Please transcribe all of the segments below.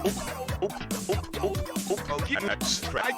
Oh, yeah, that's right.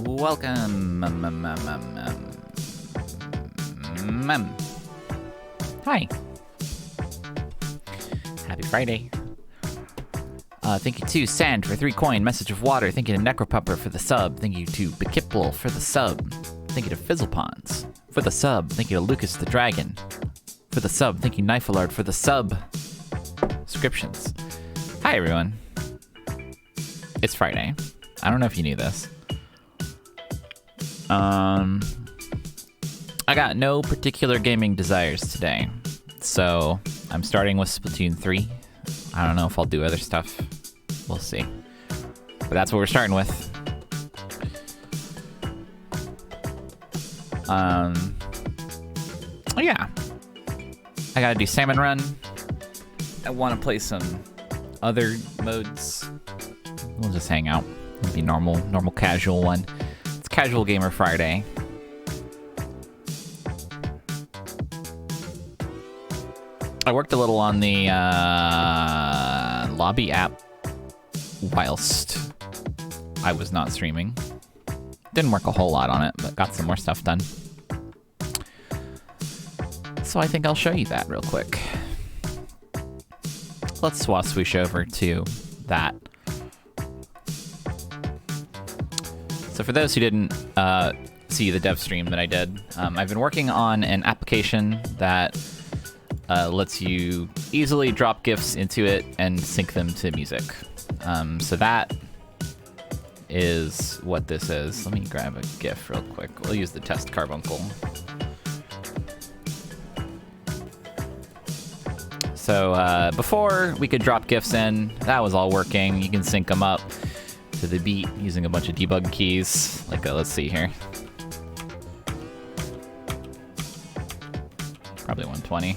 Welcome. Hi. Happy Friday. Thank you to Sand for 3 coin. Message of Water. Thank you to Necropupper for the sub. Thank you to Bekipple for the sub. Thank you to Fizzlepons for the sub. Thank you to Lucas the Dragon for the sub. Thank you, Knifealard, for the sub. Subscriptions. Hi, everyone. It's Friday. I don't know if you knew this. I got no particular gaming desires today, so I'm starting with Splatoon 3. I don't know if I'll do other stuff. We'll see. But that's what we're starting with. Oh yeah. I gotta do Salmon Run. I want to play some other modes. We'll just hang out. It'll be normal casual one. It's Casual Gamer Friday. I worked a little on the lobby app whilst I was not streaming. Didn't work a whole lot on it, but got some more stuff done. So I think I'll show you that real quick. Let's swoosh over to that. So for those who didn't see the dev stream that I did, I've been working on an application that lets you easily drop GIFs into it and sync them to music. So that is what this is. Let me grab a GIF real quick. We'll use the test carbuncle. So before we could drop GIFs in, that was all working. You can sync them up to the beat using a bunch of debug keys. Like, let's see here. Probably 120.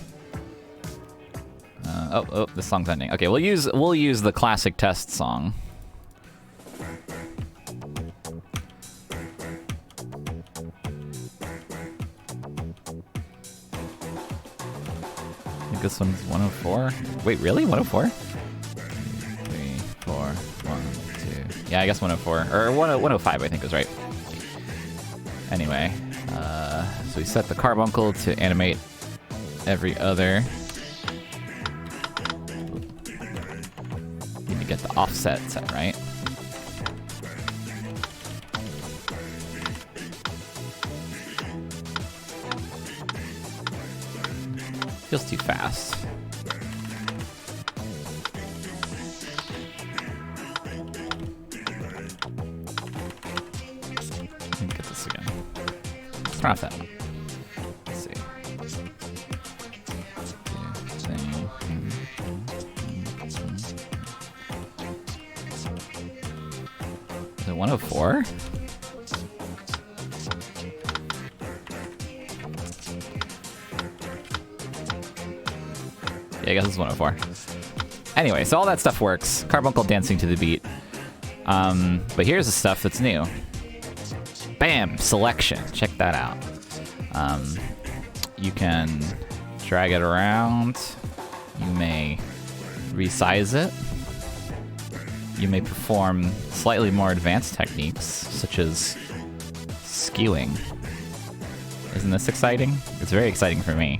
Oh, this song's ending. Okay, we'll use the classic test song. I think this one's 104. Wait, really? 104? 3, 4, 1, 2. Yeah, I guess 104 or 105. I think is right. Anyway, so we set the carbuncle to animate every other. Get the offset set right. Feels too fast. Let me get this again. Let's turn off that. Let's see. Is it 104? Yeah, I guess it's 104. Anyway, so all that stuff works. Carbuncle dancing to the beat. But here's the stuff that's new. Bam! Selection. Check that out. You can drag it around. You may resize it. You may perform slightly more advanced techniques, such as skewing. Isn't this exciting? It's very exciting for me.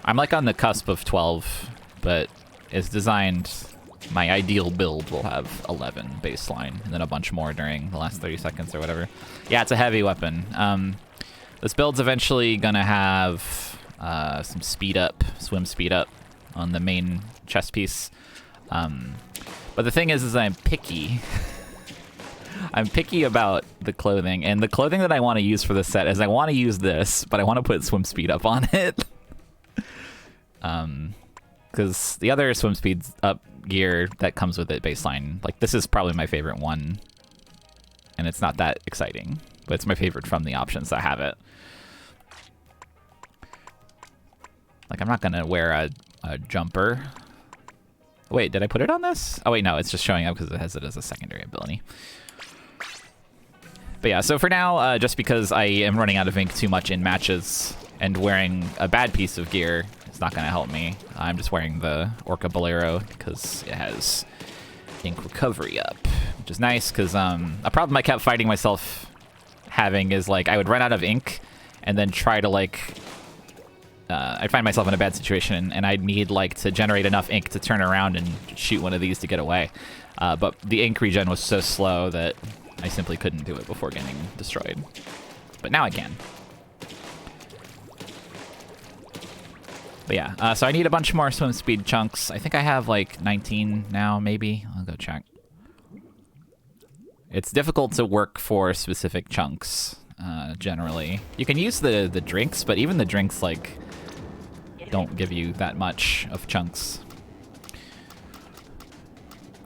I'm like on the cusp of 12, but it's designed... My ideal build will have 11 baseline, and then a bunch more during the last 30 seconds or whatever. Yeah, it's a heavy weapon. This build's eventually gonna have some speed up, swim speed up on the main chest piece. But the thing is I'm picky. I'm picky about the clothing, and the clothing that I want to use for this set is I want to use this, but I want to put swim speed up on it. Because the other swim speed up gear that comes with it baseline, like this is probably my favorite one, and it's not that exciting, but it's my favorite from the options that have it. Like I'm not gonna wear a jumper. Wait, did I put it on this? Oh wait, no, it's just showing up because it has it as a secondary ability. But yeah, so for now, just because I am running out of ink too much in matches and wearing a bad piece of gear, it's not going to help me. I'm just wearing the Orca Bolero because it has ink recovery up, which is nice because a problem I kept fighting myself having is like I would run out of ink and then try to like... I'd find myself in a bad situation and I'd need like to generate enough ink to turn around and shoot one of these to get away. But the ink regen was so slow that I simply couldn't do it before getting destroyed. But now I can. But yeah, so I need a bunch more swim speed chunks. I think I have like 19 now, maybe. I'll go check. It's difficult to work for specific chunks, generally. You can use the drinks, but even the drinks like don't give you that much of chunks.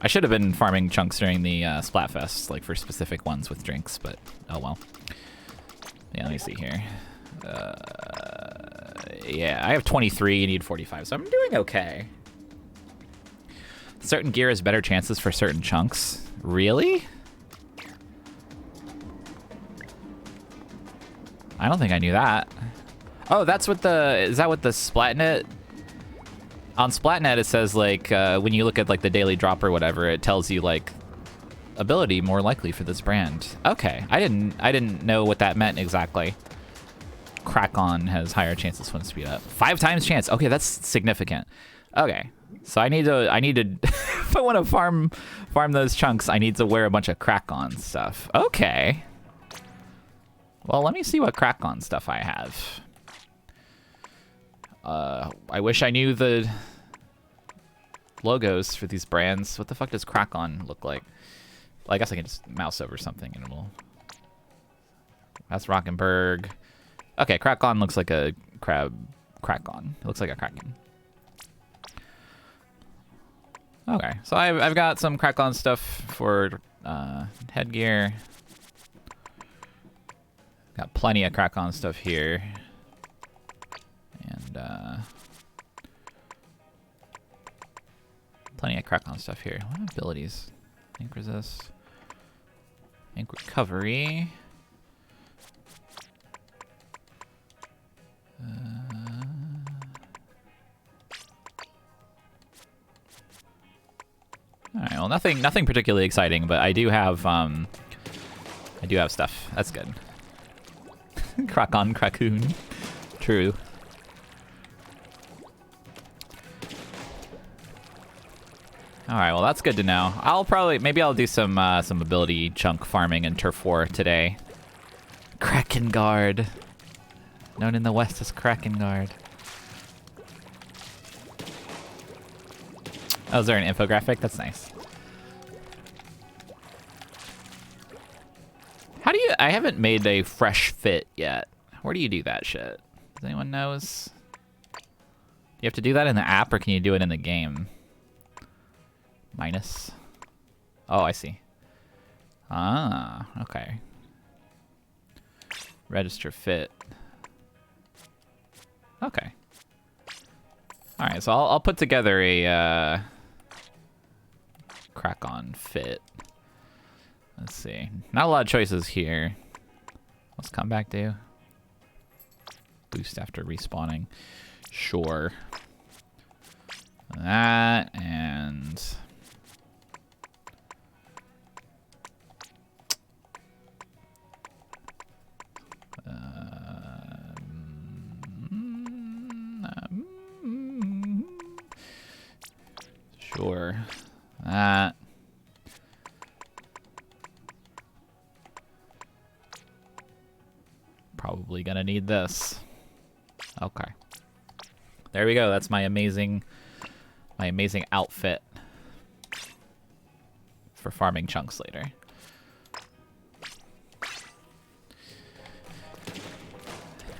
I should have been farming chunks during the Splatfest, like for specific ones with drinks, but oh well. Yeah, let me see here. Yeah, I have 23, you need 45, so I'm doing okay. Certain gear has better chances for certain chunks. Really? I don't think I knew that. Oh, that's what the... Is that what the Splatnet... On Splatnet, it says, like, when you look at, like, the daily drop or whatever, it tells you, like, ability more likely for this brand. Okay, I didn't know what that meant exactly. Crack-on has higher chances swim speed up. 5 times chance. Okay, that's significant. Okay, so I need to... if I want to farm those chunks, I need to wear a bunch of crack-on stuff. Okay. Well, let me see what crack-on stuff I have. I wish I knew the logos for these brands. What the fuck does crack-on look like? Well, I guess I can just mouse over something and it'll... That's Rockenberg. Okay, crack-on looks like a crab. Crack-on. It looks like a kraken. Okay, so I've got some crack-on stuff for headgear. Got plenty of crack-on stuff here. And plenty of crack-on stuff here. What abilities? Ink resist. Ink recovery. Alright, well nothing particularly exciting, but I do have stuff. That's good. Crack-on crackoon. True. Alright, well that's good to know. Maybe I'll do some ability chunk farming in Turf War today. Kraken Guard. Known in the West as Kraken Guard. Oh, is there an infographic? That's nice. How do you... I haven't made a fresh fit yet. Where do you do that shit? Does anyone knows? Do you have to do that in the app or can you do it in the game? Minus. Oh, I see. Ah, okay. Register fit. Okay. All right, so I'll put together a crack-on fit. Let's see. Not a lot of choices here. What's comeback do? Boost after respawning. Sure. That and... Sure. Probably gonna need this. Okay. There we go. That's my amazing outfit for farming chunks later.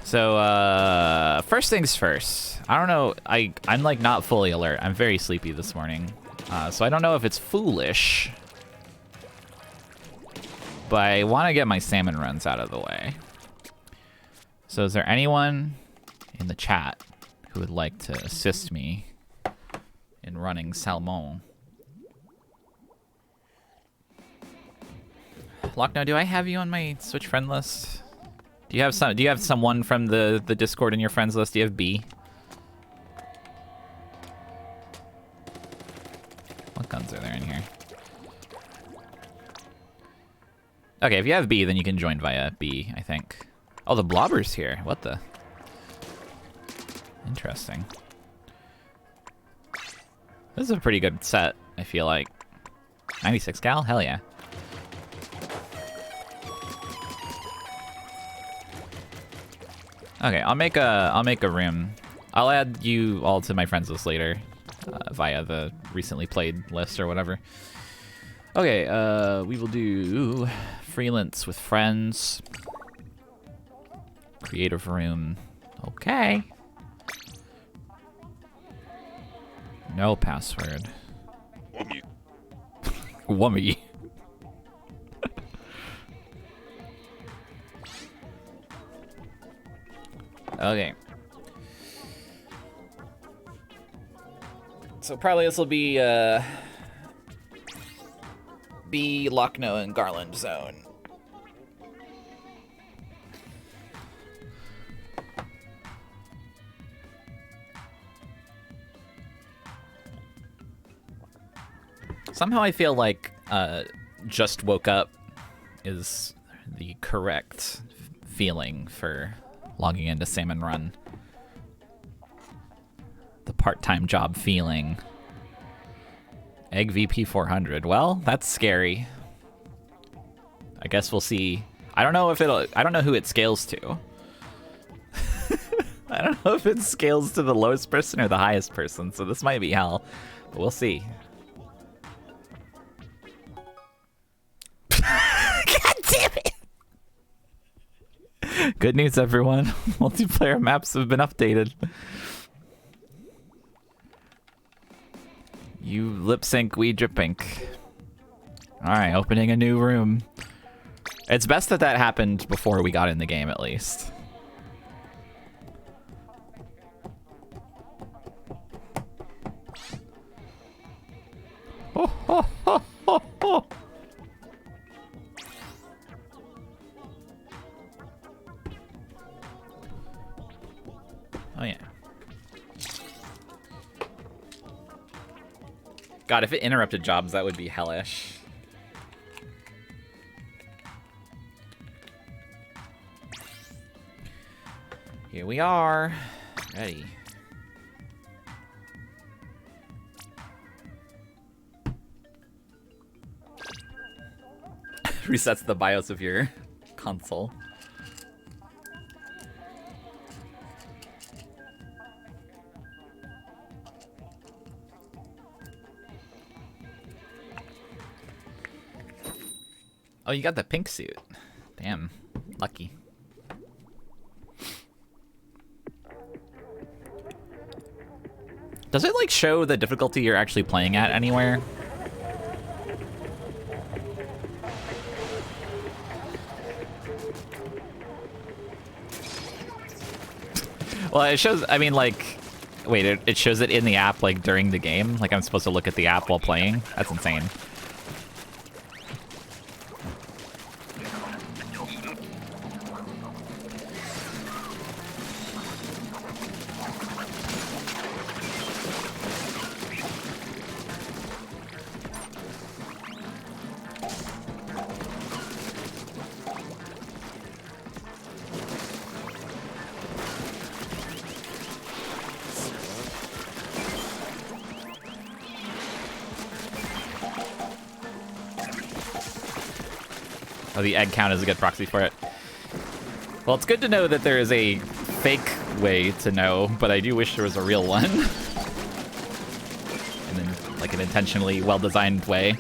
So, first things first. I don't know. I'm like not fully alert. I'm very sleepy this morning. So I don't know if it's foolish, but I want to get my salmon runs out of the way. So is there anyone in the chat who would like to assist me in running salmon? Lockno, do I have you on my Switch friend list? Do you have someone from the Discord in your friends list? Do you have B? What guns are there in here? Okay, if you have B, then you can join via B, I think. Oh, the blobber's here. What the? Interesting. This is a pretty good set, I feel like. 96 cal? Hell yeah. Okay, I'll make a room. I'll add you all to my friends list later, via the recently played list or whatever. Okay, we will do freelance with friends. Creative room. Okay. No password. Wummy. Okay. So probably this will be B, Lockno, and Garland zone. Somehow I feel like just woke up is the correct feeling for logging into Salmon Run. The part-time job feeling. Egg VP 400. Well, that's scary. I guess we'll see. I don't know who it scales to. I don't know if it scales to the lowest person or the highest person, so this might be hell. But we'll see. God damn it! Good news, everyone. Multiplayer maps have been updated. You lip sync, we drip ink. Alright, opening a new room. It's best that that happened before we got in the game, at least. Ho, ho, ho, ho, ho. Oh yeah. God, if it interrupted jobs, that would be hellish. Here we are. Ready. Resets the BIOS of your console. Oh, you got the pink suit. Damn. Lucky. Does it, like, show the difficulty you're actually playing at anywhere? Well, it shows, I mean, like... Wait, it shows it in the app, like, during the game? Like, I'm supposed to look at the app while playing? That's insane. Oh, the egg count is a good proxy for it. Well, it's good to know that there is a fake way to know, but I do wish there was a real one. And then, like, an intentionally well-designed way.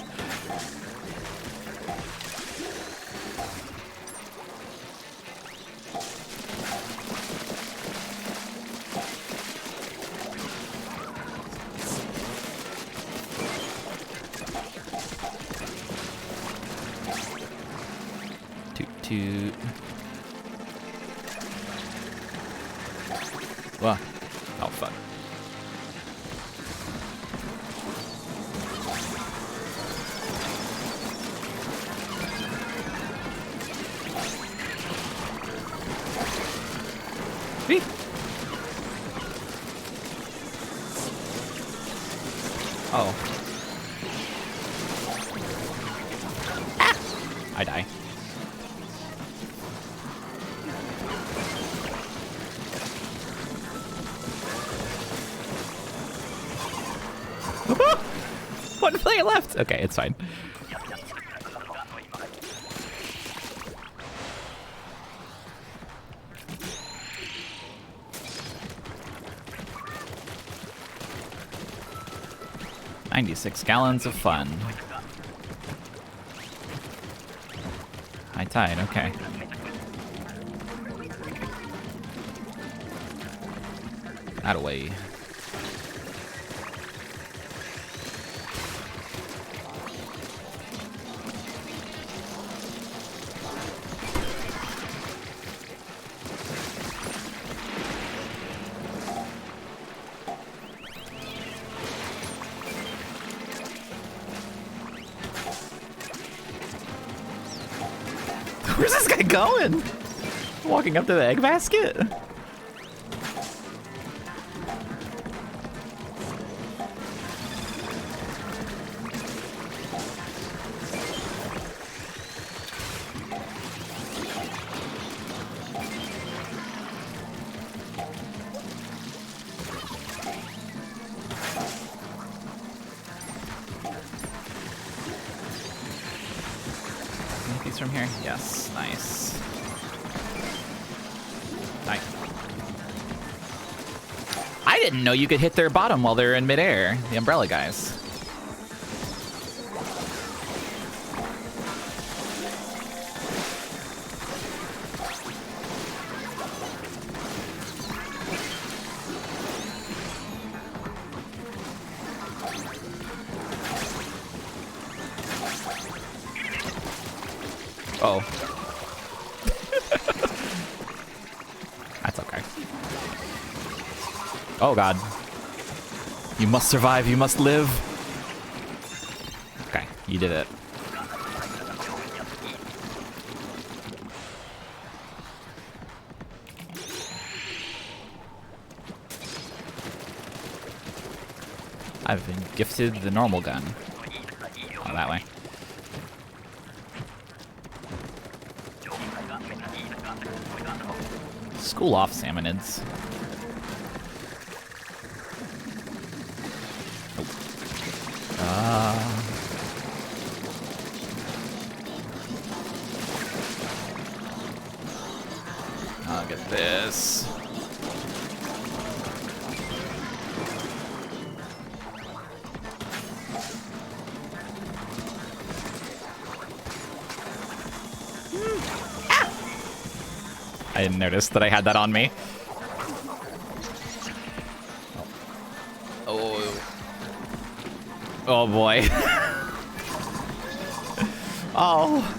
Toot toot. Whoa. Oh, fuck. Whee! Oh. Ah! I die. One player left. Okay, it's fine. $96 gallons of fun. High tide, okay. That away. Where's this guy going? Walking up to the egg basket? From here? Yes, nice. Nice. I didn't know you could hit their bottom while they're in midair, the umbrella guys. Oh. That's okay. Oh god. You must survive, you must live. Okay, you did it. I've been gifted the normal gun. Oh, that way. School off, salmonids. Oh. I'll get this. I didn't notice that I had that on me. Oh. Oh boy. Oh.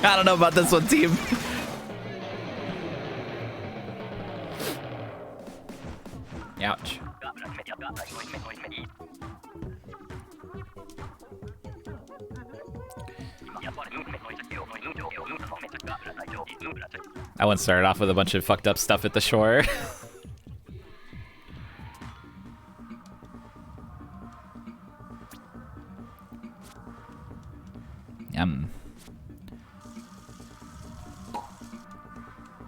I don't know about this one, team. Ouch. That one started off with a bunch of fucked up stuff at the shore. p.m.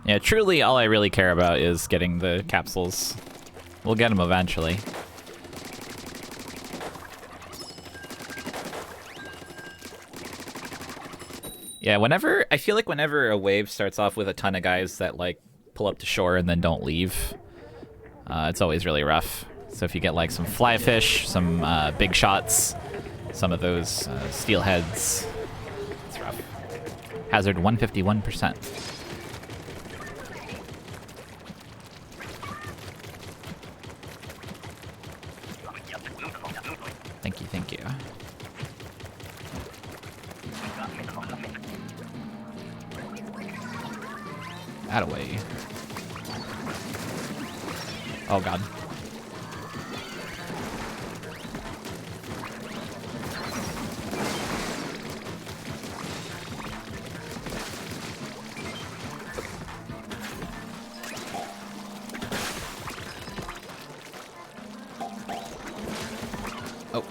Yeah, truly all I really care about is getting the capsules. We'll get them eventually. Yeah, I feel like whenever a wave starts off with a ton of guys that like pull up to shore and then don't leave, it's always really rough. So if you get like some fly fish, some big shots, some of those steelheads, it's rough. Hazard 151%. Thank you, thank you. Attaway. Oh god. Oh.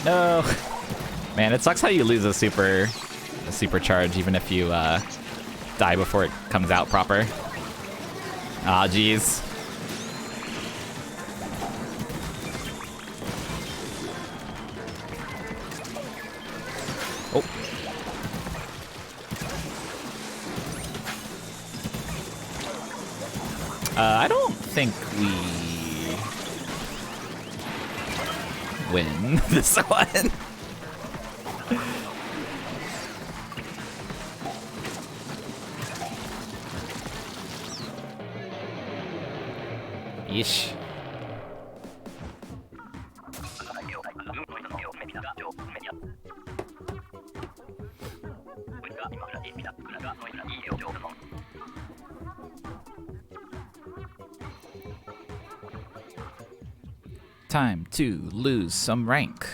No. Man, it sucks how you lose a supercharge even if you die before it comes out proper. Ah, jeez. Oh. I don't think we win this one. Yeesh. Time to lose some rank.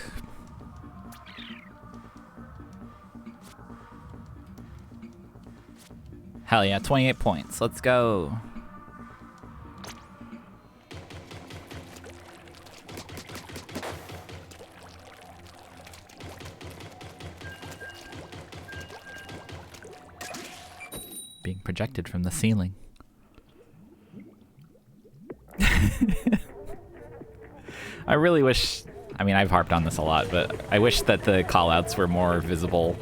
Hell yeah, 28 points. Let's go. Being projected from the ceiling. I really wish, I mean, I've harped on this a lot, but I wish that the callouts were more visible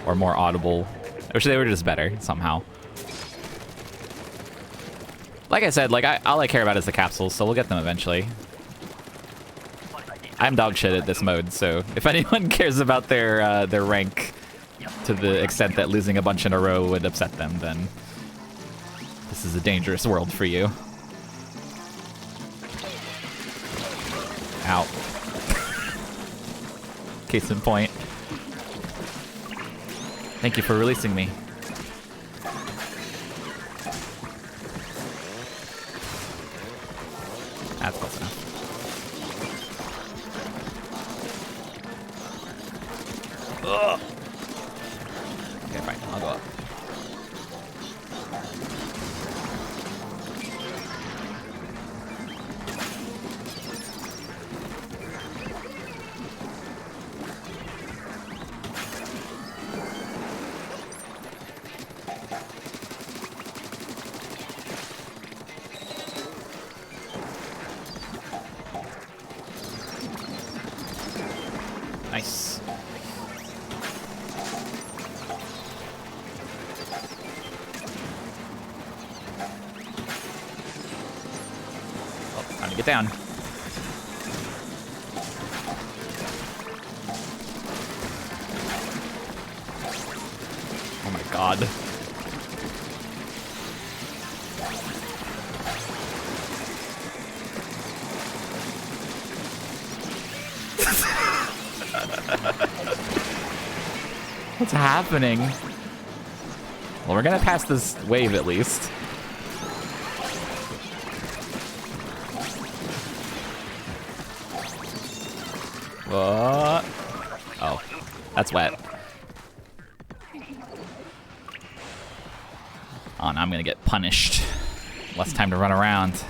or more audible. I wish they were just better somehow. Like I said, like all I care about is the capsules, so we'll get them eventually. I'm dog shit at this mode, so if anyone cares about their rank to the extent that losing a bunch in a row would upset them, then this is a dangerous world for you. Ow. Case in point. Thank you for releasing me. That's close enough. Ugh. Okay, fine. I'll go up. Nice. Oh, time to get down. Oh my god. What's happening? Well, we're gonna pass this wave at least. What? Oh, that's wet. Oh, now I'm gonna get punished. Less time to run around.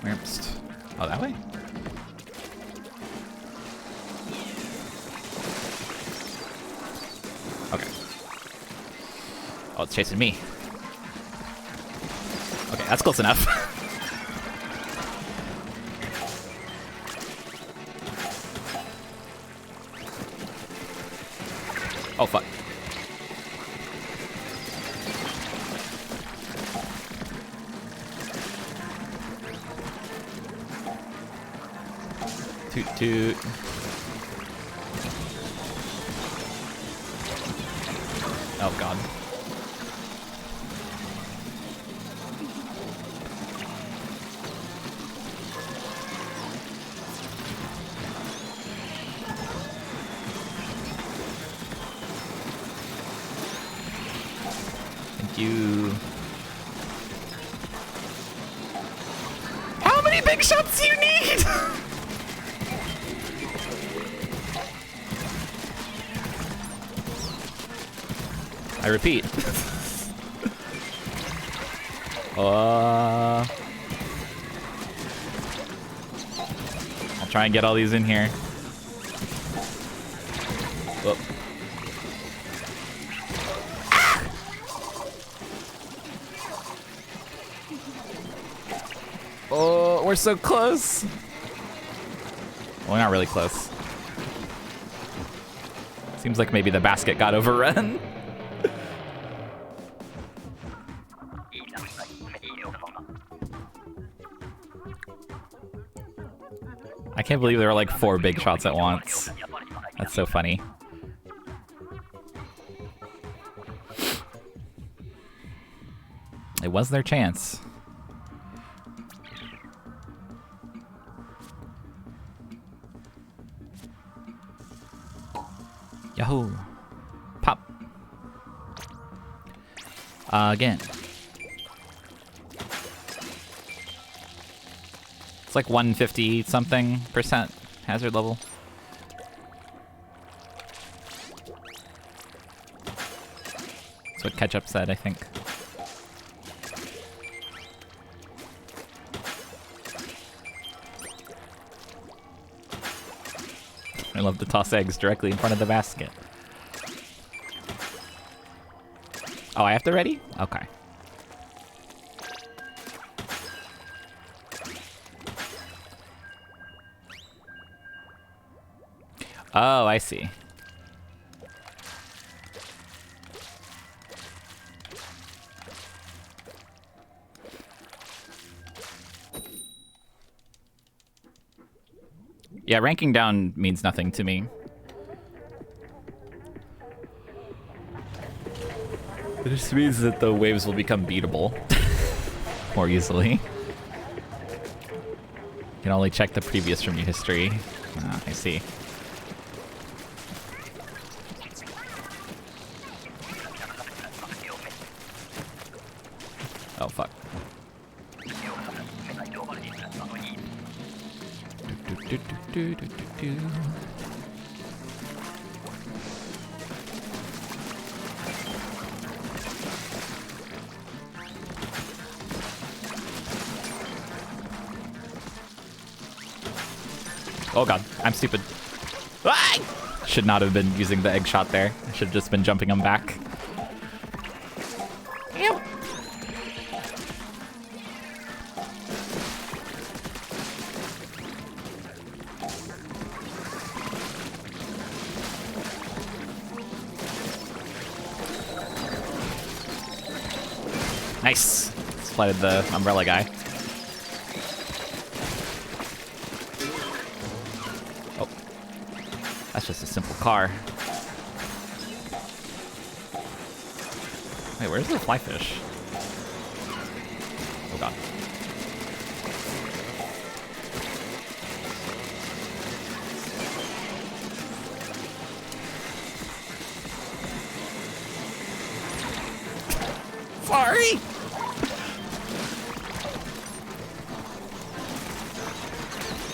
Whoops. Oh, that way? Okay. Oh, it's chasing me. Okay, that's close enough. Oh, fuck. Toot toot. Oh, God. Thank you. How many big shots do you need? I repeat. I'll try and get all these in here. Whoop. Oh, we're so close. Well, we're not really close. Seems like maybe the basket got overrun. I can't believe there were like 4 big shots at once. That's so funny. It was their chance. Yahoo! Pop! Again. It's like 150 something % hazard level. That's what Ketchup said, I think. I love to toss eggs directly in front of the basket. Oh, I have to ready? Okay. Oh, I see. Yeah, ranking down means nothing to me. It just means that the waves will become beatable more easily. You can only check the previous from your history. Ah, I see. Oh, fuck. Oh god, I'm stupid. Ah! Should not have been using the egg shot there. I should have just been jumping them back. Ew. Nice. Splatted the umbrella guy. Oh. That's just a simple car. Wait, where's the fly fish? Oh god. Sorry!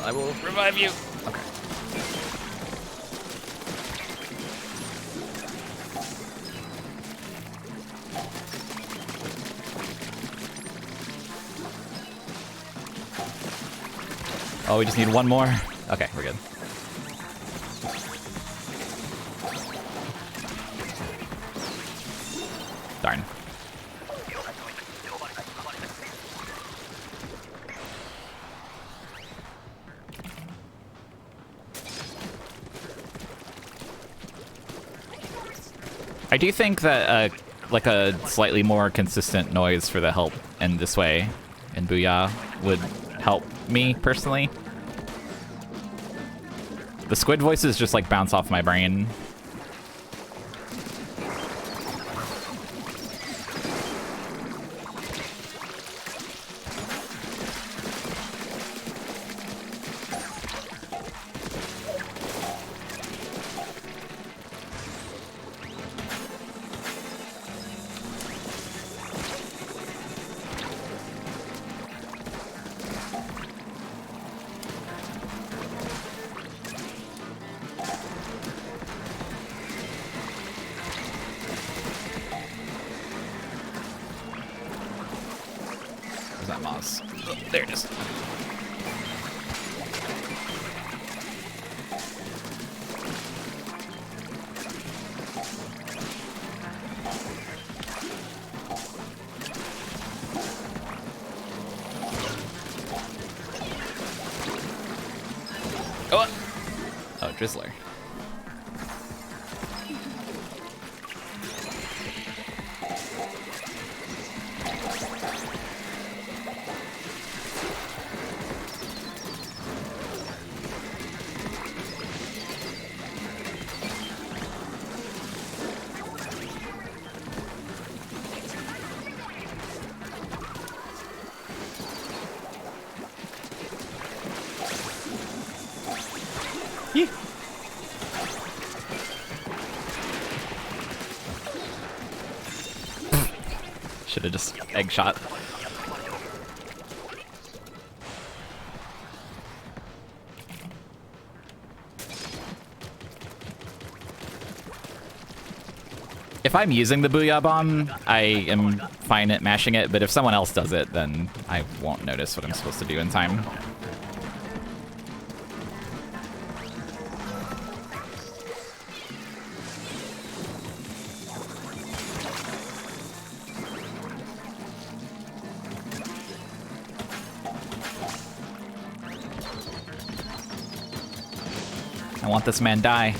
I will revive you. Okay. Oh, we just need one more? Okay, we're good. Darn. I do think that like a slightly more consistent noise for the help in this way in Booyah would help me personally. The squid voices just like bounce off my brain. Where's that moss? Oh, there it is. Oh! Oh, Drizzler. Should have just egg shot. If I'm using the Booyah Bomb, I am fine at mashing it, but if someone else does it, then I won't notice what I'm supposed to do in time. I want this man die.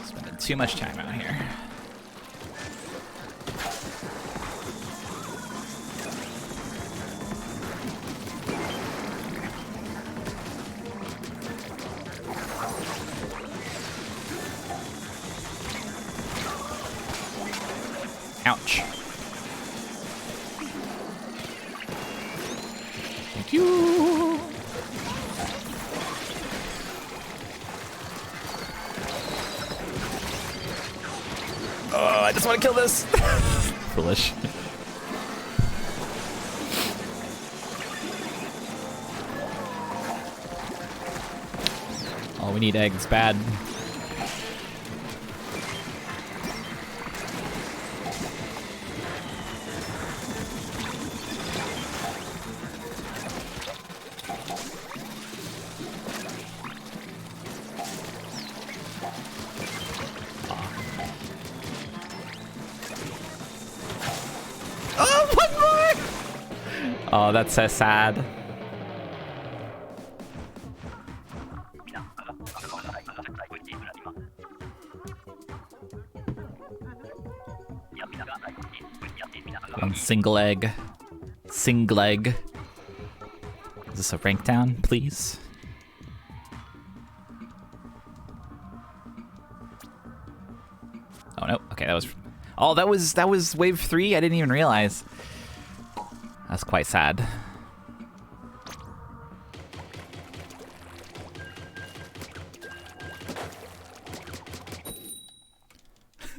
Spending too much time out here. Ouch. Thank you. Oh, I just want to kill this. Foolish. Oh, we need eggs bad. Oh, that's so sad. One single egg. Singleg. Is this a rank down, please? Oh no. Okay, that was. Oh, that was wave 3. I didn't even realize. That's quite sad.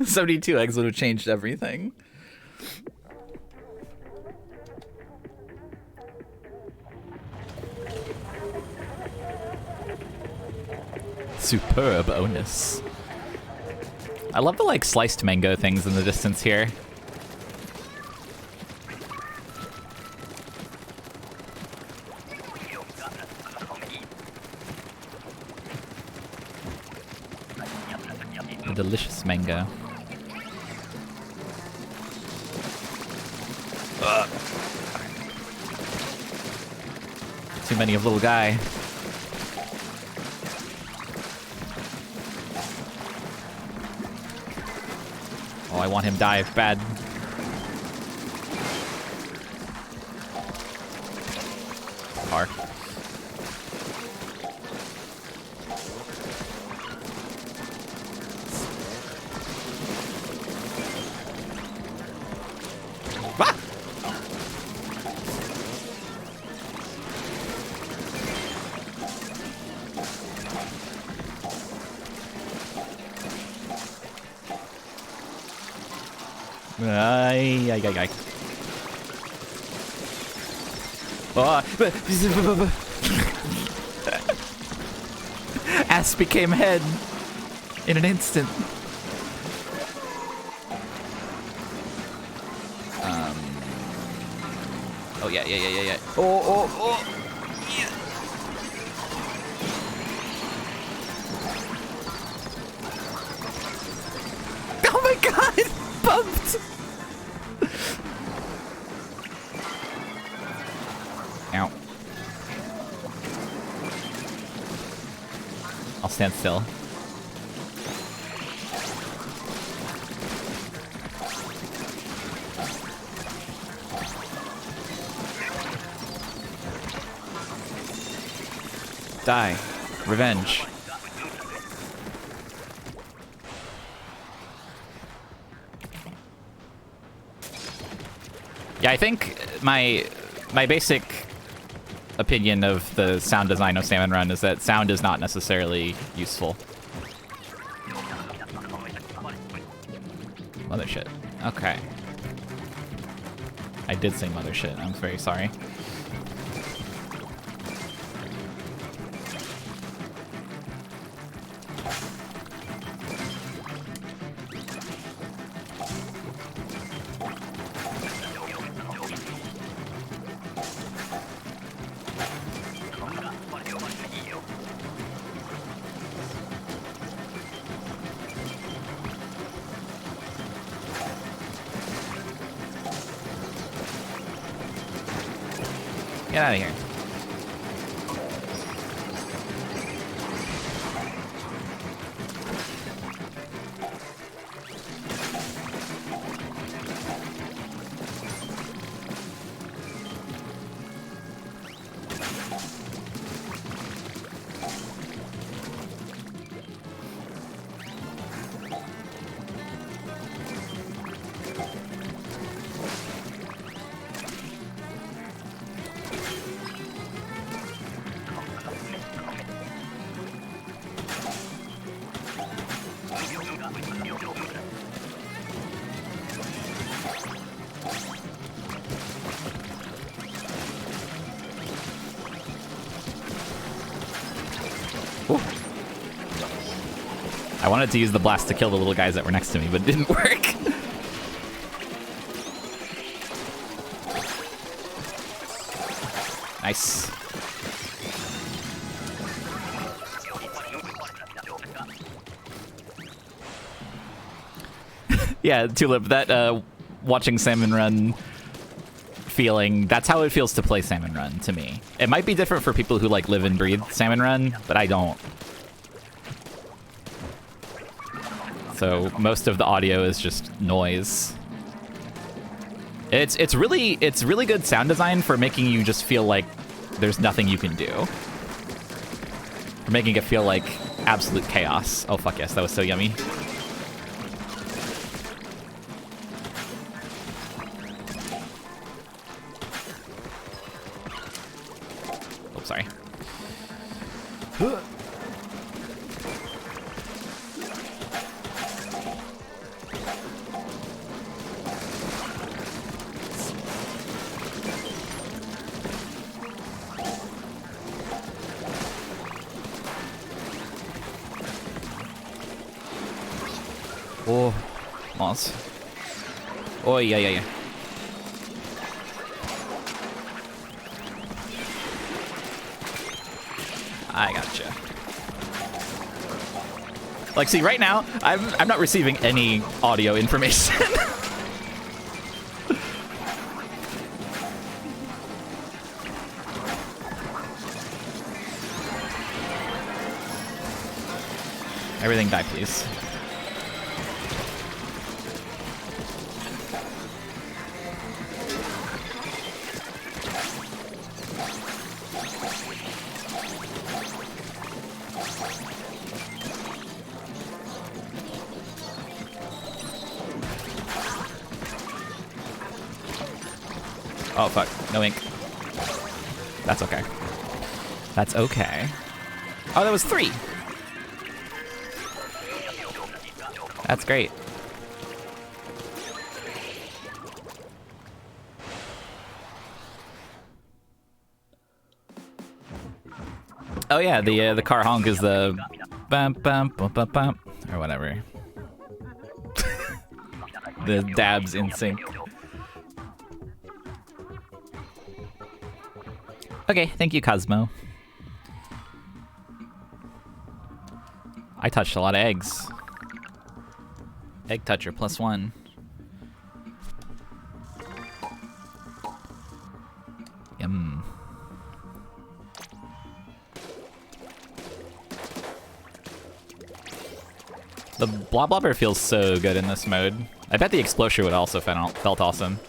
$72 eggs would have changed everything. Superb onus. I love the like sliced mango things in the distance here. A delicious mango. Too many of little guy. Oh, I want him die bad. Car. Ah! Ay, ay, ay, ay. Oh. Ass became head in an instant. Oh yeah, yeah, yeah, yeah, yeah. Oh, oh, oh. Yeah. Oh my god! Bumped! Ow. I'll stand still. Die. Revenge. Yeah, I think my basic opinion of the sound design of Salmon Run is that sound is not necessarily useful. Mother shit. Okay. I did say mother shit. I'm very sorry. Get out of here. I wanted to use the blast to kill the little guys that were next to me, but it didn't work. Nice. Yeah, Tulip, that watching Salmon Run feeling, that's how it feels to play Salmon Run to me. It might be different for people who like live and breathe Salmon Run, but I don't. So most of the audio is just noise. It's really good sound design for making you just feel like there's nothing you can do. For making it feel like absolute chaos. Oh fuck yes, that was so yummy. Oh, sorry. Oh, moss. Oh, yeah. I gotcha. Like, see, right now, I'm not receiving any audio information. Everything die, please. Oh, fuck. No ink. That's okay. That's okay. Oh, that was 3. That's great. Oh yeah, the car honk is the bum bum bum bum bum or whatever. The dabs in sync. Okay, thank you, Cosmo. I touched a lot of eggs. Egg toucher +1. Yum. The blob blobber feels so good in this mode. I bet the explosion would also felt awesome.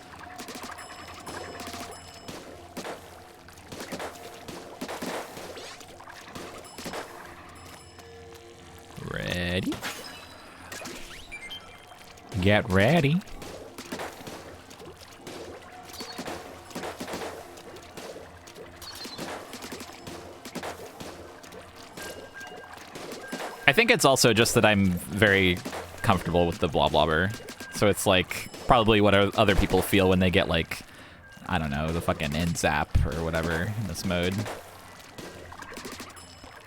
Ready? Get ready. I think it's also just that I'm very comfortable with the blob blobber. So it's like probably what other people feel when they get like, I don't know, the fucking end zap or whatever in this mode.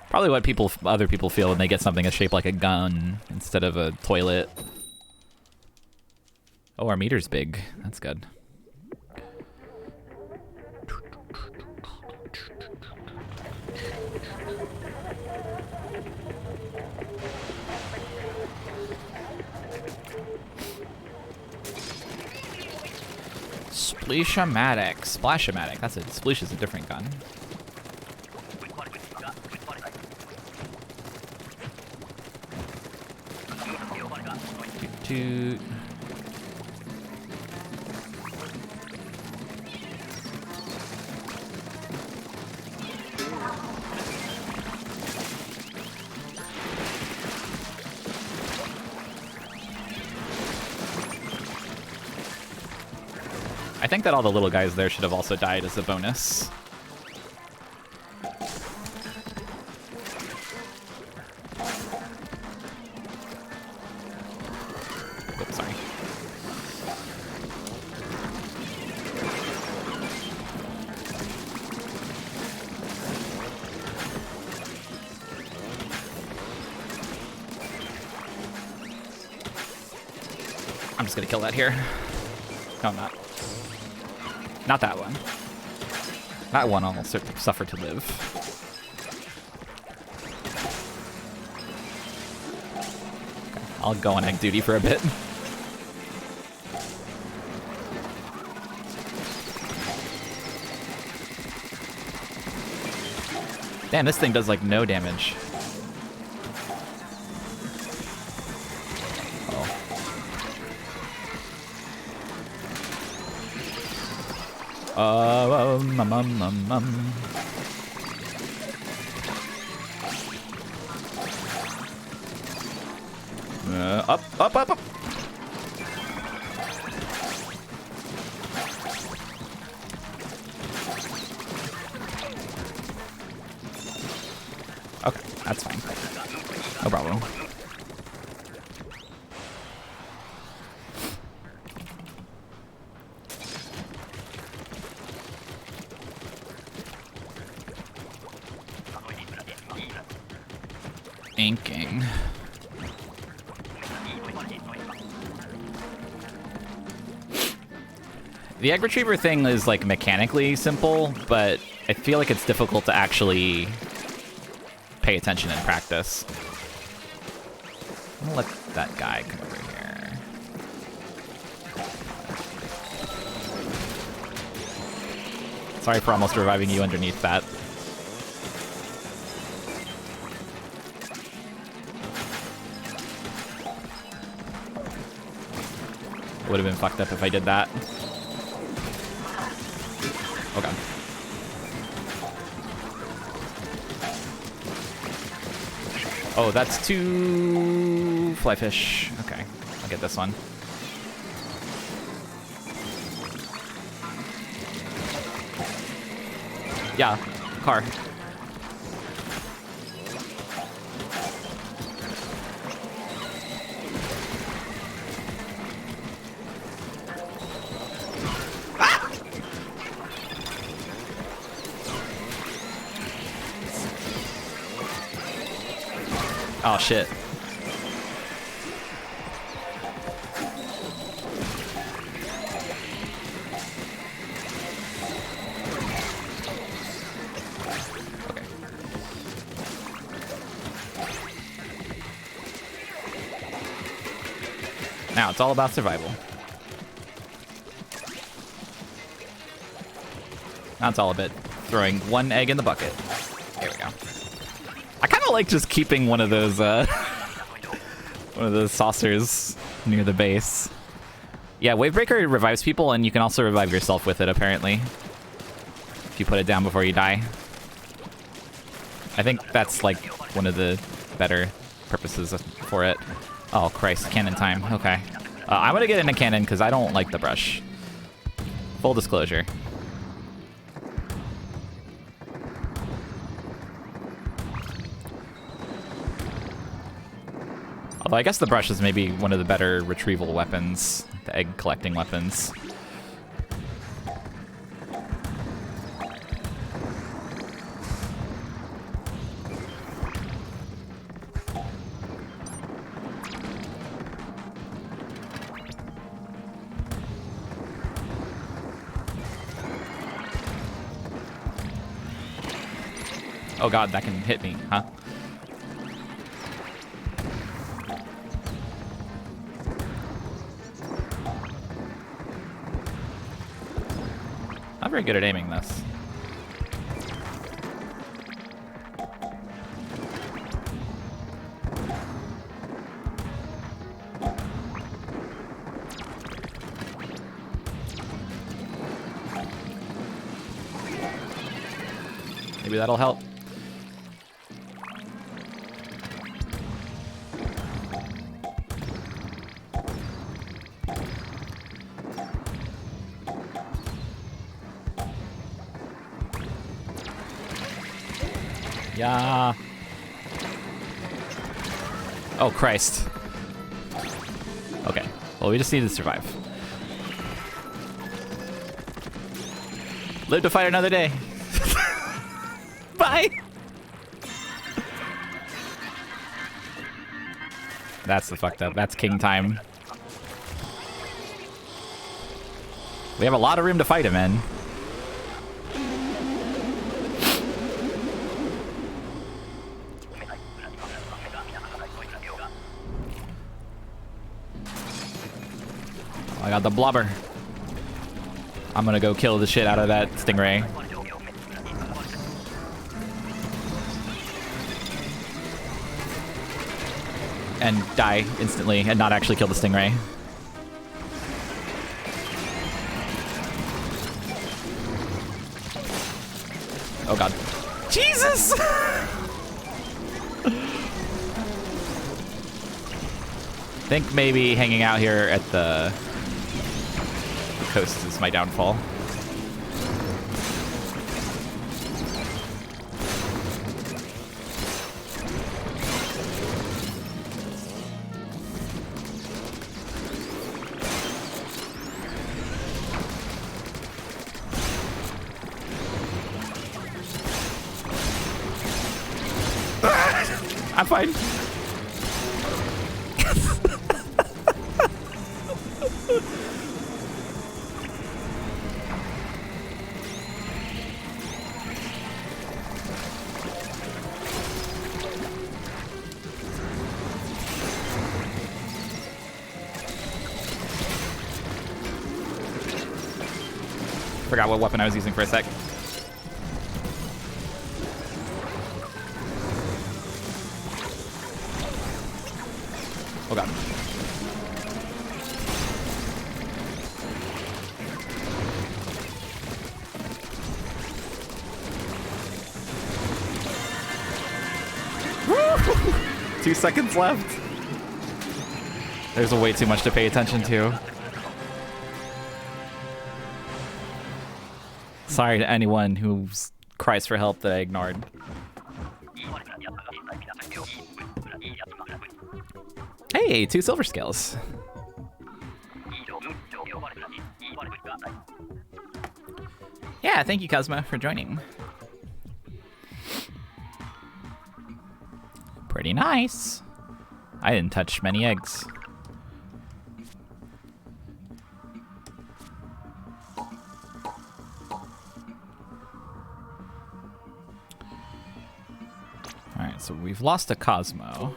Probably what other people feel when they get something that's shaped like a gun instead of a toilet. Oh, our meter's big. That's good. Splashomatic. Splashomatic. That's it. Splish is a different gun. Toot. I think that all the little guys there should have also died as a bonus. Oh, sorry. I'm just gonna kill that here. No, I'm not. Not that one. That one I'll suffer to live. Okay, I'll go on egg duty for a bit. Damn, this thing does like no damage. Um, um, um, um, um. Up, up, up, up. Okay, that's fine. No problem. Inking. The egg retriever thing is like mechanically simple, but I feel like it's difficult to actually pay attention in practice. I'm gonna let that guy come over here. Sorry for almost reviving you underneath that. It would have been fucked up if I did that. Oh god. Oh, that's two flyfish. Okay, I'll get this one. Yeah, car. Oh shit. Okay. Now it's all about survival. Now it's all a bit throwing one egg in the bucket. There we go. I kind of like just keeping one of those saucers near the base. Yeah, Wavebreaker revives people, and you can also revive yourself with it, apparently. If you put it down before you die. I think that's like one of the better purposes for it. Oh Christ, cannon time. Okay. I'm gonna get in a cannon because I don't like the brush. Full disclosure. Although I guess the brush is maybe one of the better retrieval weapons, the egg collecting weapons. Oh god, that can hit me, huh? Not very good at aiming this. Maybe that'll help. Yeah. Oh, Christ. Okay. Well, we just need to survive. Live to fight another day. Bye. That's the fucked up. That's king time. We have a lot of room to fight him in. I got the blubber. I'm gonna go kill the shit out of that stingray. And die instantly and not actually kill the stingray. Oh god. Jesus! Think maybe hanging out here at the coast is my downfall. I'm fine. Forgot what weapon I was using for a sec. Oh god. Woo! 2 seconds left. There's way too much to pay attention to. Sorry to anyone who cries for help that I ignored. Hey, 2 silver scales. Yeah, thank you, Cosmo, for joining. Pretty nice. I didn't touch many eggs. Alright, so we've lost a Cosmo.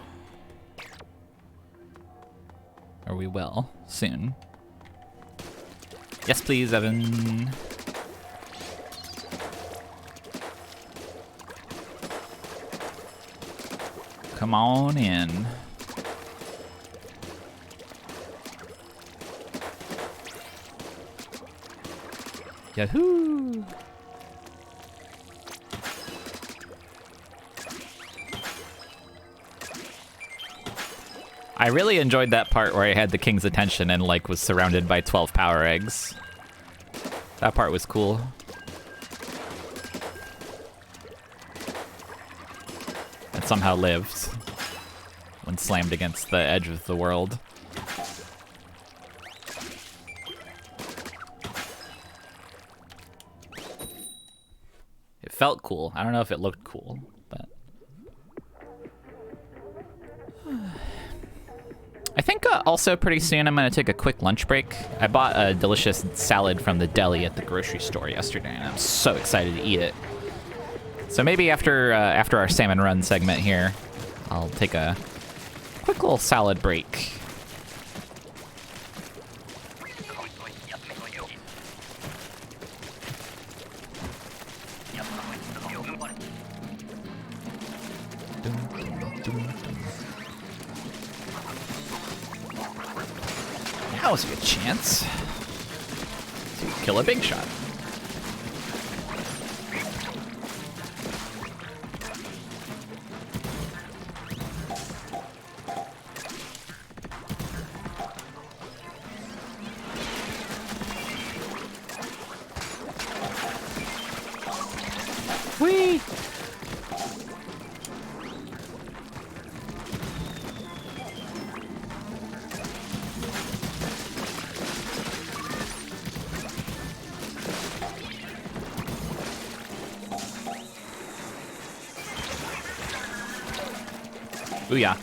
Or we will, soon. Yes, please, Evan. Come on in. Yahoo! I really enjoyed that part where I had the king's attention and like was surrounded by 12 power eggs. That part was cool. And somehow lived when slammed against the edge of the world. It felt cool. I don't know if it looked cool, but I think also pretty soon I'm gonna take a quick lunch break. I bought a delicious salad from the deli at the grocery store yesterday, and I'm so excited to eat it. So maybe after our salmon run segment here, I'll take a quick little salad break. That was a good chance to kill a big shot. Whee! Booyah.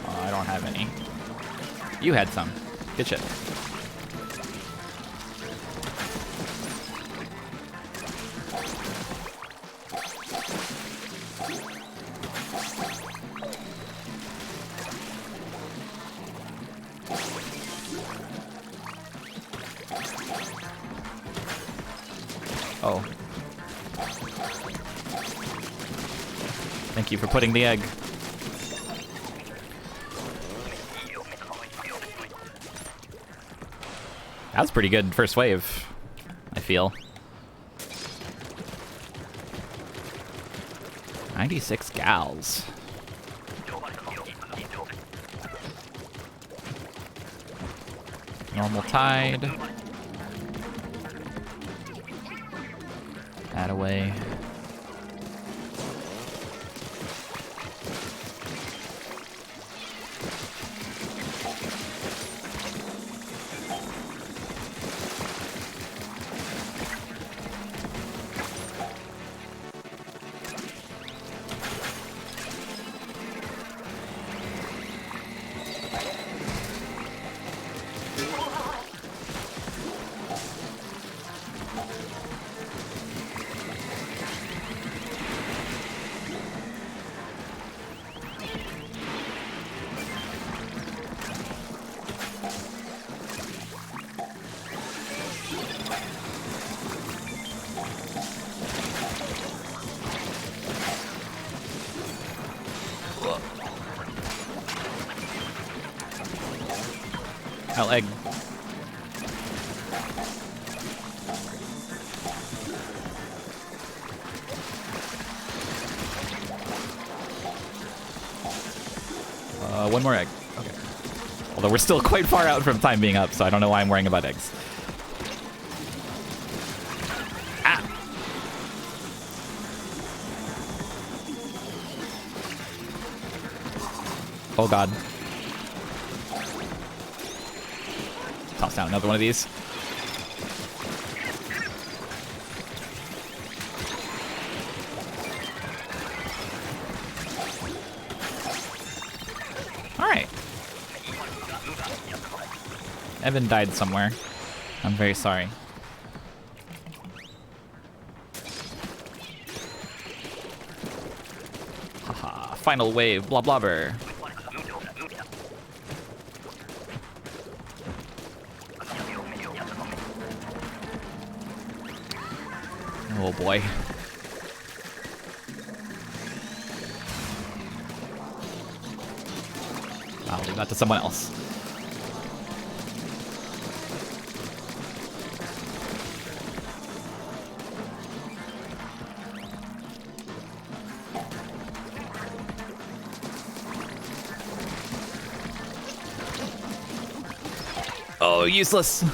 Oh, I don't have any. You had some. Good shit. Oh. Thank you for putting the egg. That was pretty good first wave, I feel. 96 gals. Normal tide. That away. Oh, egg. One more egg. Okay. Although we're still quite far out from time being up, so I don't know why I'm worrying about eggs. Ah! Oh god. Toss down another one of these. Alright. Evan died somewhere. I'm very sorry. Haha. Final wave, blah blobber. Oh boy. I'll leave that to someone else. Oh, useless.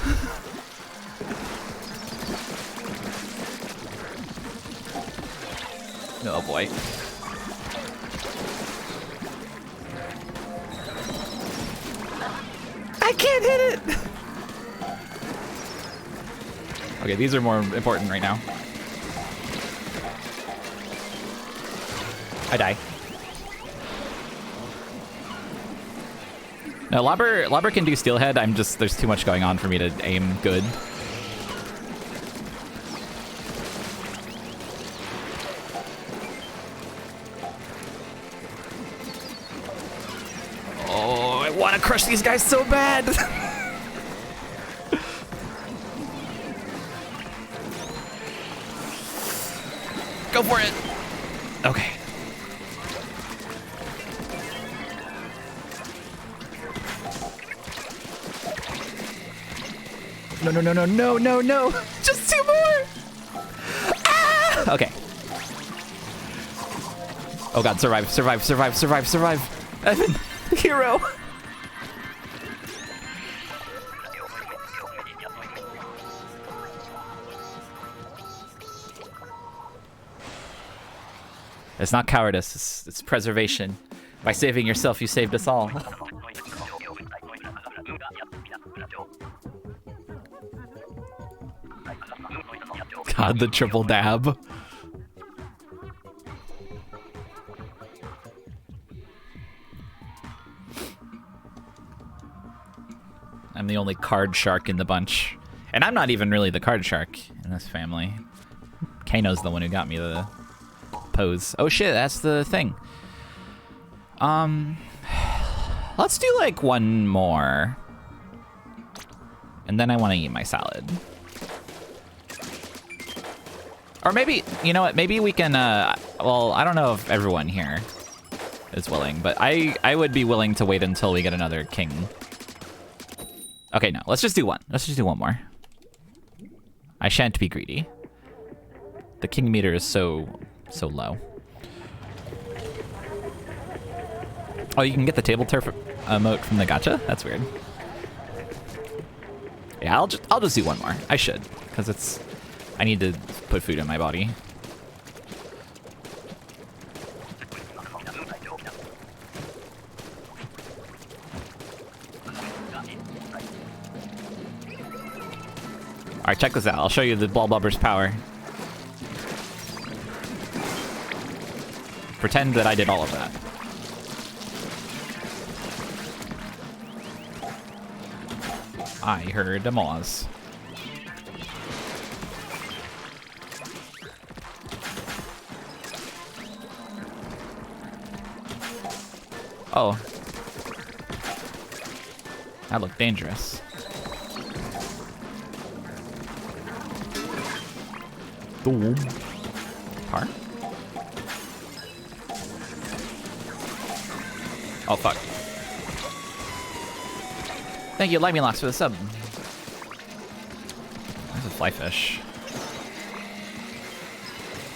Oh boy. I can't hit it! Okay, these are more important right now. I die. No, Lobber can do steelhead. I'm just, there's too much going on for me to aim good. I want to crush these guys so bad. Go for it. Okay. No, no, no, no, no, no, no. Just two more. Ah! Okay. Oh god, survive, survive, survive, survive, survive. Evan, hero. It's not cowardice, it's preservation. By saving yourself, you saved us all. God, the triple dab. I'm the only card shark in the bunch. And I'm not even really the card shark in this family. Kano's the one who got me the pose. Oh shit, that's the thing. Let's do like one more. And then I want to eat my salad. Or maybe, you know what, maybe we can, well, I don't know if everyone here is willing, but I would be willing to wait until we get another king. Okay, no, let's just do one. Let's just do one more. I shan't be greedy. The king meter is so low. Oh, you can get the table turf emote from the gacha? That's weird. Yeah, I'll just do one more. I should, because I need to put food in my body. Alright, check this out. I'll show you the ball bubber's power. Pretend that I did all of that. I heard a moz. Oh. That looked dangerous. Boom. Car? Oh, fuck. Thank you, Lightning Locks, for the sub. There's a fly fish.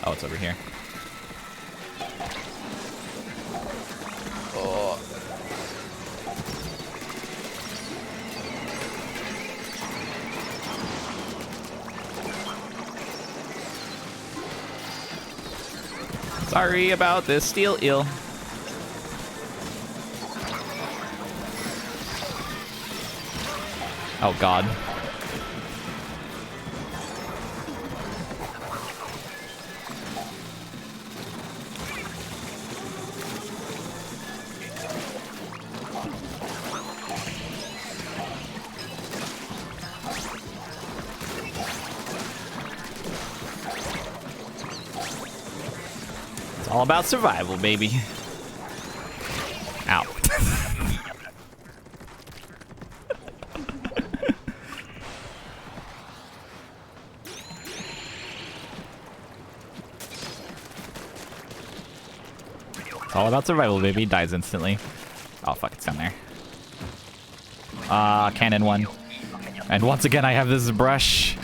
Oh, it's over here. Oh. Sorry about this steel eel. Oh god. It's all about survival, baby. Ow. It's all about survival, baby. Dies instantly. Oh, fuck, it's down there. Cannon one. And once again, I have this brush.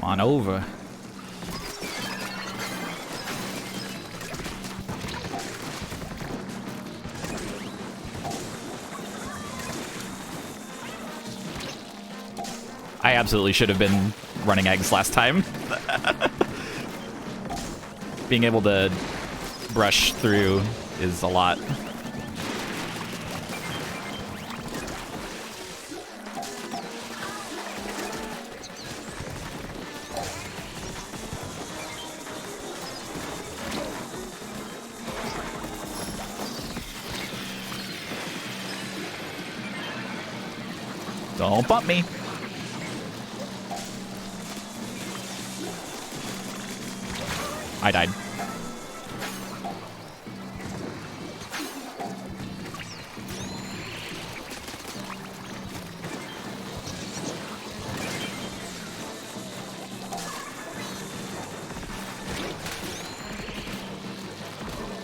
On over. I absolutely should have been running eggs last time. Being able to brush through is a lot. Don't bump me. I died.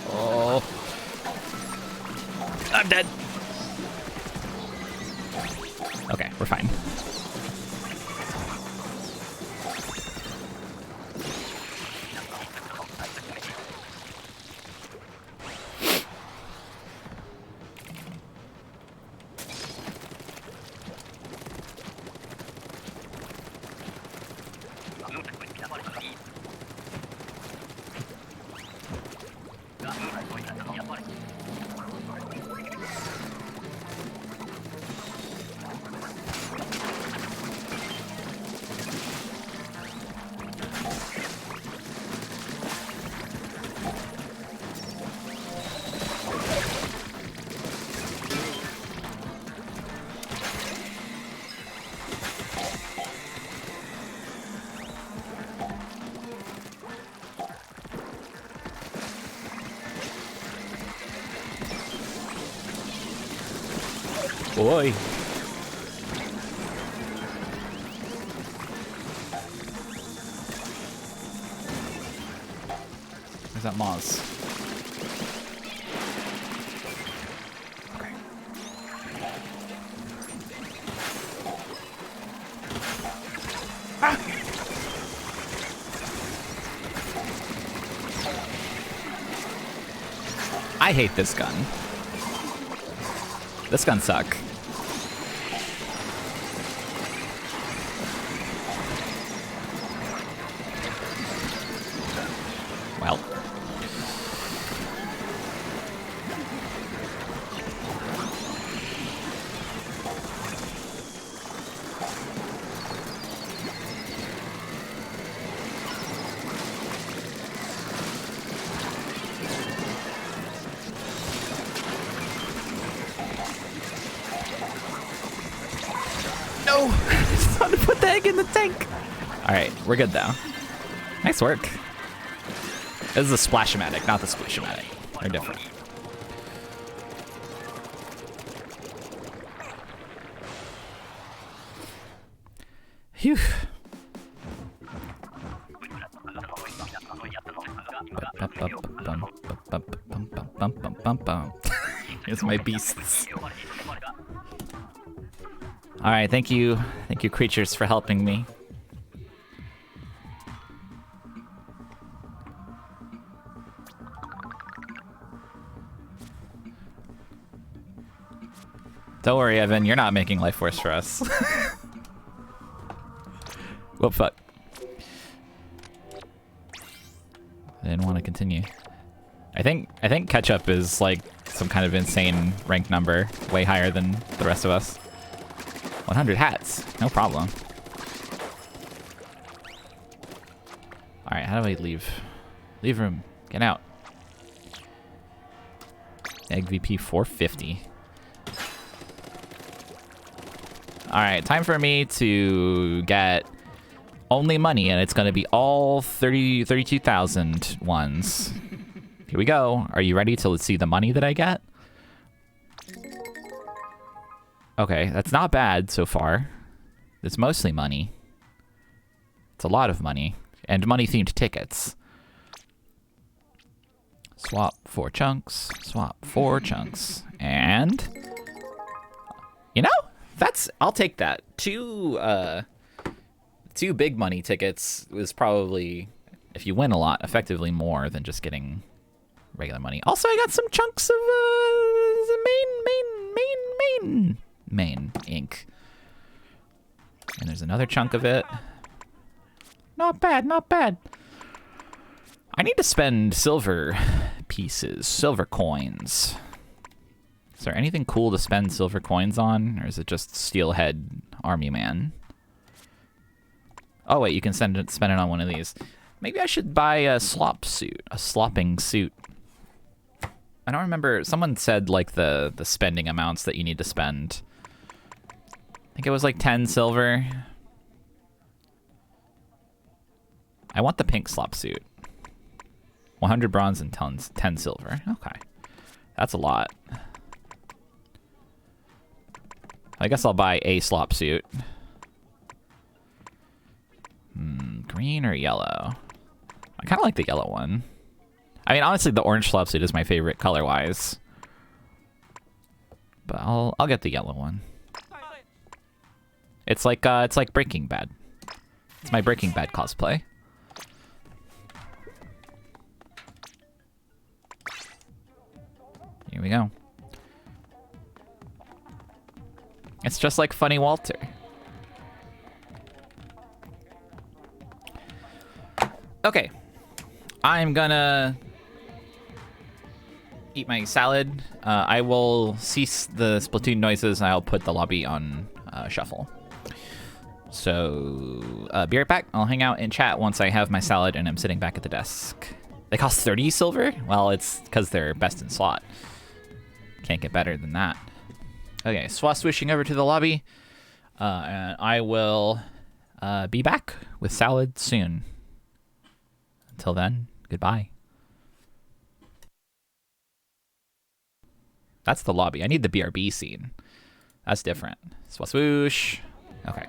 Oh. I'm dead. Okay, we're fine. Boy. Where's that Moz? Okay. Ah! I hate this gun. This gun sucks. Well. No! I just wanted to put the egg in the tank. Alright, we're good though. Nice work. This is a splash-o-matic, not the splish-o-matic. They're different. Phew. Here's my beasts. Alright, thank you creatures for helping me. Don't worry, Evan, you're not making life worse for us. Whoop, fuck. I didn't want to continue. I think ketchup is like some kind of insane rank number, way higher than the rest of us. 100 hats, no problem. Alright, how do I leave? Leave room, get out. Egg VP 450. Alright, time for me to get only money, and it's going to be all 32,000 ones. Here we go. Are you ready to see the money that I get? Okay, that's not bad so far. It's mostly money. It's a lot of money. And money-themed tickets. Swap 4 chunks. Swap 4 chunks. And... you know? I'll take that. Two big money tickets is probably, if you win a lot, effectively more than just getting regular money. Also, I got some chunks of main ink. And there's another chunk of it. Not bad, not bad. I need to spend silver pieces, silver coins. Is there anything cool to spend silver coins on, or is it just steelhead army man? Oh wait, you can spend it on one of these. Maybe I should buy a slopping suit. I don't remember. Someone said like the spending amounts that you need to spend. I think it was like 10 silver. I want the pink slop suit. 100 bronze and 10 silver. Okay, that's a lot. I guess I'll buy a slop suit. Green or yellow? I kind of like the yellow one. I mean, honestly, the orange slop suit is my favorite color-wise. But I'll get the yellow one. It's like Breaking Bad. It's my Breaking Bad cosplay. Here we go. It's just like Funny Walter. Okay. I'm gonna eat my salad. I will cease the Splatoon noises and I'll put the lobby on shuffle. So, be right back. I'll hang out in chat once I have my salad and I'm sitting back at the desk. They cost 30 silver? Well, it's because they're best in slot. Can't get better than that. Okay, swishing over to the lobby. And I will be back with salad soon. Until then, goodbye. That's the lobby. I need the BRB scene. That's different. Swoosh. Okay.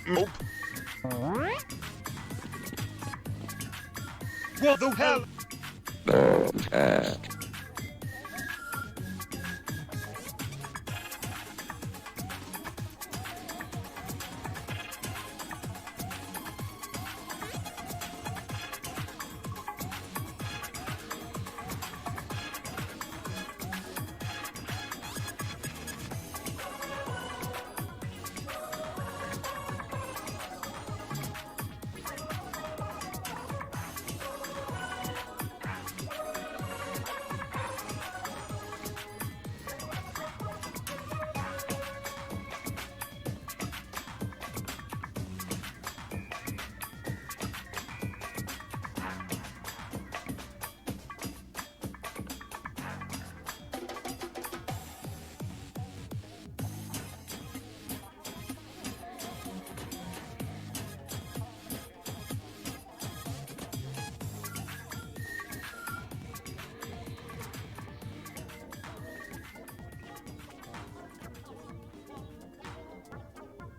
Nope. What the hell? Don't ask.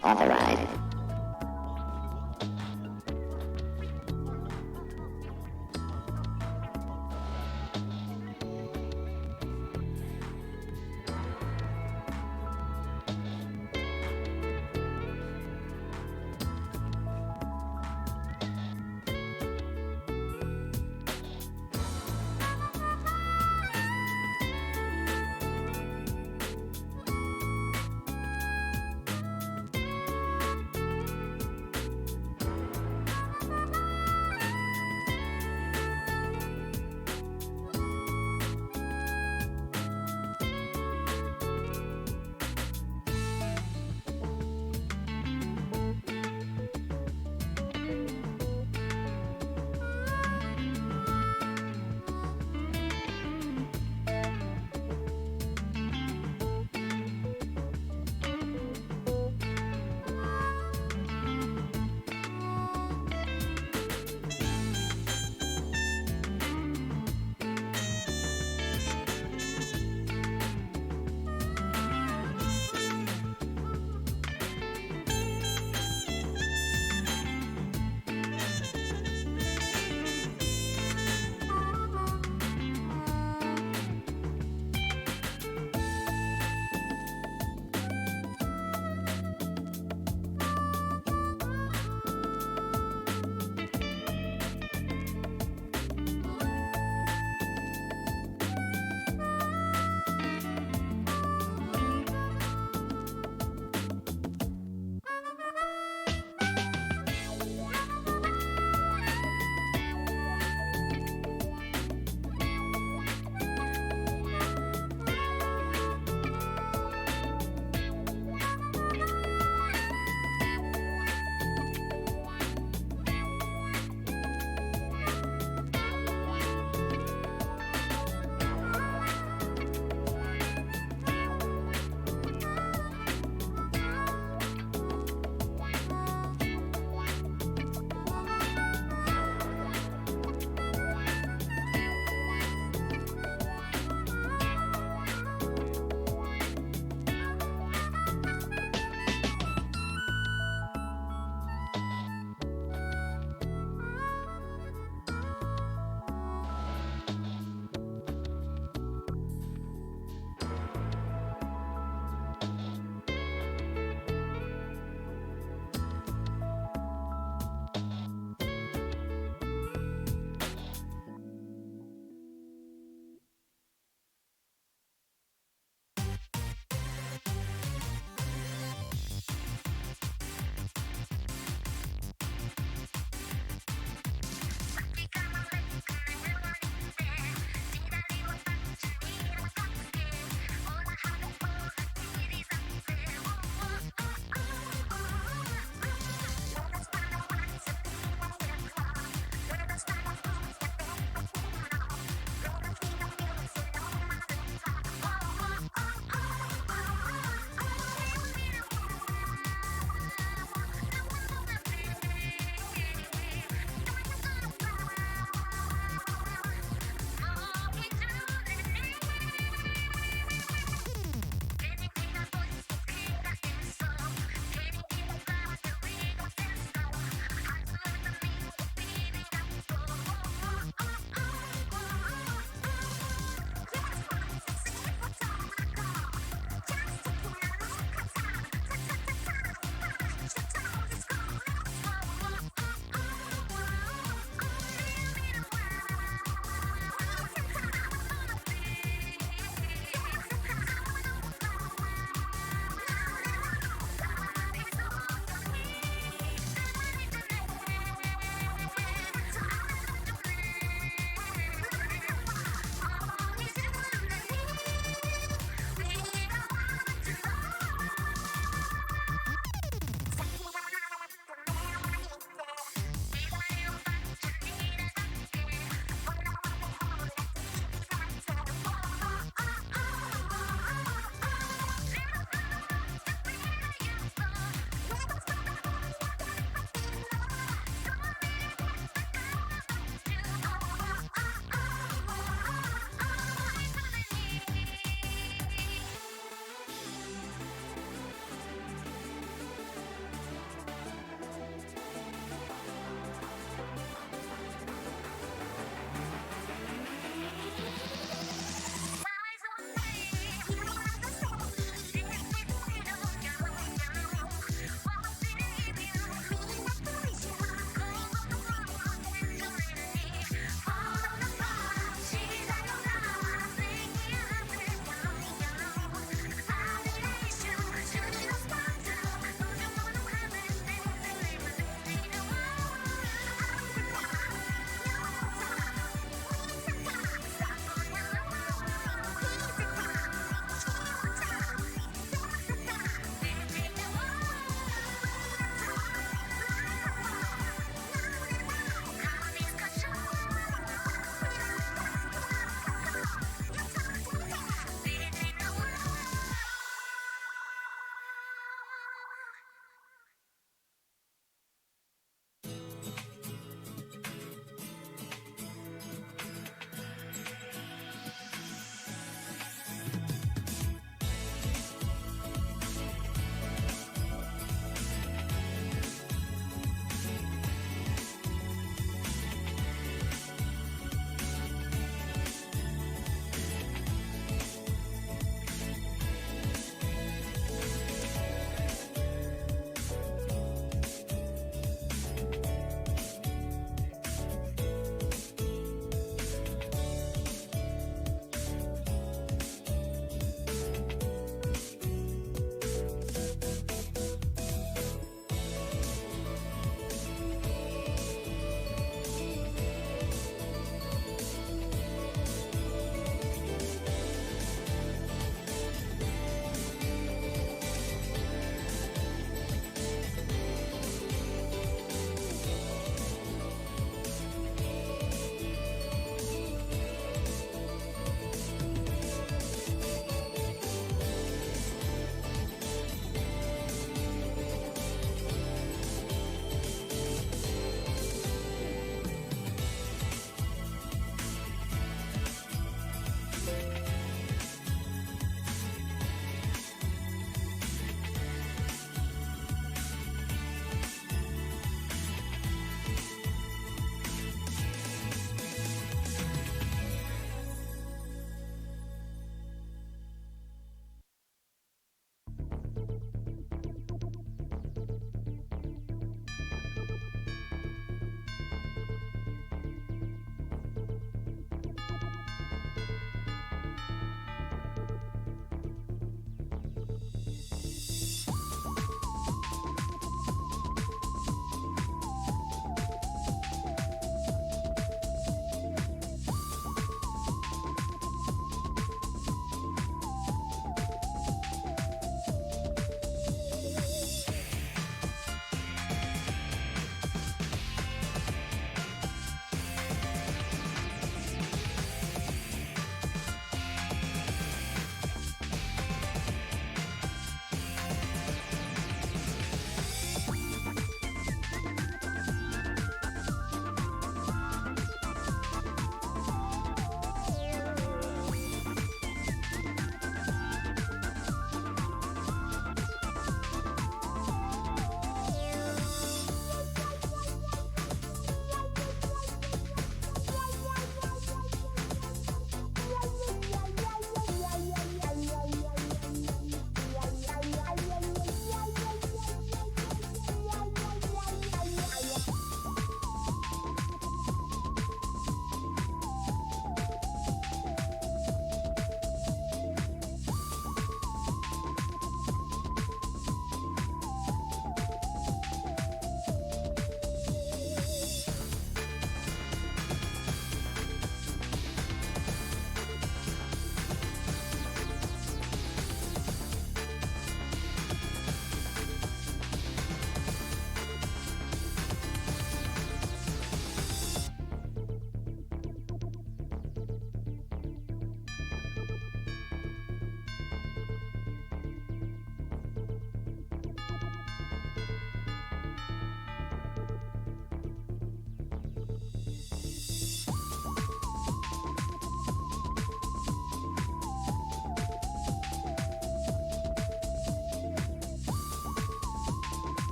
Authorized.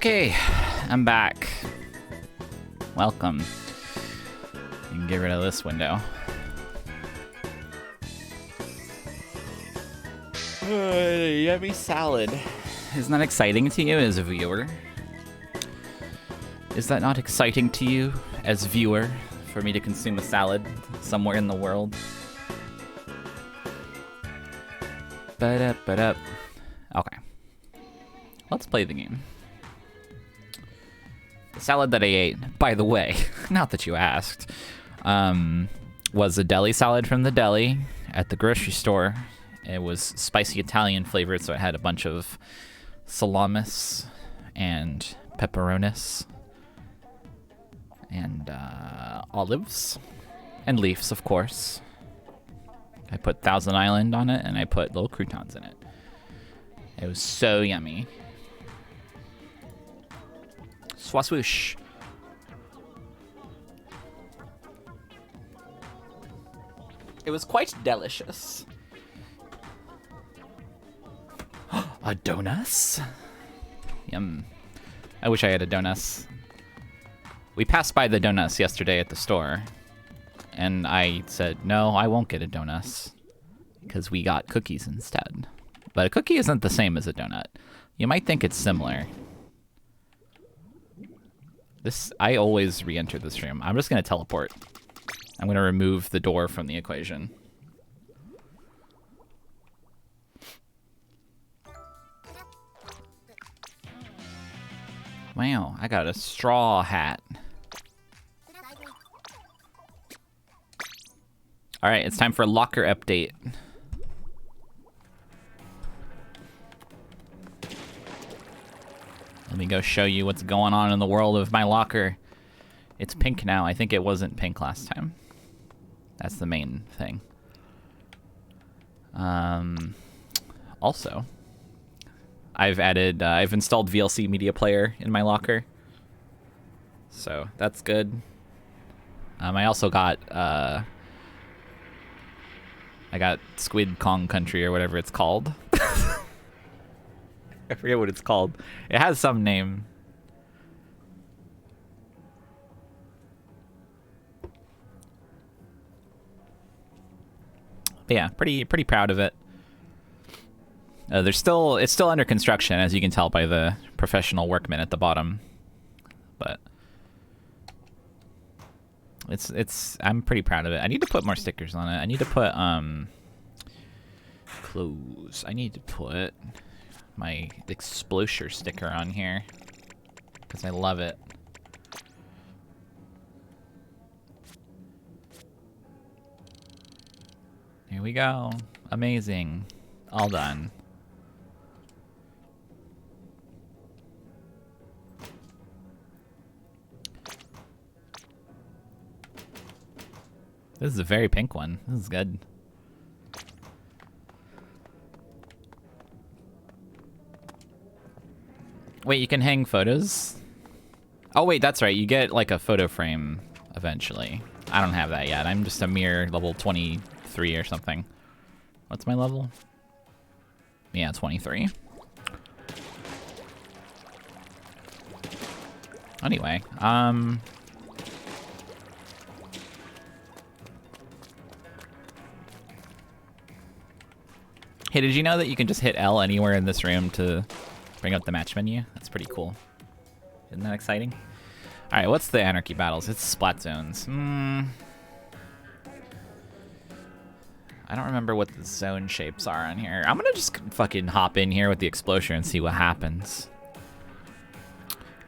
Okay, I'm back. Welcome. You can get rid of this window. Yummy salad. Isn't that exciting to you as a viewer? Is that not exciting to you as viewer for me to consume a salad somewhere in the world? Ba-da-ba-da. Okay. Let's play the game. The salad that I ate, by the way, not that you asked, was a deli salad from the deli at the grocery store. It was spicy Italian flavored, so it had a bunch of salamis and pepperonis and olives and leaves, of course. I put Thousand Island on it, and I put little croutons in it. It was so yummy. Swaswoosh. It was quite delicious. A donut? Yum. I wish I had a donut. We passed by the donuts yesterday at the store, and I said, no, I won't get a donut, because we got cookies instead. But a cookie isn't the same as a donut. You might think it's similar. I always re-enter this room. I'm just going to teleport. I'm going to remove the door from the equation. Wow, I got a straw hat. Alright, it's time for a locker update. Let me go show you what's going on in the world of my locker. It's pink now. I think it wasn't pink last time. That's the main thing. Also, I've installed VLC Media Player in my locker. So that's good. I also got, I got Squid Kong Country or whatever it's called. I forget what it's called. It has some name. But yeah, pretty proud of it. It's still under construction, as you can tell by the professional workmen at the bottom. But I'm pretty proud of it. I need to put more stickers on it. I need to put clothes. I need to put my Explosure sticker on here because I love it. Here we go. Amazing. All done. This is a very pink one. This is good. Wait, you can hang photos? Oh wait, that's right. You get like a photo frame eventually. I don't have that yet. I'm just a mere level 23 or something. What's my level? Yeah, 23. Anyway, hey, did you know that you can just hit L anywhere in this room to bring up the match menu? That's pretty cool. Isn't that exciting? All right, what's the anarchy battles? It's splat zones. I don't remember what the zone shapes are on here. I'm gonna just fucking hop in here with the Explosion and see what happens.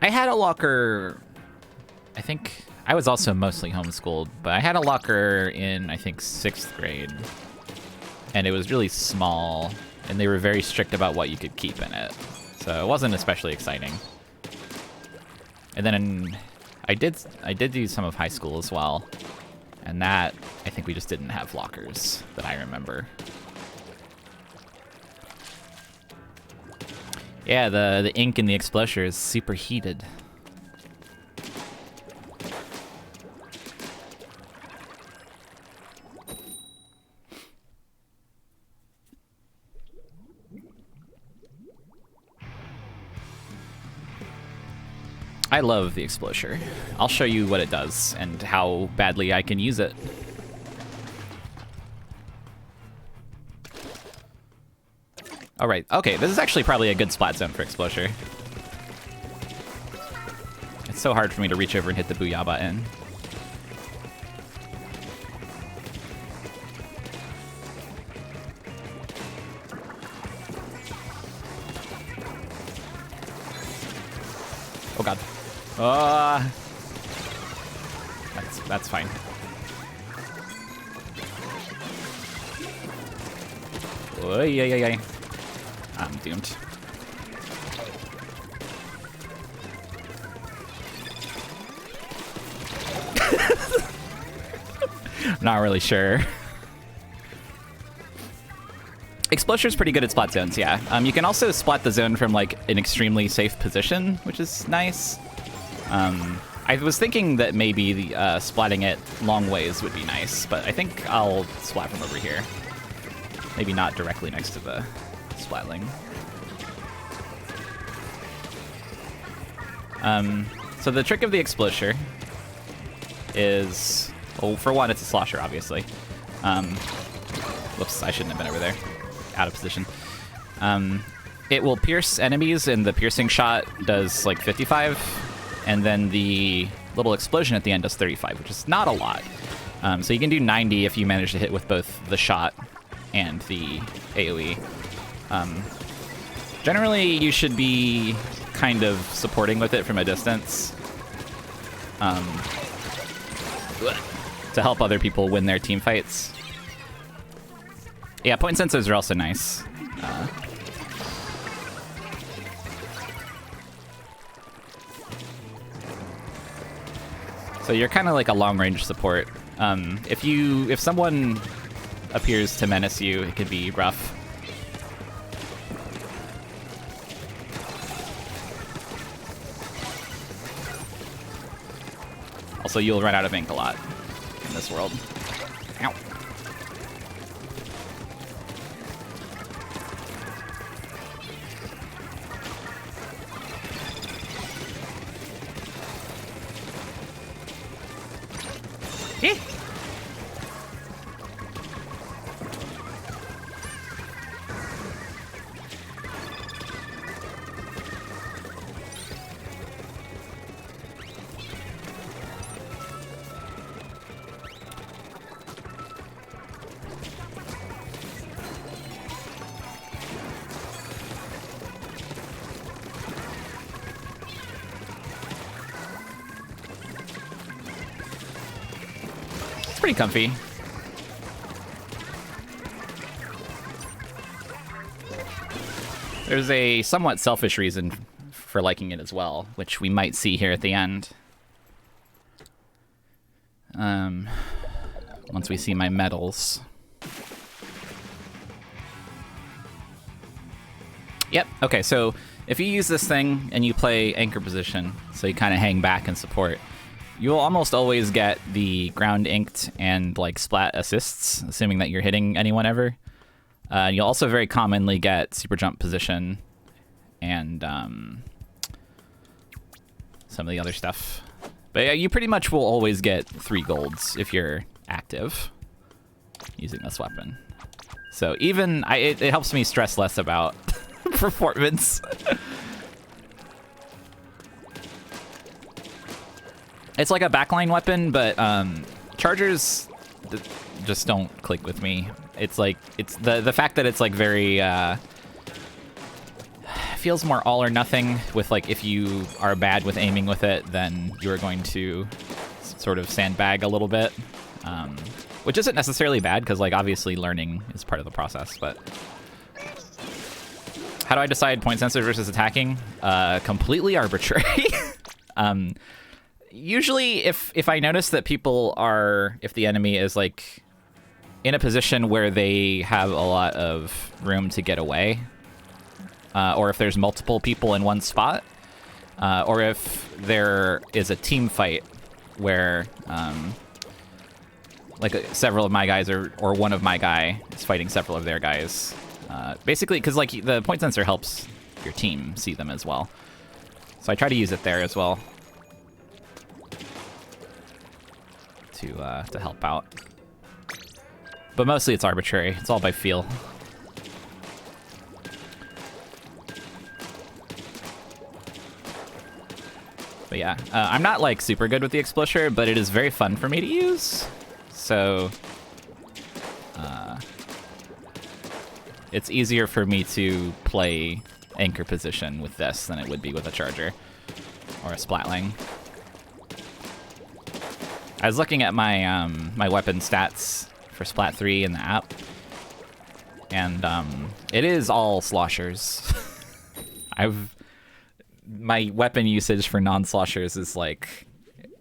I had a locker, I think, I was also mostly homeschooled, but I had a locker in, I think, 6th grade. And it was really small, and they were very strict about what you could keep in it. So it wasn't especially exciting. And then I did do some of high school as well. And that, I think we just didn't have lockers that I remember. Yeah, the ink in the Explosion is super heated. I love the Explosure. I'll show you what it does and how badly I can use it. All right, okay, this is actually probably a good splat zone for Explosure. It's so hard for me to reach over and hit the Booyah button. Oh god. That's fine. Oy. I'm doomed. Not really sure. Explosure's pretty good at splat zones, yeah. You can also splat the zone from like an extremely safe position, which is nice. I was thinking that maybe the splatting it long ways would be nice, but I think I'll splat from over here. Maybe not directly next to the splatling. So the trick of the Explosure is, well, for one, it's a slosher, obviously. Whoops, I shouldn't have been over there. Out of position. It will pierce enemies, and the piercing shot does like 55, and then the little explosion at the end does 35, which is not a lot. So you can do 90 if you manage to hit with both the shot and the AoE. Generally, you should be kind of supporting with it from a distance to help other people win their team fights. Yeah, point sensors are also nice. So you're kind of like a long-range support. If someone appears to menace you, it could be rough. Also, you'll run out of ink a lot in this world. Ow. Eh. Pretty comfy. There's a somewhat selfish reason for liking it as well, which we might see here at the end. Once we see my medals. Yep, okay, so if you use this thing and you play anchor position, so you kind of hang back and support, you'll almost always get the ground inked and like splat assists, assuming that you're hitting anyone ever. You'll also very commonly get super jump position and some of the other stuff. But yeah, you pretty much will always get 3 golds if you're active using this weapon. So even it helps me stress less about performance. It's like a backline weapon, but chargers just don't click with me. It's like the fact that it's like very feels more all or nothing. With like if you are bad with aiming with it, then you're going to sort of sandbag a little bit, which isn't necessarily bad because like obviously learning is part of the process. But how do I decide point sensor versus attacking? Completely arbitrary. Usually, if I notice that people are, if the enemy is like in a position where they have a lot of room to get away, or if there's multiple people in one spot, or if there is a team fight where like several of my guys or one of my guy is fighting several of their guys, basically because like the point sensor helps your team see them as well. So I try to use it there as well. to help out. But mostly it's arbitrary. It's all by feel. But yeah, I'm not like super good with the Explosion, but it is very fun for me to use. So it's easier for me to play anchor position with this than it would be with a charger or a splatling. I was looking at my my weapon stats for Splat 3 in the app, and it is all sloshers. My weapon usage for non-sloshers is like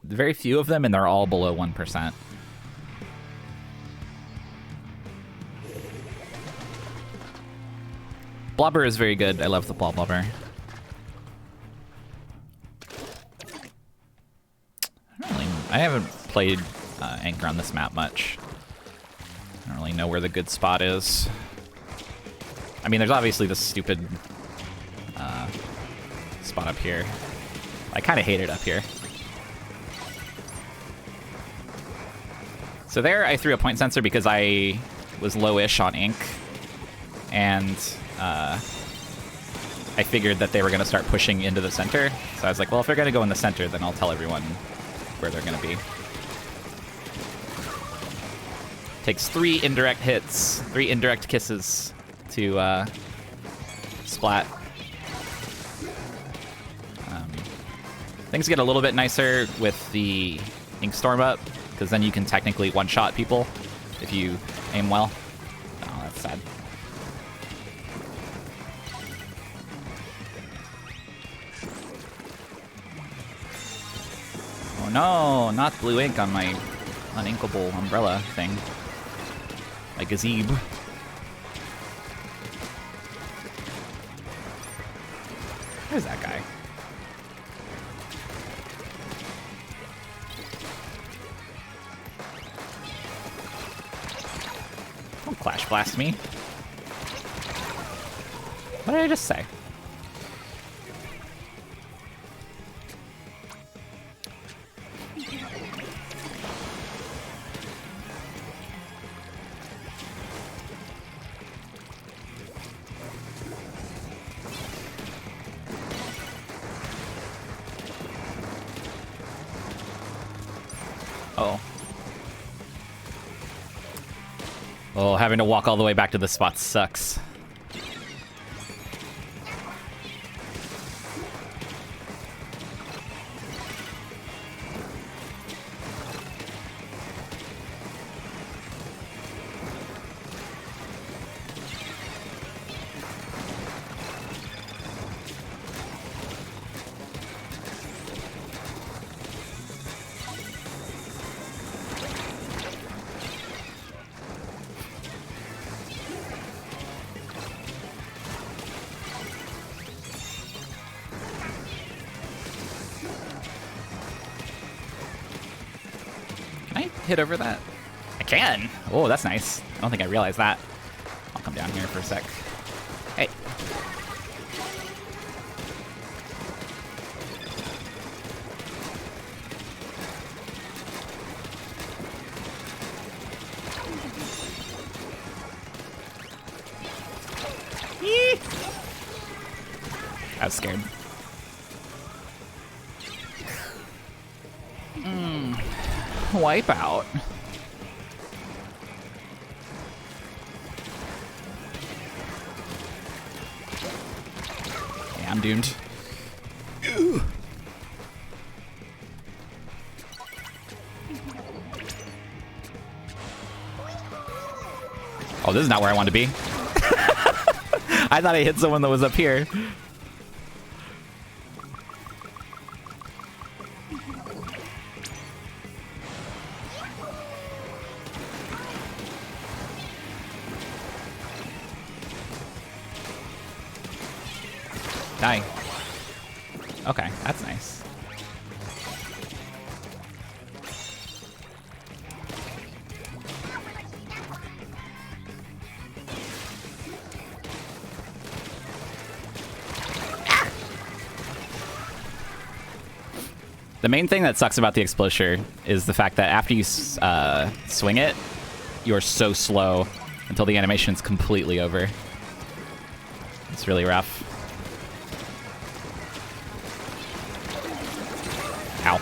very few of them, and they're all below 1%. Blobber is very good. I love the blobber. I haven't played Anchor on this map much. I don't really know where the good spot is. I mean, there's obviously this stupid spot up here. I kind of hate it up here. So there I threw a point sensor because I was low-ish on ink, and I figured that they were going to start pushing into the center. So I was like, well, if they're going to go in the center, then I'll tell everyone where they're going to be. Takes 3 indirect hits, 3 indirect kisses to splat. Things get a little bit nicer with the ink storm up, because then you can technically one-shot people if you aim well. Oh, that's sad. Oh no, not blue ink on my uninkable umbrella thing. My gazebo. Where's that guy? Don't flash blast me. What did I just say? Oh. Oh, having to walk all the way back to the spot sucks. Hit over that? I can! Oh, that's nice. I don't think I realized that. I'll come down here for a sec. Hey. Eee! I was scared. Wipe out. Yeah, I'm doomed. Ew. Oh, this is not where I want to be. I thought I hit someone that was up here. Die. Okay, that's nice. The main thing that sucks about the Explosure is the fact that after you swing it, you are so slow until the animation's completely over. It's really rough. Ow.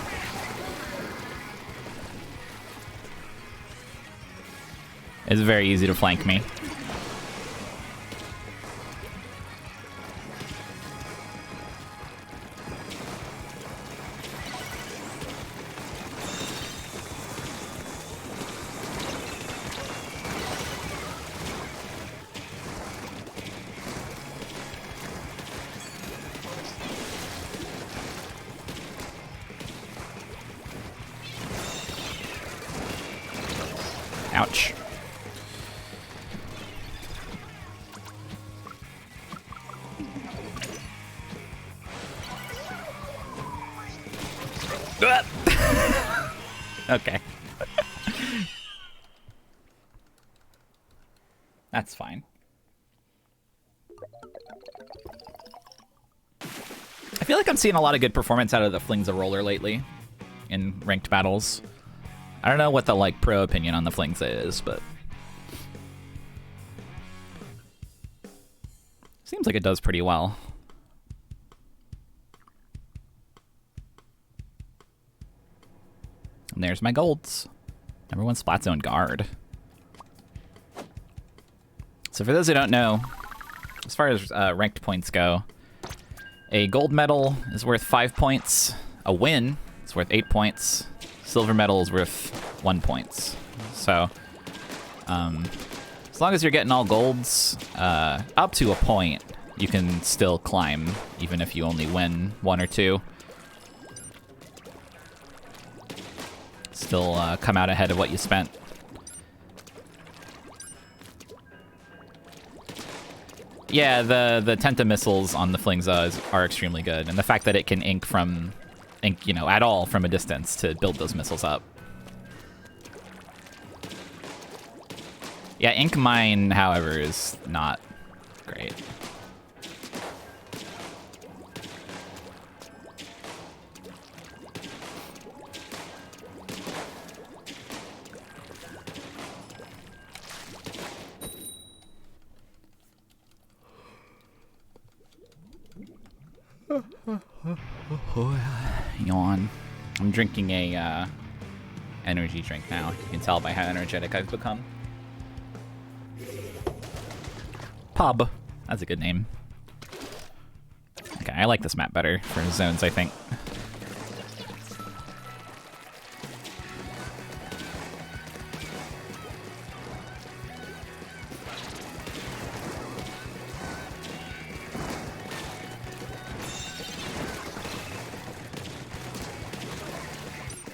It's very easy to flank me. Ouch. Okay. That's fine. I feel like I'm seeing a lot of good performance out of the Flingza roller lately in ranked battles. I don't know what the like pro opinion on the Flingza is, but seems like it does pretty well. And there's my golds. Number 1 splat zone guard. So for those who don't know, as far as ranked points go, a gold medal is worth 5 points. A win is worth 8 points. Silver medal is worth 1 point. So, as long as you're getting all golds, up to a point, you can still climb, even if you only win 1 or 2. Still come out ahead of what you spent. Yeah, the Tenta missiles on the Flingza are extremely good, and the fact that it can ink, you know, at all from a distance to build those missiles up. Yeah, ink mine, however, is not great. Yawn. I'm drinking a energy drink now. You can tell by how energetic I've become. Pub. That's a good name. Okay, I like this map better for zones, I think.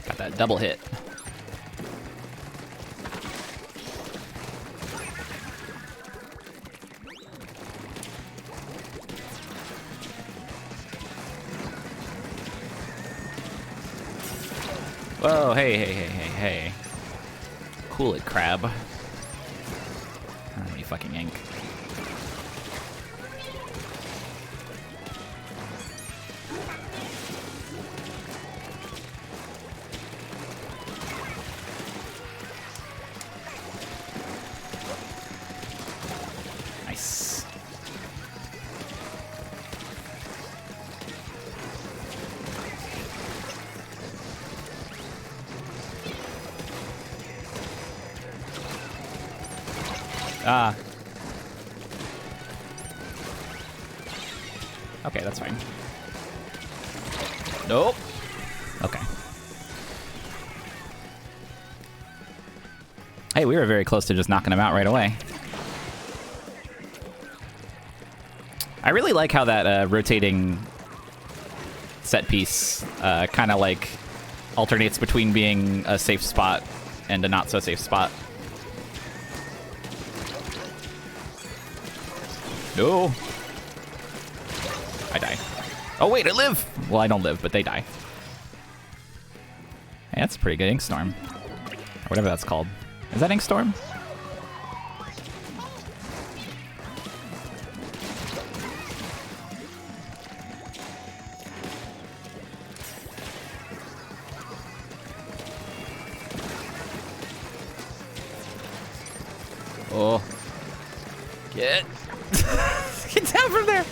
Got that double hit. Whoa, hey. Cool it, crab. Oh, you fucking ink. Nice. Ah. Okay, that's fine. Nope. Okay. Hey, we were very close to just knocking him out right away. I really like how that rotating set piece kind of like alternates between being a safe spot and a not so safe spot. No. I die. Oh wait, I live! Well, I don't live, but they die. Hey, that's a pretty good ink storm. Or whatever that's called. Is that ink storm? Oh. Get. Get down from there.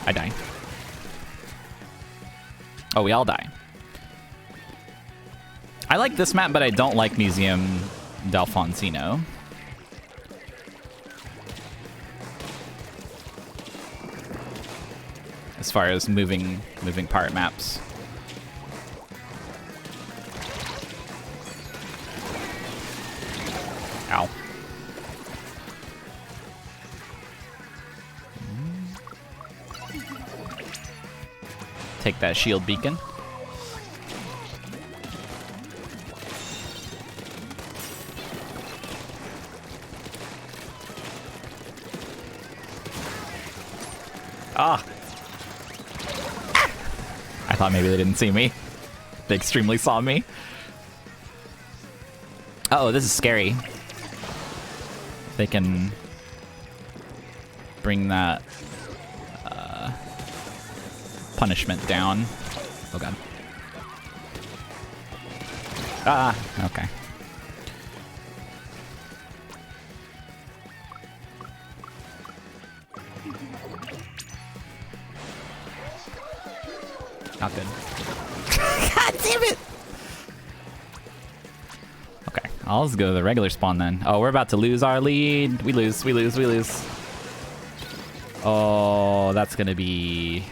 I die. Oh, we all die. I like this map, but I don't like Museum d'Alfonsino. As far as moving part maps. Ow. Take that shield beacon. Ah! I thought maybe they didn't see me. They extremely saw me. Uh-oh, this is scary. They can bring that punishment down. Oh god. Ah, okay. Not good. God damn it! Okay, I'll just go to the regular spawn then. Oh, we're about to lose our lead. We lose, we lose, we lose. Oh, that's gonna be...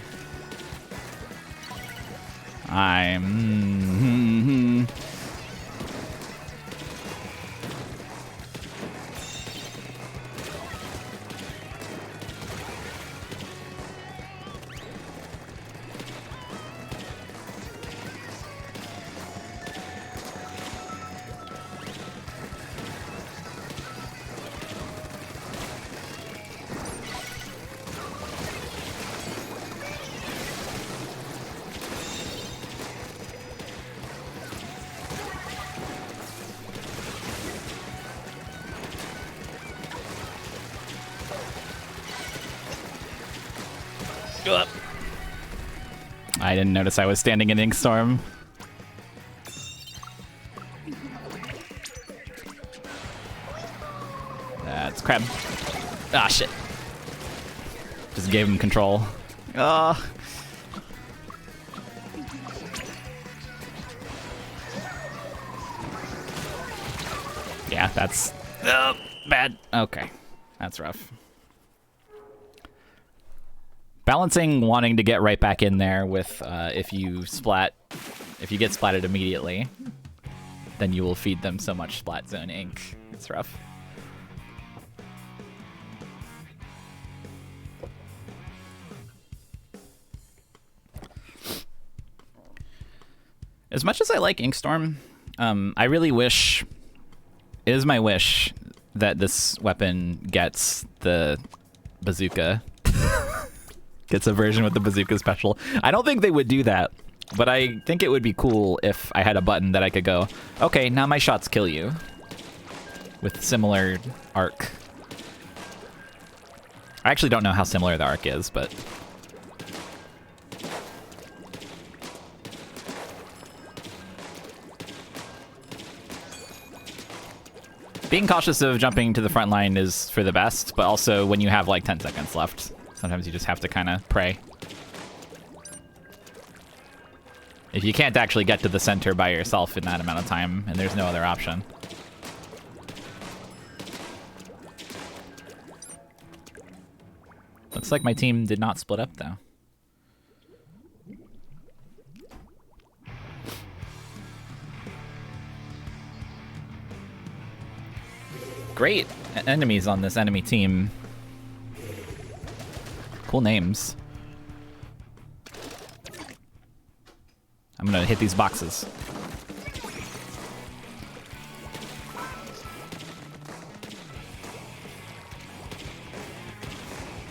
I didn't notice I was standing in Inkstorm. That's crab. Ah, shit. Just gave him control. Ah. Yeah, that's bad. Okay, that's rough. Balancing wanting to get right back in there with if you get splatted immediately, then you will feed them so much splat zone ink. It's rough. As much as I like Inkstorm, I really wish, it is my wish that this weapon gets the bazooka. Gets a version with the bazooka special. I don't think they would do that, but I think it would be cool if I had a button that I could go, okay, now my shots kill you. With similar arc. I actually don't know how similar the arc is, but... Being cautious of jumping to the front line is for the best, but also when you have like 10 seconds left. Sometimes you just have to kind of pray. If you can't actually get to the center by yourself in that amount of time, and there's no other option. Looks like my team did not split up, though. Great enemies on this enemy team. Cool names. I'm gonna hit these boxes.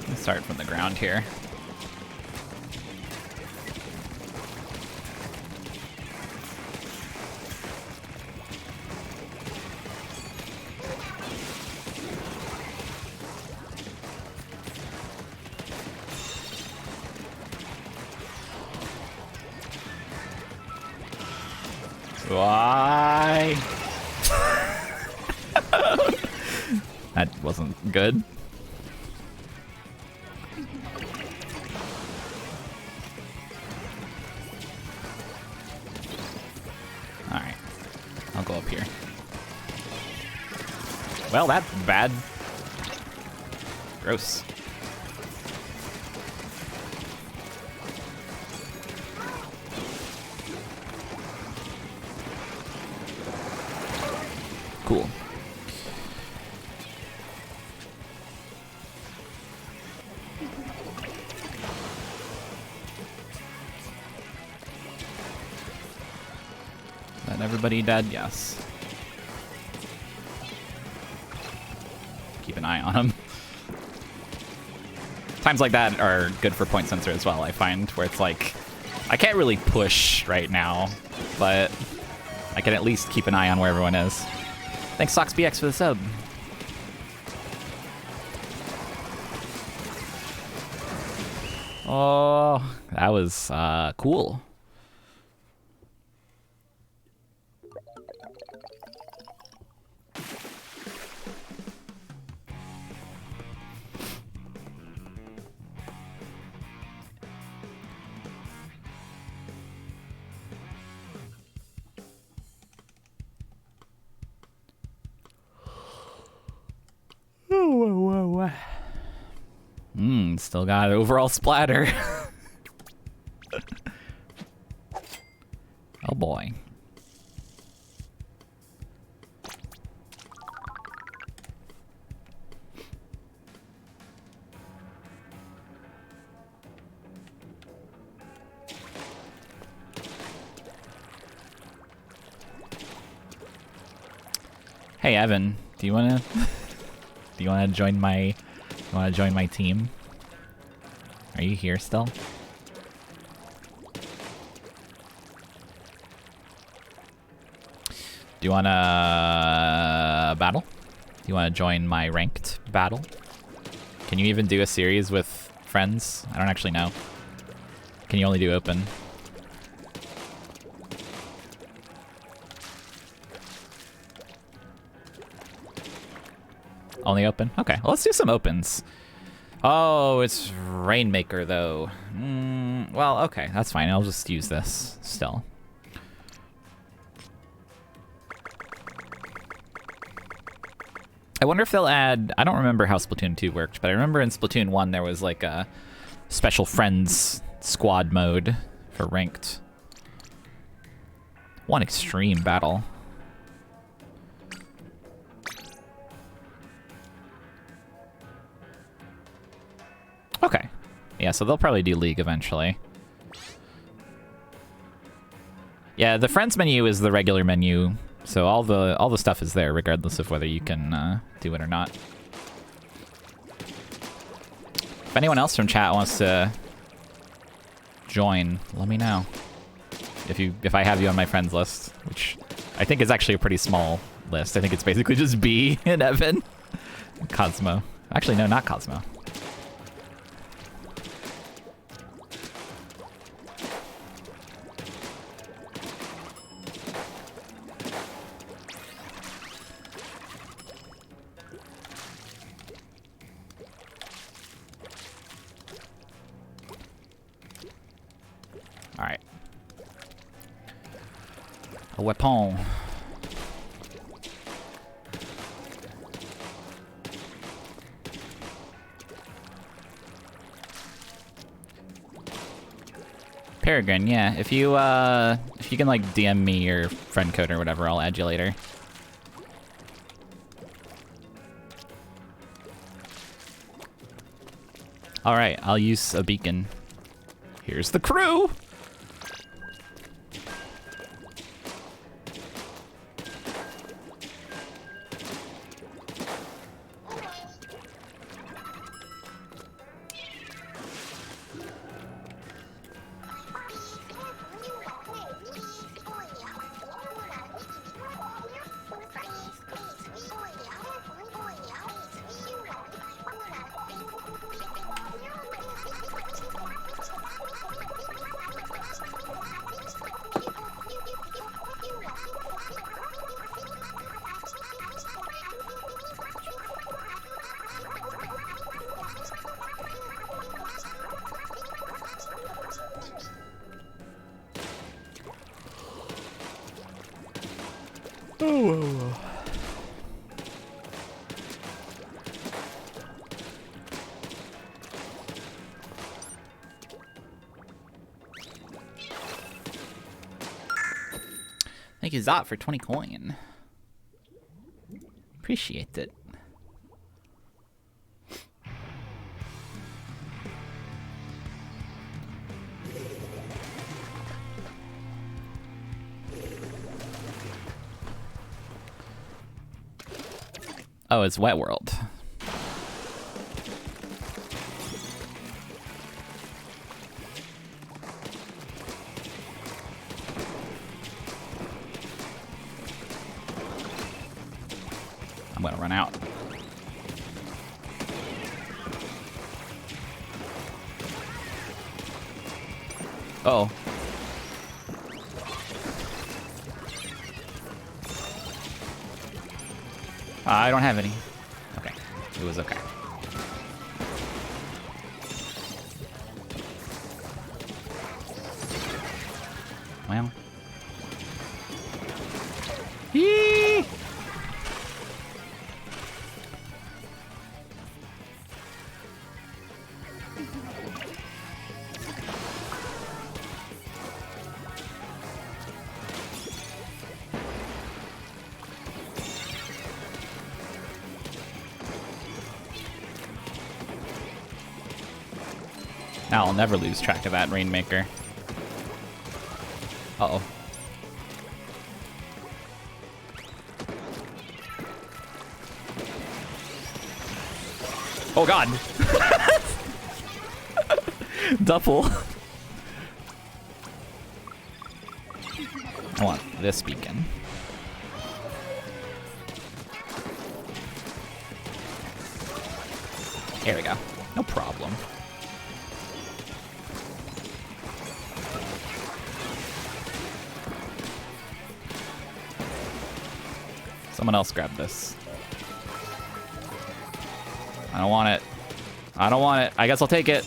Let's start from the ground here. Why? That wasn't good. Alright. I'll go up here. Well, that's bad. Gross. Cool. Is that everybody dead? Yes. Keep an eye on them. Times like that are good for point sensor as well, I find, where it's like, I can't really push right now, but I can at least keep an eye on where everyone is. Thanks, SoxBX, for the sub. Oh, that was cool. Still got overall splatter. Oh boy. Hey Evan, do you wanna join my team? Are you here still? Do you wanna battle? Do you wanna join my ranked battle? Can you even do a series with friends? I don't actually know. Can you only do open? Only open? Okay, well, let's do some opens. Oh, it's Rainmaker, though. Well, okay, that's fine. I'll just use this still. I wonder if they'll add... I don't remember how Splatoon 2 worked, but I remember in Splatoon 1 there was like a special friends squad mode for ranked. One extreme battle. Okay. Yeah, so they'll probably do League eventually. Yeah, the friends menu is the regular menu, so all the stuff is there regardless of whether you can do it or not. If anyone else from chat wants to join, let me know. If I have you on my friends list, which I think is actually a pretty small list. I think it's basically just B and Evan. Cosmo. Actually, no, not Cosmo. Alright. A weapon. Peregrine, yeah. If you can like DM me your friend code or whatever, I'll add you later. Alright, I'll use a beacon. Here's the crew! Thank you, Zot, for 20 coin. Appreciate it. Oh, it's Wet World. I'm gonna run out. Uh-oh. I don't have any. Okay. It was okay. Well. Yee! Now I'll never lose track of that rainmaker. Uh-oh. Oh god! Double. I want this beacon. Here we go. No problem. Someone else grab this. I don't want it. I don't want it. I guess I'll take it.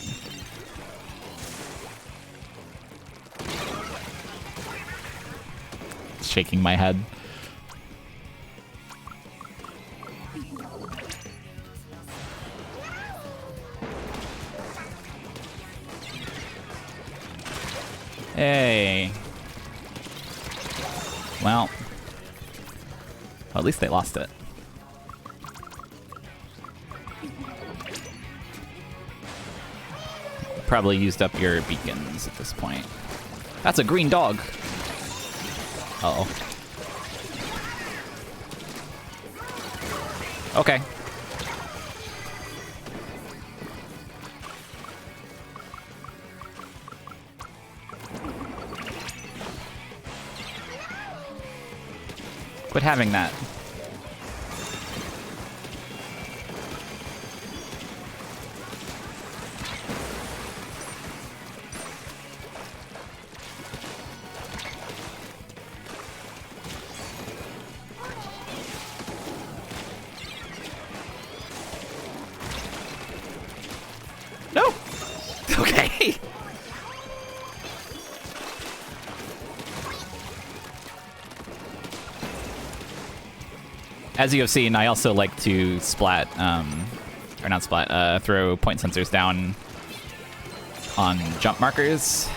Shaking my head. Hey. Well, at least they lost it. Probably used up your beacons at this point. That's a green dog. Uh-oh. Okay. Quit having that. No! Okay. As you have seen, I also like to splat, or not splat, throw point sensors down on jump markers.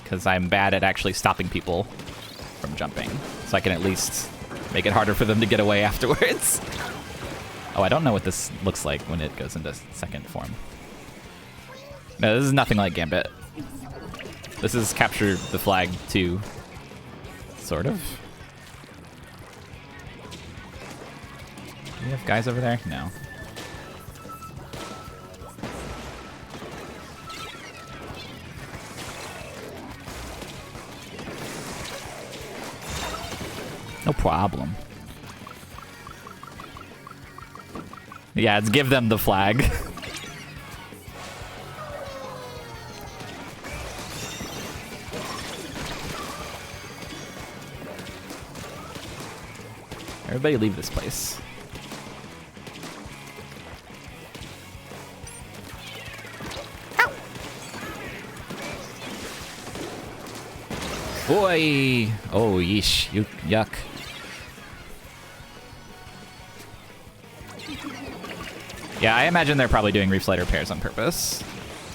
Because I'm bad at actually stopping people from jumping. So I can at least make it harder for them to get away afterwards. Oh, I don't know what this looks like when it goes into second form. No, this is nothing like Gambit. This is capture the flag too. Sort of. Do we have guys over there? No. No problem. Yeah, it's give them the flag. Everybody leave this place. Ow. Oi! Oh, yeesh. Yuck. Yeah, I imagine they're probably doing reef slider pairs on purpose,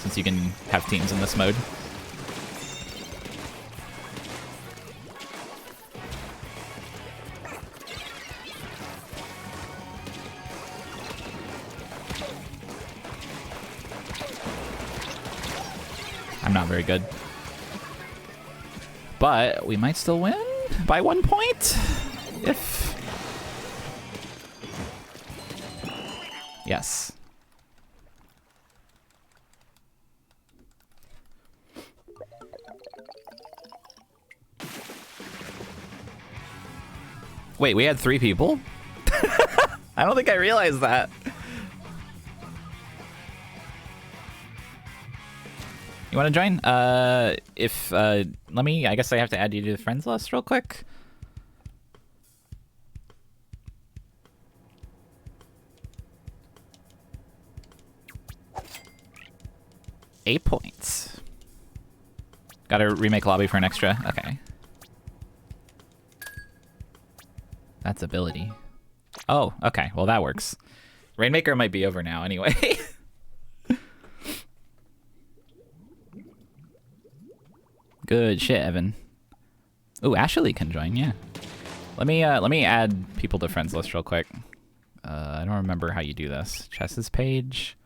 since you can have teams in this mode. I'm not very good. But we might still win by 1 point if... Yes. Wait, we had 3 people? I don't think I realized that. You want to join? Let me, I guess I have to add you to the friends list real quick. $8 points. Gotta remake lobby for an extra. Okay. That's ability. Oh, okay. Well, that works. Rainmaker might be over now anyway. Good shit, Evan. Ooh, Ashley can join, yeah. Let me add people to friends list real quick. I don't remember how you do this. Chess's page.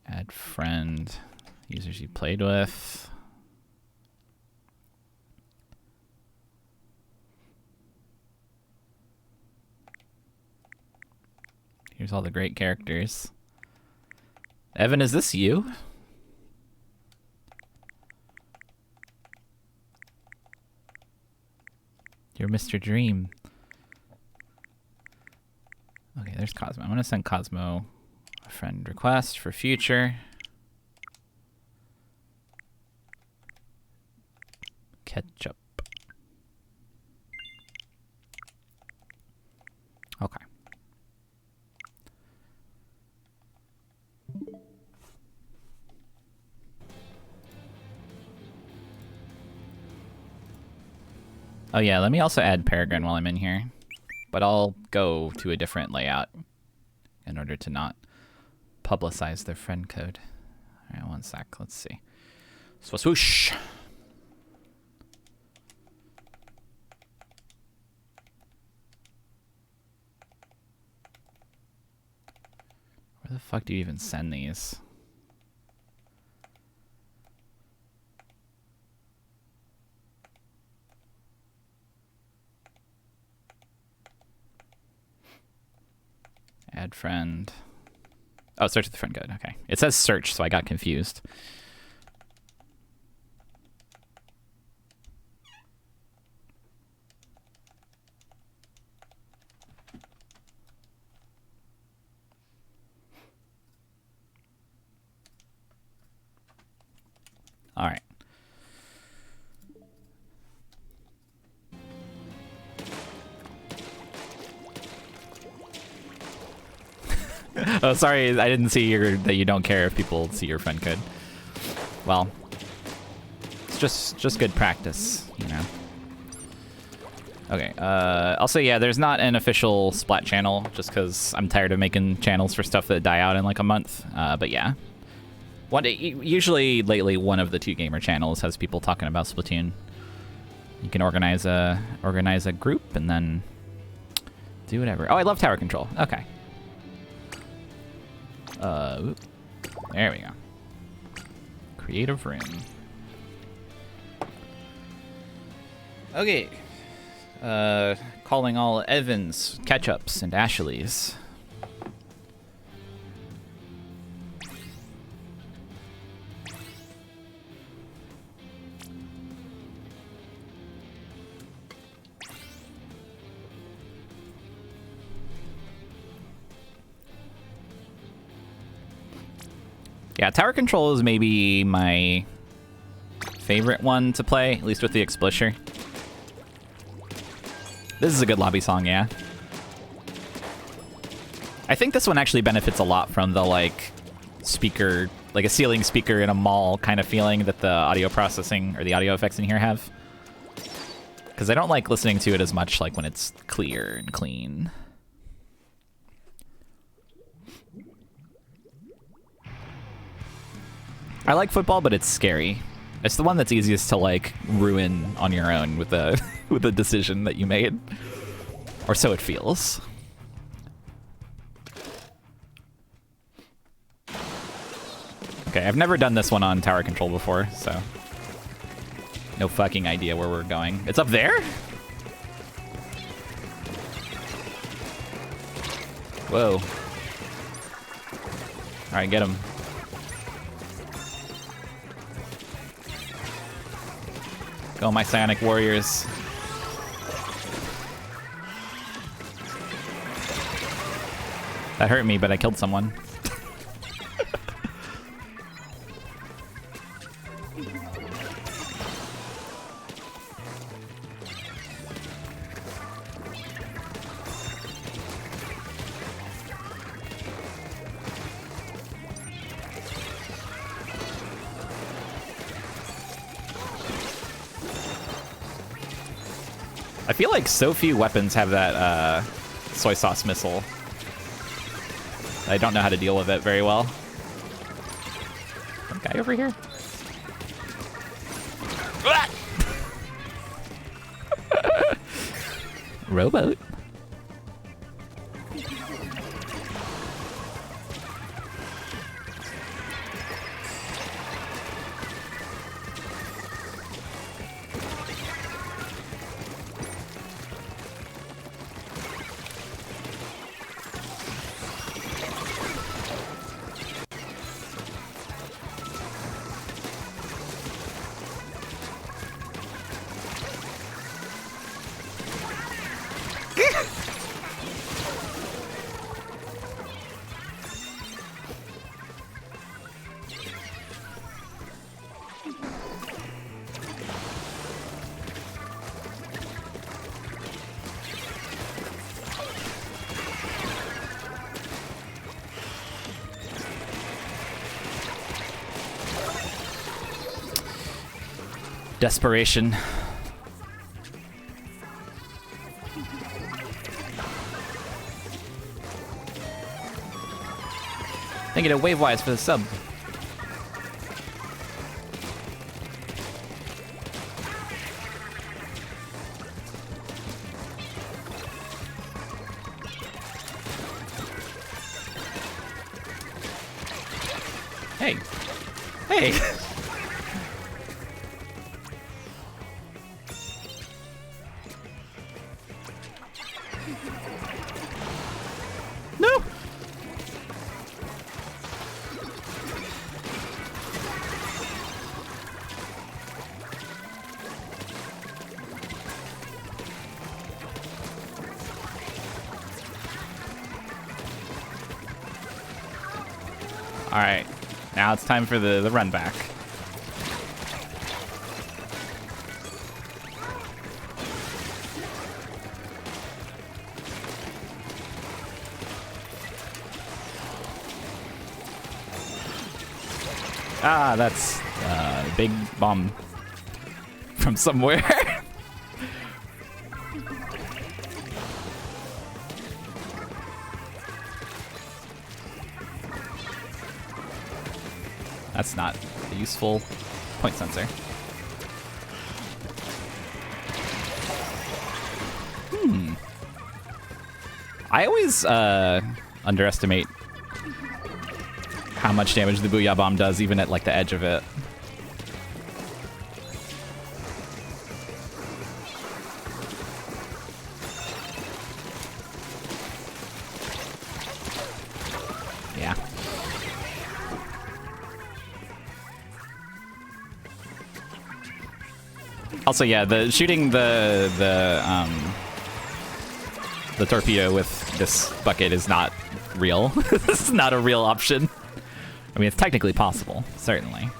Add friend. Users you played with. Here's all the great characters. Evan, is this you? You're Mr. Dream. Okay, there's Cosmo. I'm gonna send Cosmo a friend request for future. Ketchup. Okay. Oh yeah, let me also add Peregrine while I'm in here. But I'll go to a different layout in order to not publicize their friend code. Alright, 1 sec. Let's see. Swoosh. Where the fuck do you even send these? Add friend. Oh, search the friend code. Okay. It says search, so I got confused. All right. Oh, sorry, I didn't see that you don't care if people see your friend code. Well, it's just good practice, you know. Okay, also, yeah, there's not an official Splat channel, just because I'm tired of making channels for stuff that die out in like a month, but yeah. Usually, lately, one of the 2 gamer channels has people talking about Splatoon. You can organize a group and then do whatever. Oh, I love tower control. Okay. There we go. Creative room. Okay. Calling all Evans, Ketchups, and Ashleys. Yeah, tower control is maybe my favorite one to play, at least with the Explisher. This is a good lobby song, yeah. I think this one actually benefits a lot from the, like, speaker, like a ceiling speaker in a mall kind of feeling that the audio processing or the audio effects in here have. Because I don't like listening to it as much like when it's clear and clean. I like football, but it's scary. It's the one that's easiest to like ruin on your own with a with a decision that you made, or so it feels. Okay, I've never done this one on tower control before, so no fucking idea where we're going. It's up there? Whoa. All right, get him. Go, my psionic warriors. That hurt me, but I killed someone. I feel like so few weapons have that soy sauce missile. I don't know how to deal with it very well. Some guy over here? Rowboat. Desperation. Thinking of wave-wise for the sub. Hey. Hey. No. All right. Now it's time for the run back. Ah, that's a big bomb from somewhere. That's not a useful point sensor. I always underestimate how much damage the Booyah Bomb does, even at like the edge of it. Yeah. Also, yeah, the shooting the torpedo with this bucket is not real. This is not a real option. I mean, it's technically possible, certainly.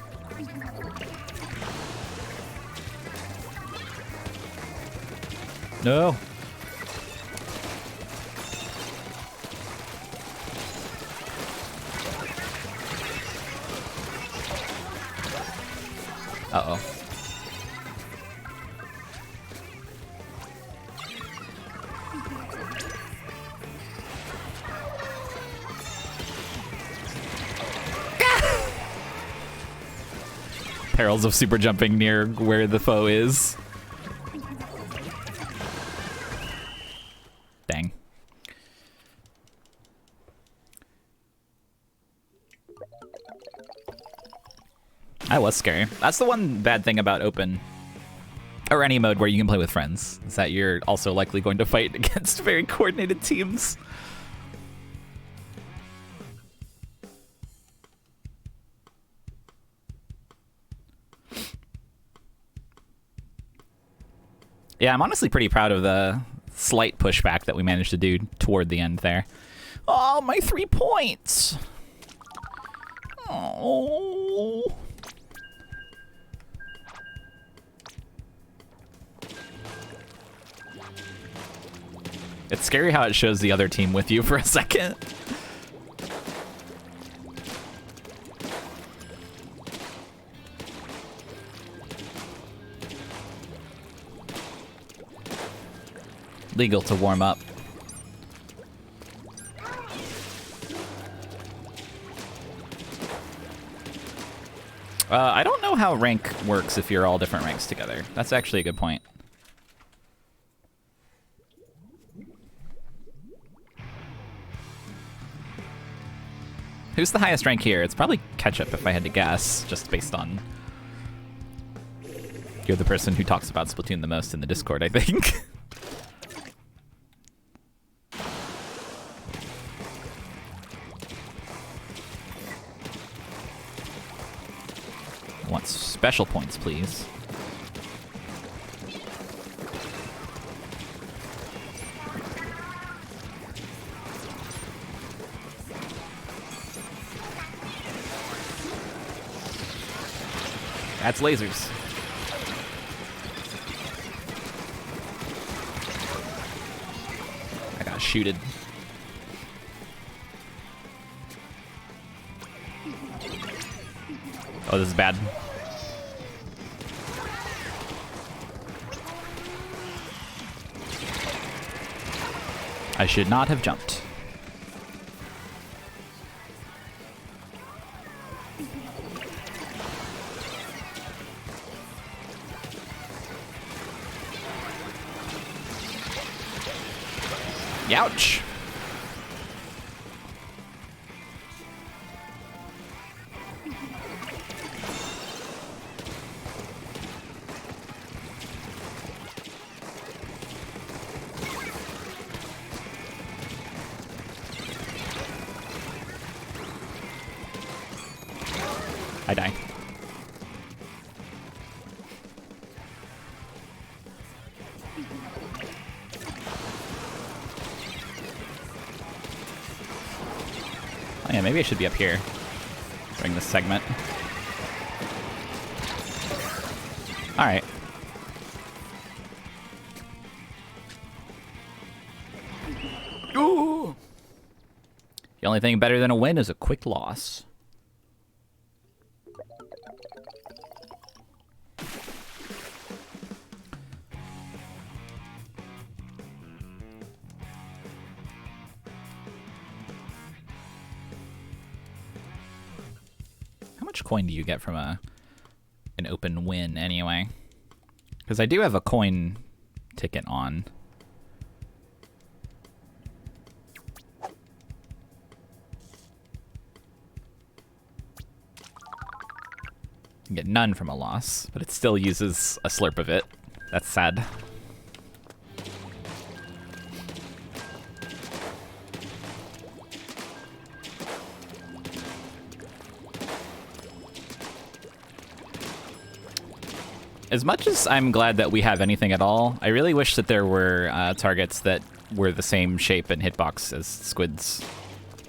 No. Uh-oh. Perils of super jumping near where the foe is. Dang. That was scary. That's the one bad thing about open, or any mode where you can play with friends, is that you're also likely going to fight against very coordinated teams. Yeah, I'm honestly pretty proud of the slight pushback that we managed to do toward the end there. Oh, my 3 points! Oh. It's scary how it shows the other team with you for a second. Legal to warm up. I don't know how rank works if you're all different ranks together. That's actually a good point. Who's the highest rank here? It's probably Ketchup if I had to guess, just based on... You're the person who talks about Splatoon the most in the Discord, I think. I want special points, please. That's lasers. I got shooted. Oh, this is bad. I should not have jumped. Ouch. I die. Oh yeah, maybe I should be up here during this segment. Alright. Ooh! The only thing better than a win is a quick loss. Coin do you get from an open win anyway? Because I do have a coin ticket on. You get none from a loss, but it still uses a slurp of it. That's sad. As much as I'm glad that we have anything at all, I really wish that there were targets that were the same shape and hitbox as squids,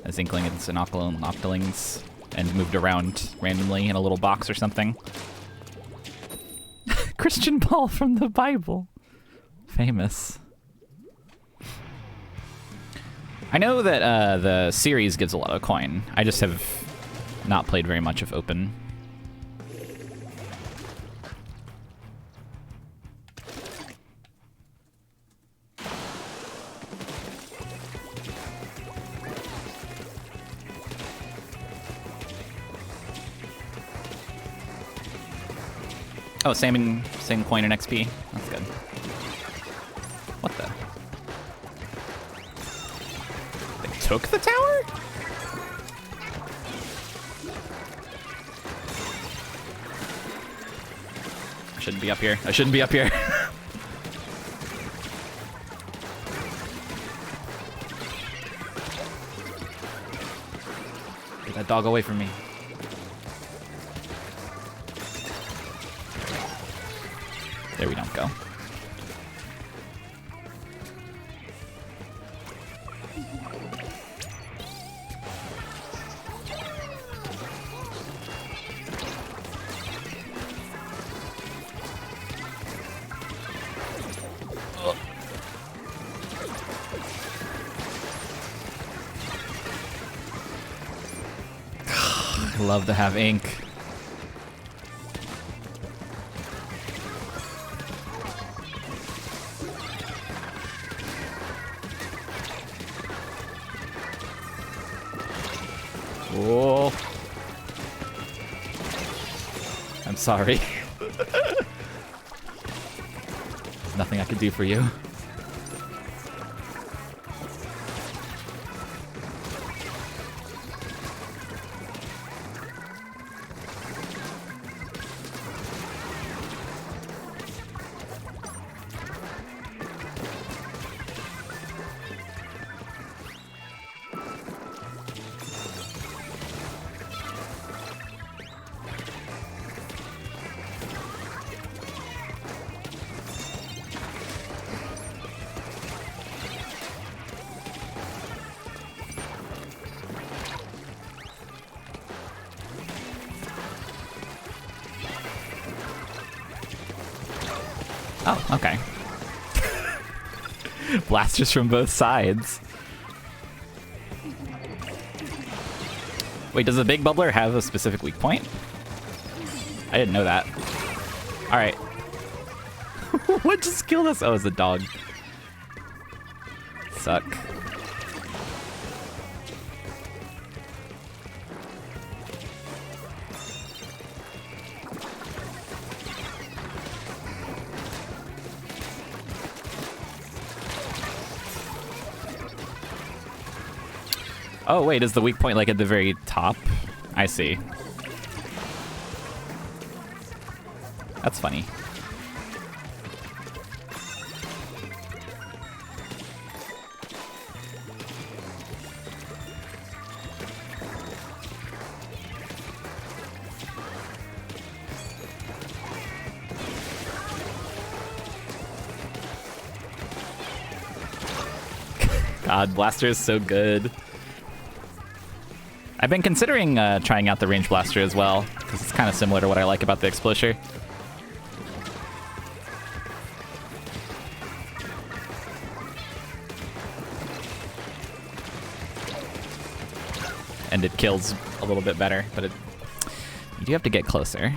as inklings and octolings, and moved around randomly in a little box or something. Christian Paul from the Bible. Famous. I know that the series gives a lot of coin. I just have not played very much of open. Oh, same coin and XP. That's good. What the? They took the tower? I shouldn't be up here. I shouldn't be up here. Get that dog away from me. There we don't go. I love to have ink. Oh. I'm sorry. There's nothing I can do for you. Oh, okay. Blasters from both sides. Wait, does the big bubbler have a specific weak point? I didn't know that. Alright. What just killed us? Oh, it's a dog. Suck. Oh, wait, is the weak point like at the very top? I see. That's funny. God, Blaster is so good. I've been considering trying out the range blaster as well, because it's kind of similar to what I like about the Explosher. And it kills a little bit better, but you do have to get closer.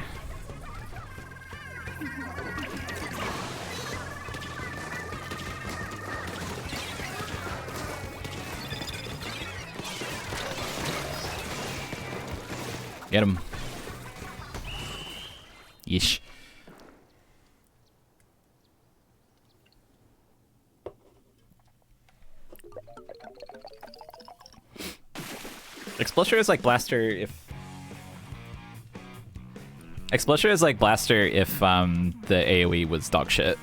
Get him. Yeesh. Explosher is like Blaster if... Explosher is like Blaster if the AoE was dog shit.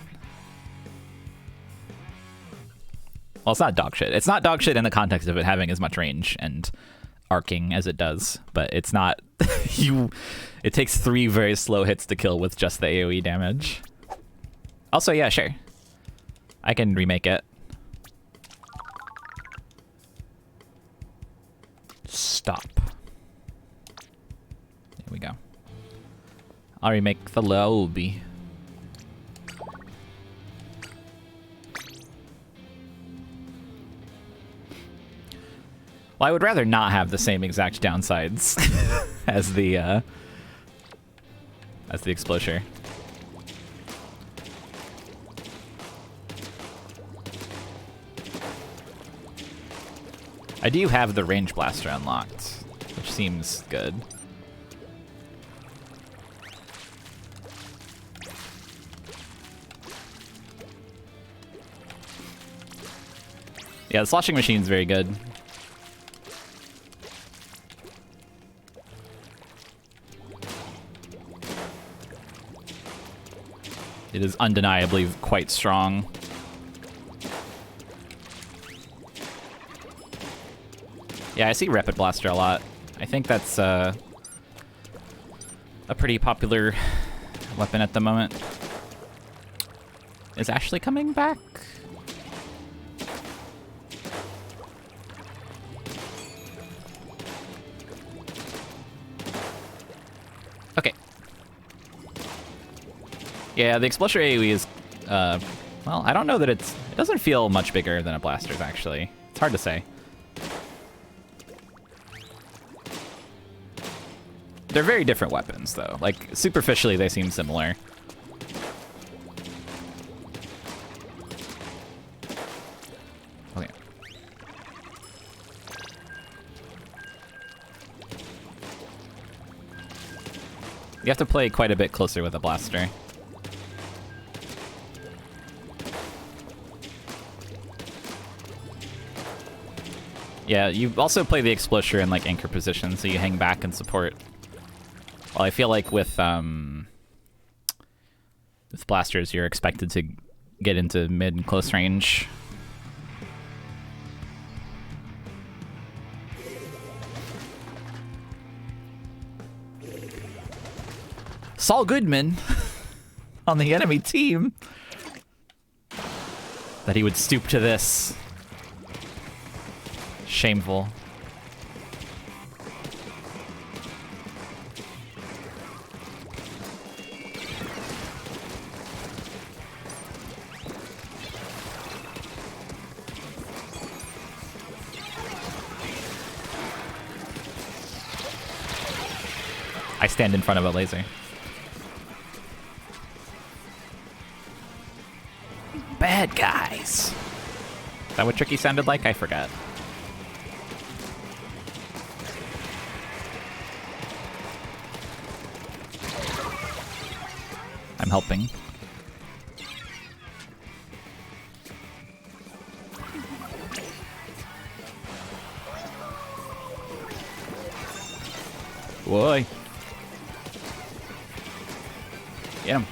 Well, it's not dog shit. It's not dog shit in the context of it having as much range and arcing as it does, but it's not... It takes 3 very slow hits to kill with just the AoE damage. Also, yeah, sure. I can remake it. Stop. There we go. I'll remake the lobby. Well, I would rather not have the same exact downsides as the Explosher. I do have the range blaster unlocked, which seems good. Yeah, the sloshing machine's very good. It is undeniably quite strong. Yeah, I see Rapid Blaster a lot. I think that's a pretty popular weapon at the moment. Is Ashley coming back? Okay. Yeah, the Explosion AoE is, well, I don't know that it doesn't feel much bigger than a Blaster's, actually. It's hard to say. They're very different weapons, though. Like, superficially, they seem similar. Okay. You have to play quite a bit closer with a Blaster. Yeah, you also play the Explosion in, like, anchor position, so you hang back and support. Well, I feel like with Blasters, you're expected to get into mid and close range. Saul Goodman on the enemy team. That he would stoop to this. Shameful. I stand in front of a laser. Bad guys. Is that what Tricky sounded like? I forgot. I'm helping. Boy. Get him.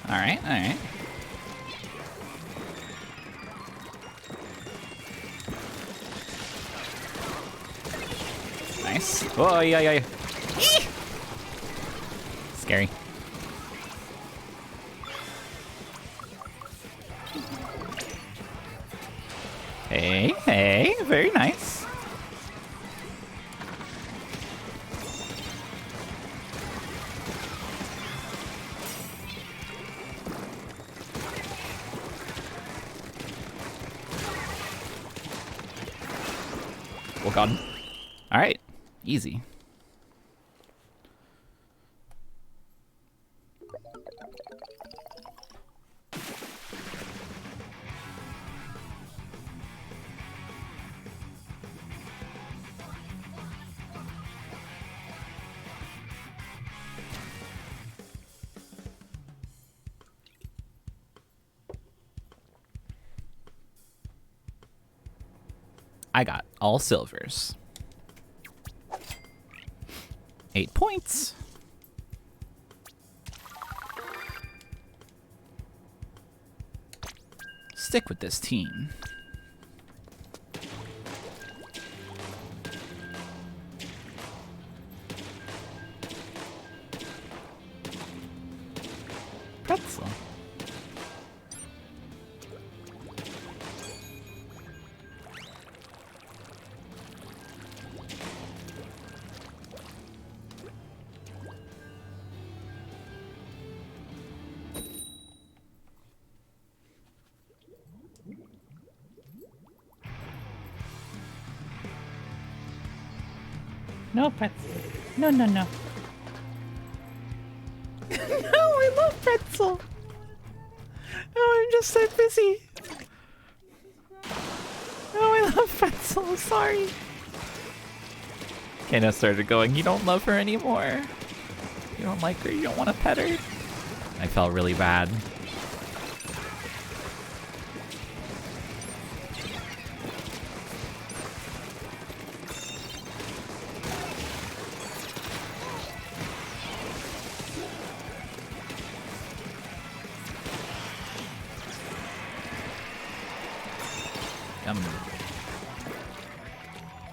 All right, all right. Nice. Oh, yeah, yeah. Scary. Hey, hey, very nice. Oh god. All right, easy. I got all silvers. 8 points. Stick with this team. Pretzel. No pretzel. No, no, no. No, I love pretzel. Oh, I'm just so busy. Oh, I love Pretzel. Sorry. Kano started going, you don't love her anymore. You don't like her. You don't want to pet her. I felt really bad.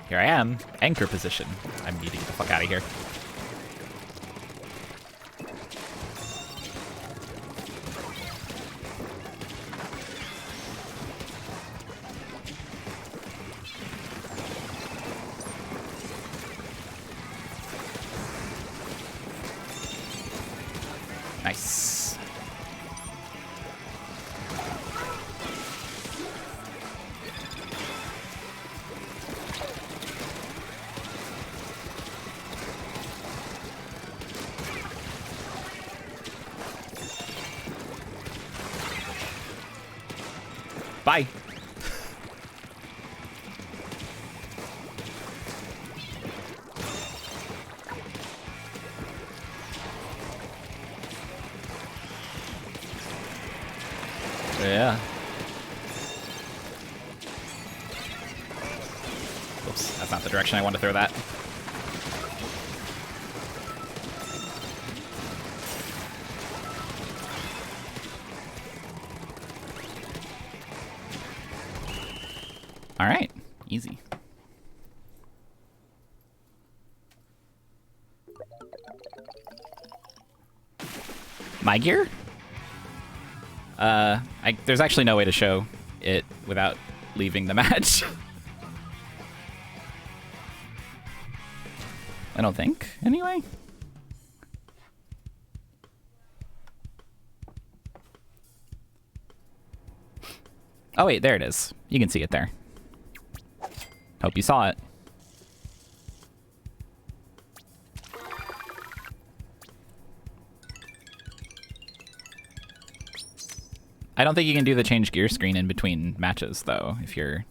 Here I am, anchor position. I'm needing to get the fuck out of here. Nice. Bye. Yeah. Oops, that's not the direction I want to throw that. All right, easy. My gear? There's actually no way to show it without leaving the match. I don't think, anyway. Oh wait, there it is. You can see it there. Hope you saw it. I don't think you can do the change gear screen in between matches, though, if you're...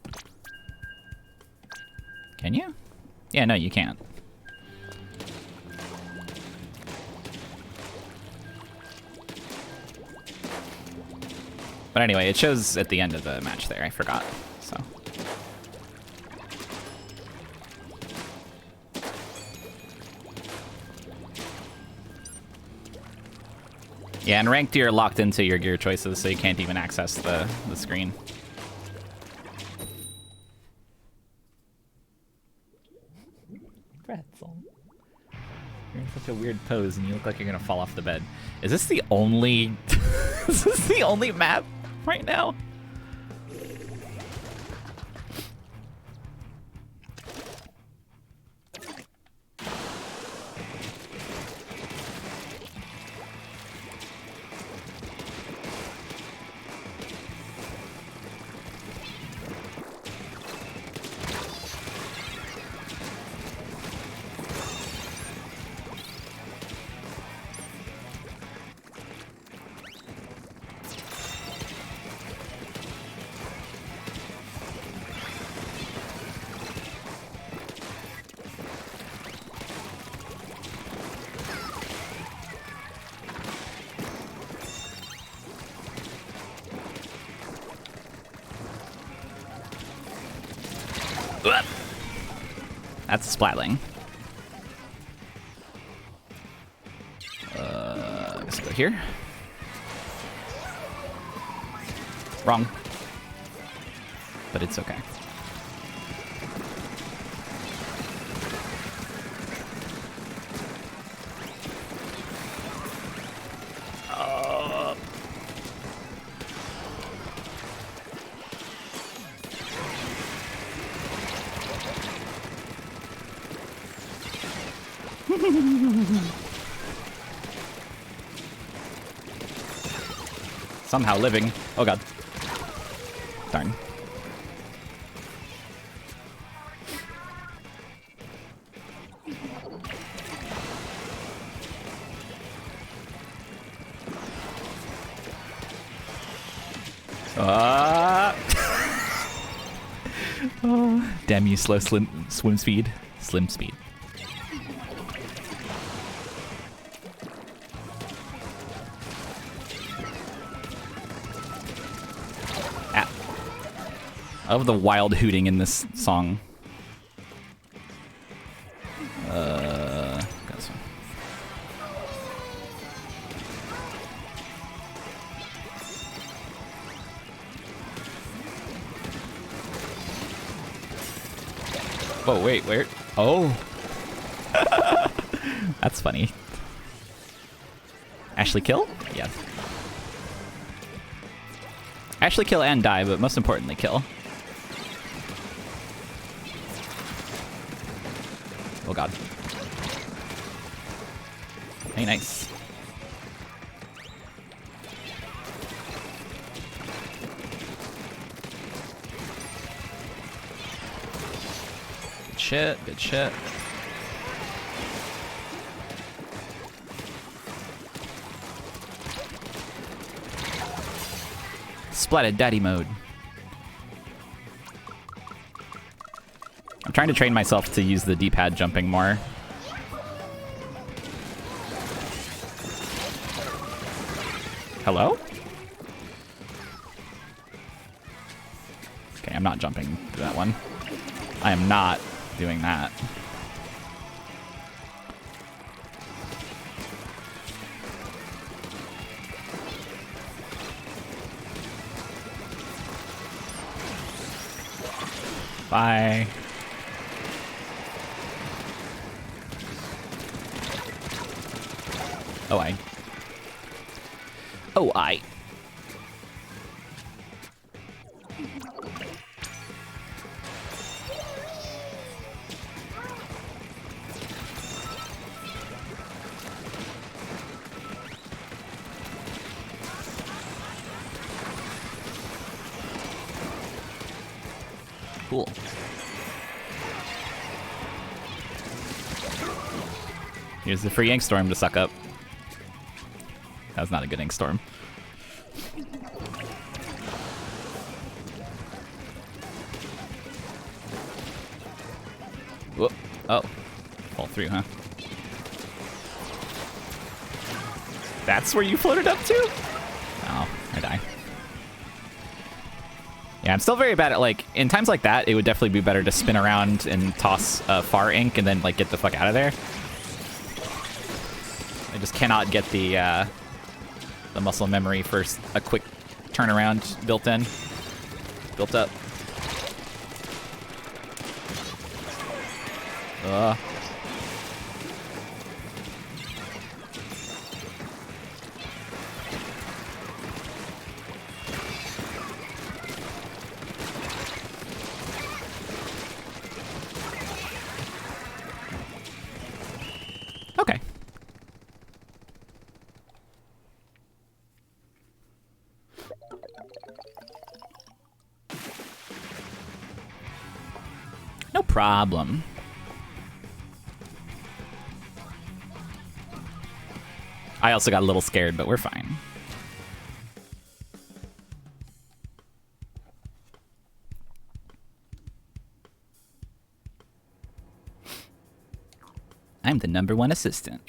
Can you? Yeah, no, you can't. But anyway, it shows at the end of the match there. I forgot, so... Yeah, and ranked you're locked into your gear choices, so you can't even access the screen. Pretzel. You're in such a weird pose and you look like you're gonna fall off the bed. Is this the only... Is this the only map right now? That's a splatling. Let's go here. Wrong. But it's okay. Somehow living. Oh god. Darn. Oh, damn you, slow swim speed. Slim speed. Ah. I love the wild hooting in this song. Got some. Oh, wait, where? Oh. That's funny. Ashley kill? Yeah. Ashley kill and die, but most importantly kill. Oh god. Hey, nice. Good shit, good shit. Splatted daddy mode. I'm trying to train myself to use the D-pad jumping more. Hello? Okay, I'm not jumping to that one. I am not doing that. Bye. Oh, I. Oh, I. Cool. Here's the free ink storm to suck up. That was not a good ink storm. Whoop. Oh. Fall through, huh? That's where you floated up to? Oh, I die. Yeah, I'm still very bad at, like, in times like that, it would definitely be better to spin around and toss far ink and then, like, get the fuck out of there. I just cannot get the muscle memory for a quick turnaround built up. Okay. No problem. I also got a little scared, but we're fine. I'm the #1 assistant.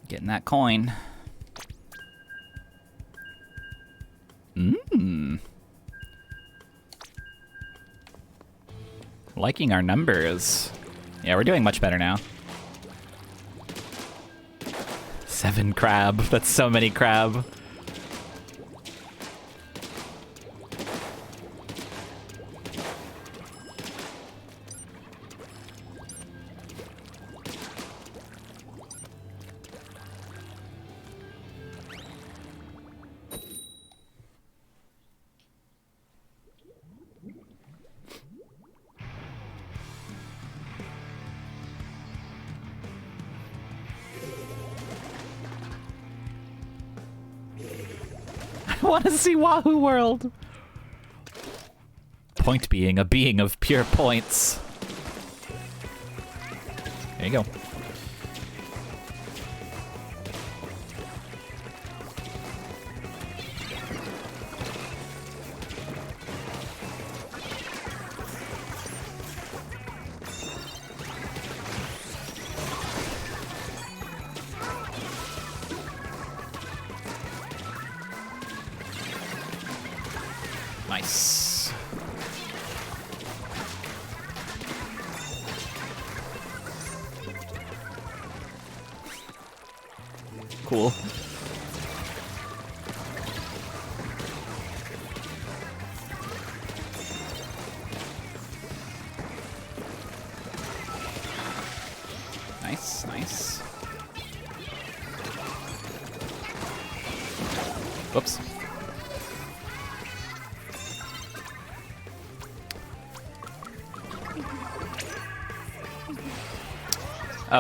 Getting that coin. Liking our numbers. Yeah, we're doing much better now. 7 crab. That's so many crab. I want to see Wahoo World. Point being a being of pure points. There you go. Nice. Cool. Nice, nice. Whoops.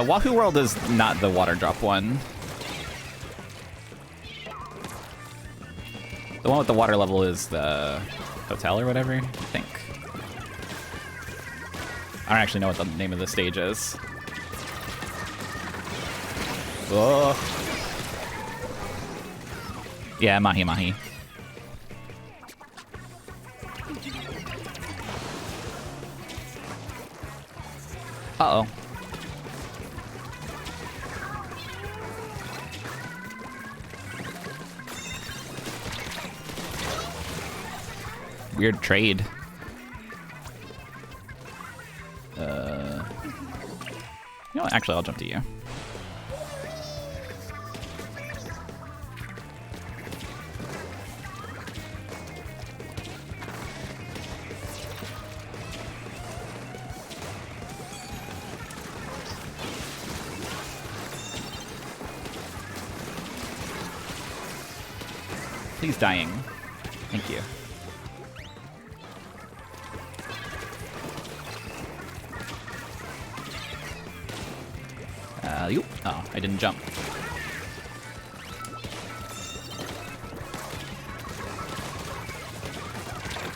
Wahoo World is not the water drop one. The one with the water level is the hotel or whatever, I think. I don't actually know what the name of the stage is. Oh. Yeah, mahi mahi. Uh-oh. Weird trade. You know what? Actually, I'll jump to you. Please dying. Thank you. Oh, I didn't jump.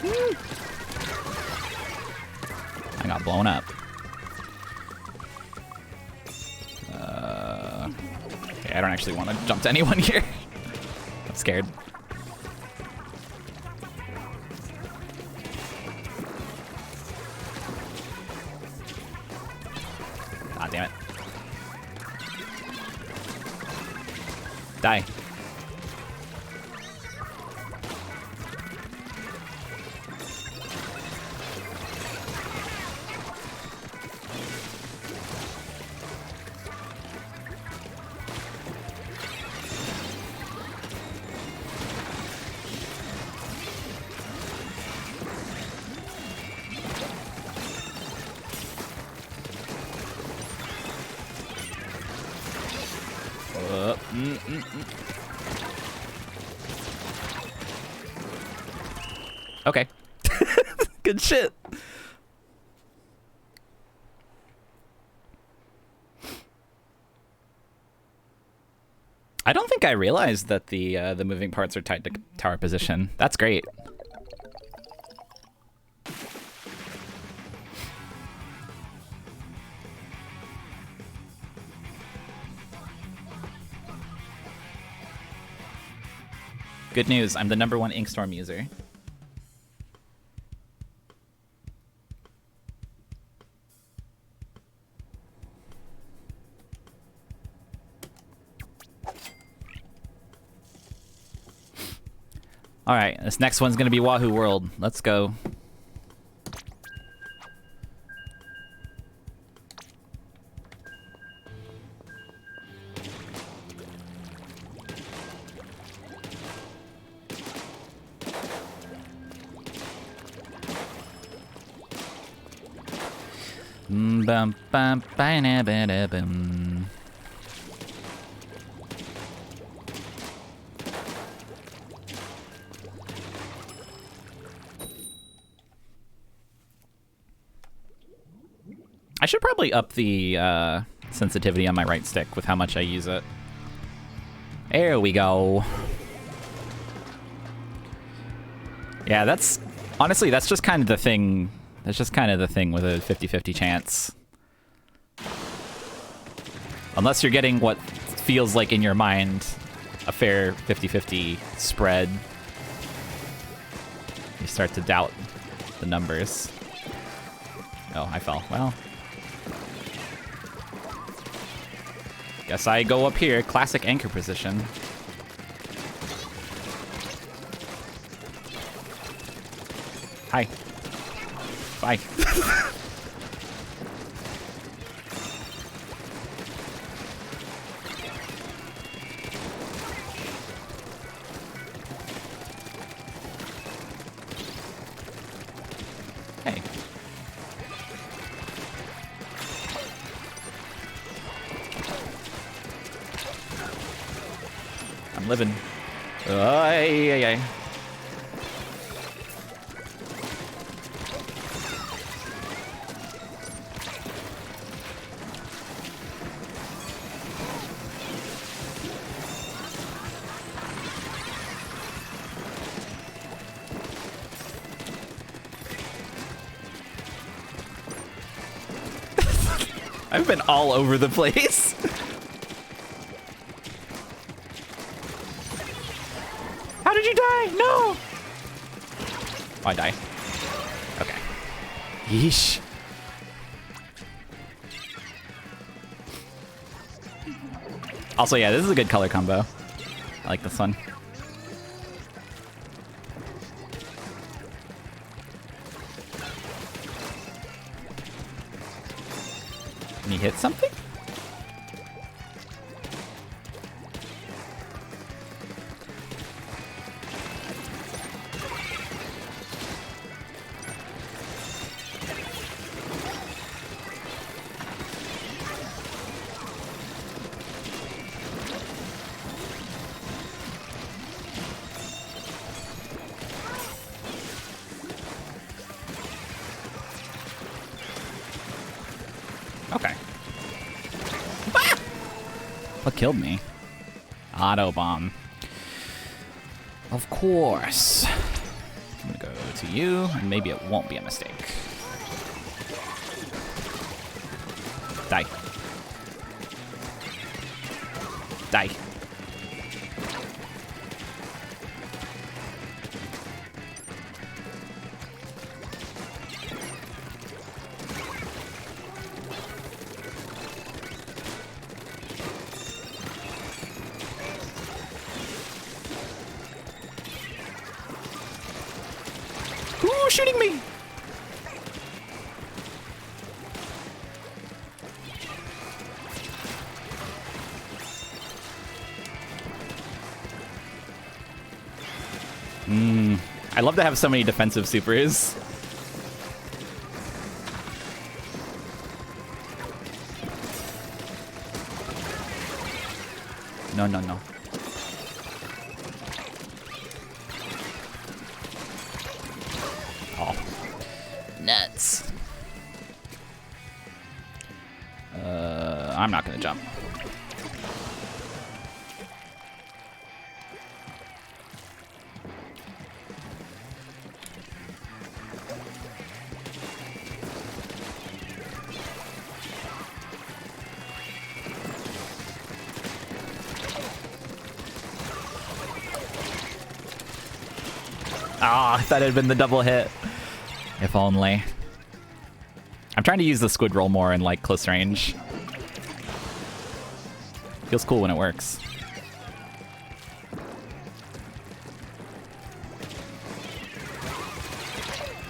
Woo. I got blown up. Okay, I don't actually want to jump to anyone here. I'm scared. Ah, damn it. Die. Okay. Good shit. I don't think I realized that the moving parts are tied to tower position. That's great. Good news, I'm the #1 Inkstorm user. Alright, this next one's gonna be Wahoo World. Let's go. Bum bum ba na ba da bum. I should probably up the sensitivity on my right stick with how much I use it. There we go. Yeah, that's honestly, that's just kind of the thing. That's just kind of the thing with a 50-50 chance. Unless you're getting what feels like in your mind a fair 50-50 spread, you start to doubt the numbers. Oh, I fell. Well, guess I go up here. Classic anchor position. Hi. Bye. Hey. I'm living. Ay, ay, ay. I've been all over the place. How did you die? No! Oh, I die. Okay. Yeesh. Also, yeah, this is a good color combo. I like this one. Can you hit something? Okay. Ah! What killed me? Auto bomb. Of course. I'm gonna go to you, and maybe it won't be a mistake. Die. Die. Ooh, shooting me! I love to have so many defensive supers. No, no, no. Oh. Nuts. I'm not gonna jump. Ah, I thought it had been the double hit. If only. I'm trying to use the squid roll more in like close range. Feels cool when it works.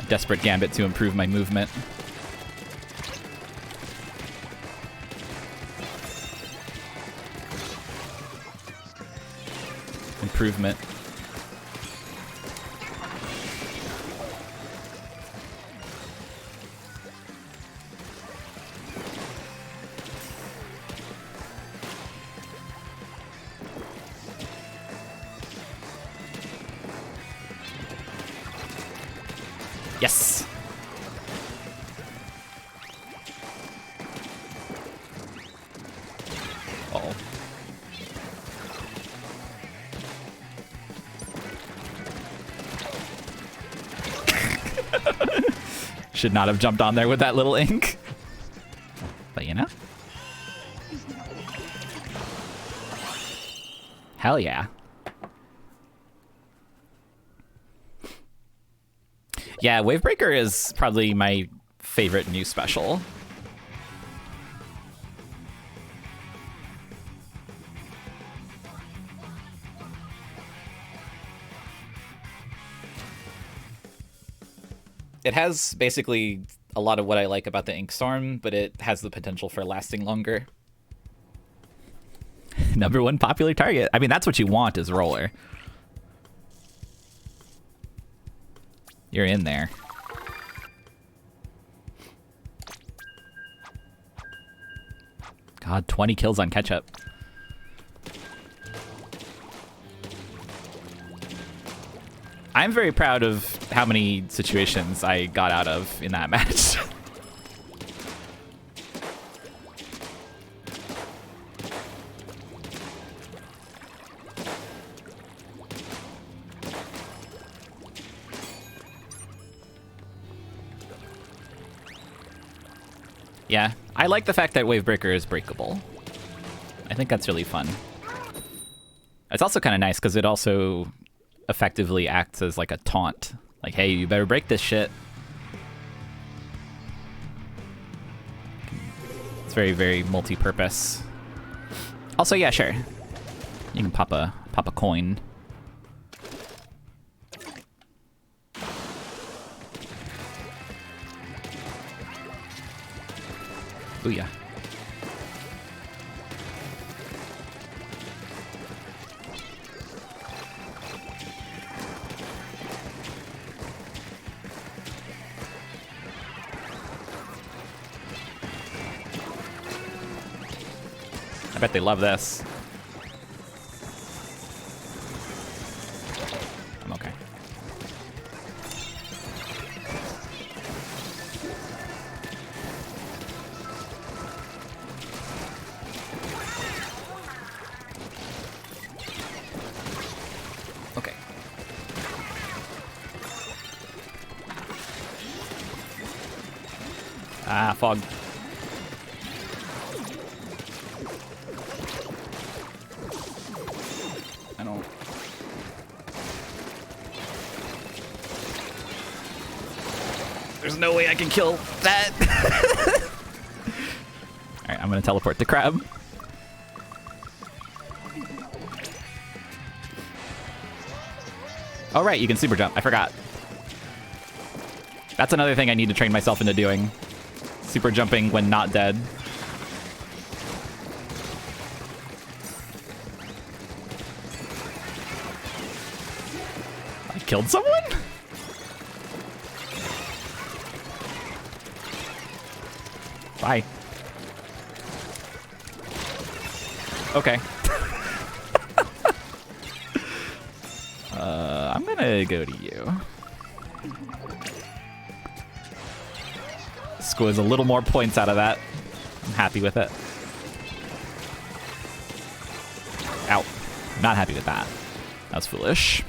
Desperate gambit to improve my movement. Improvement. Yes. Uh-oh. Should not have jumped on there with that little ink. But you know. Hell yeah. Yeah, Wavebreaker is probably my favorite new special. It has basically a lot of what I like about the Inkstorm, but it has the potential for lasting longer. Number 1 popular target. I mean, that's what you want is roller. You're in there. God, 20 kills on ketchup. I'm very proud of how many situations I got out of in that match. Yeah, I like the fact that Wavebreaker is breakable. I think that's really fun. It's also kind of nice because it also effectively acts as like a taunt. Like, hey, you better break this shit. It's very, very multi-purpose. Also, yeah, sure. You can pop a coin. Booyah. I bet they love this. I'm okay. Okay. Ah, fog. I don't... There's no way I can kill that. Alright, I'm gonna teleport to Crab. Oh right, you can super jump. I forgot. That's another thing I need to train myself into doing. Super jumping when not dead. I killed someone? Bye. Okay. I'm gonna go to you. Squeeze a little more points out of that. I'm happy with it. Ow. I'm not happy with that. That's foolish.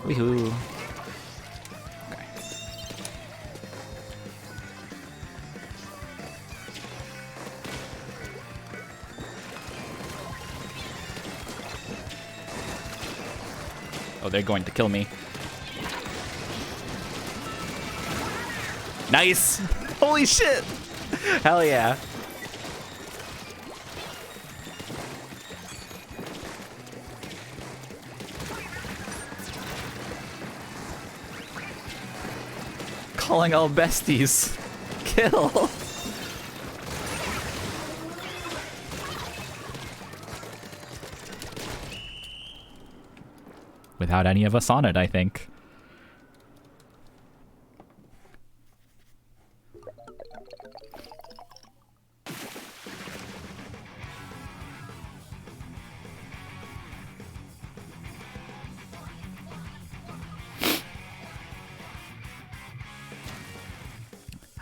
Weehoo. Okay. Oh, they're going to kill me. Nice! Holy shit! Hell yeah. Calling all besties. Kill. Without any of us on it, I think.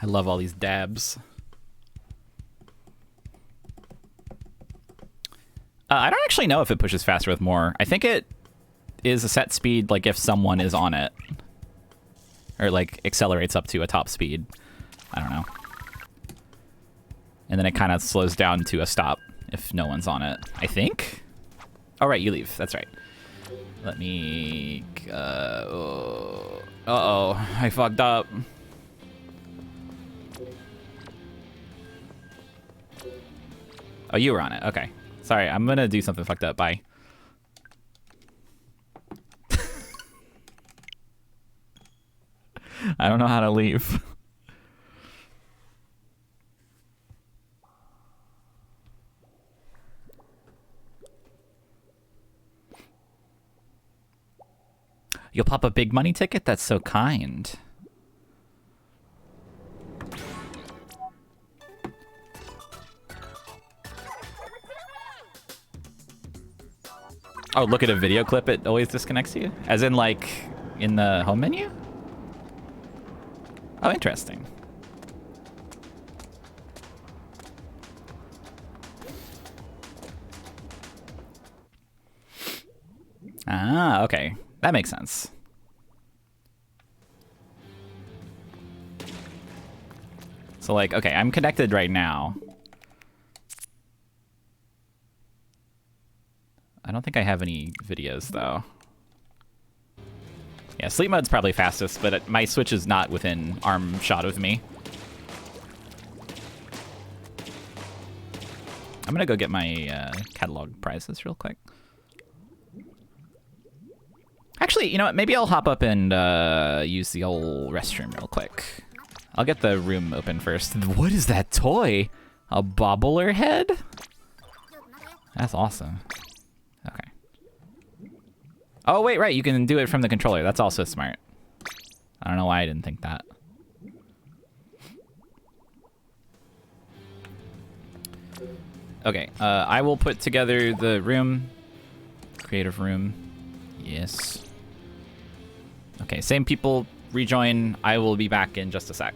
I love all these dabs. I don't actually know if it pushes faster with more. I think it is a set speed, like if someone is on it. Or like accelerates up to a top speed. I don't know. And then it kind of slows down to a stop if no one's on it. I think? Oh, right, you leave. That's right. Let me... Uh-oh. I fucked up. Oh, you were on it. Okay. Sorry, I'm gonna do something fucked up. Bye. I don't know how to leave. You'll pop a big money ticket? That's so kind. Oh, look at a video clip, it always disconnects you? As in, like, in the home menu? Oh, interesting. Ah, okay. That makes sense. So, like, okay, I'm connected right now. I don't think I have any videos, though. Yeah, sleep mode's probably fastest, but my Switch is not within arm shot of me. I'm gonna go get my catalog prizes real quick. Actually, you know what? Maybe I'll hop up and use the old restroom real quick. I'll get the room open first. What is that toy? A bobbler head? That's awesome. Okay. Oh, wait, right. You can do it from the controller. That's also smart. I don't know why I didn't think that. Okay, I will put together the room. Creative room. Yes. Okay, same people rejoin. I will be back in just a sec.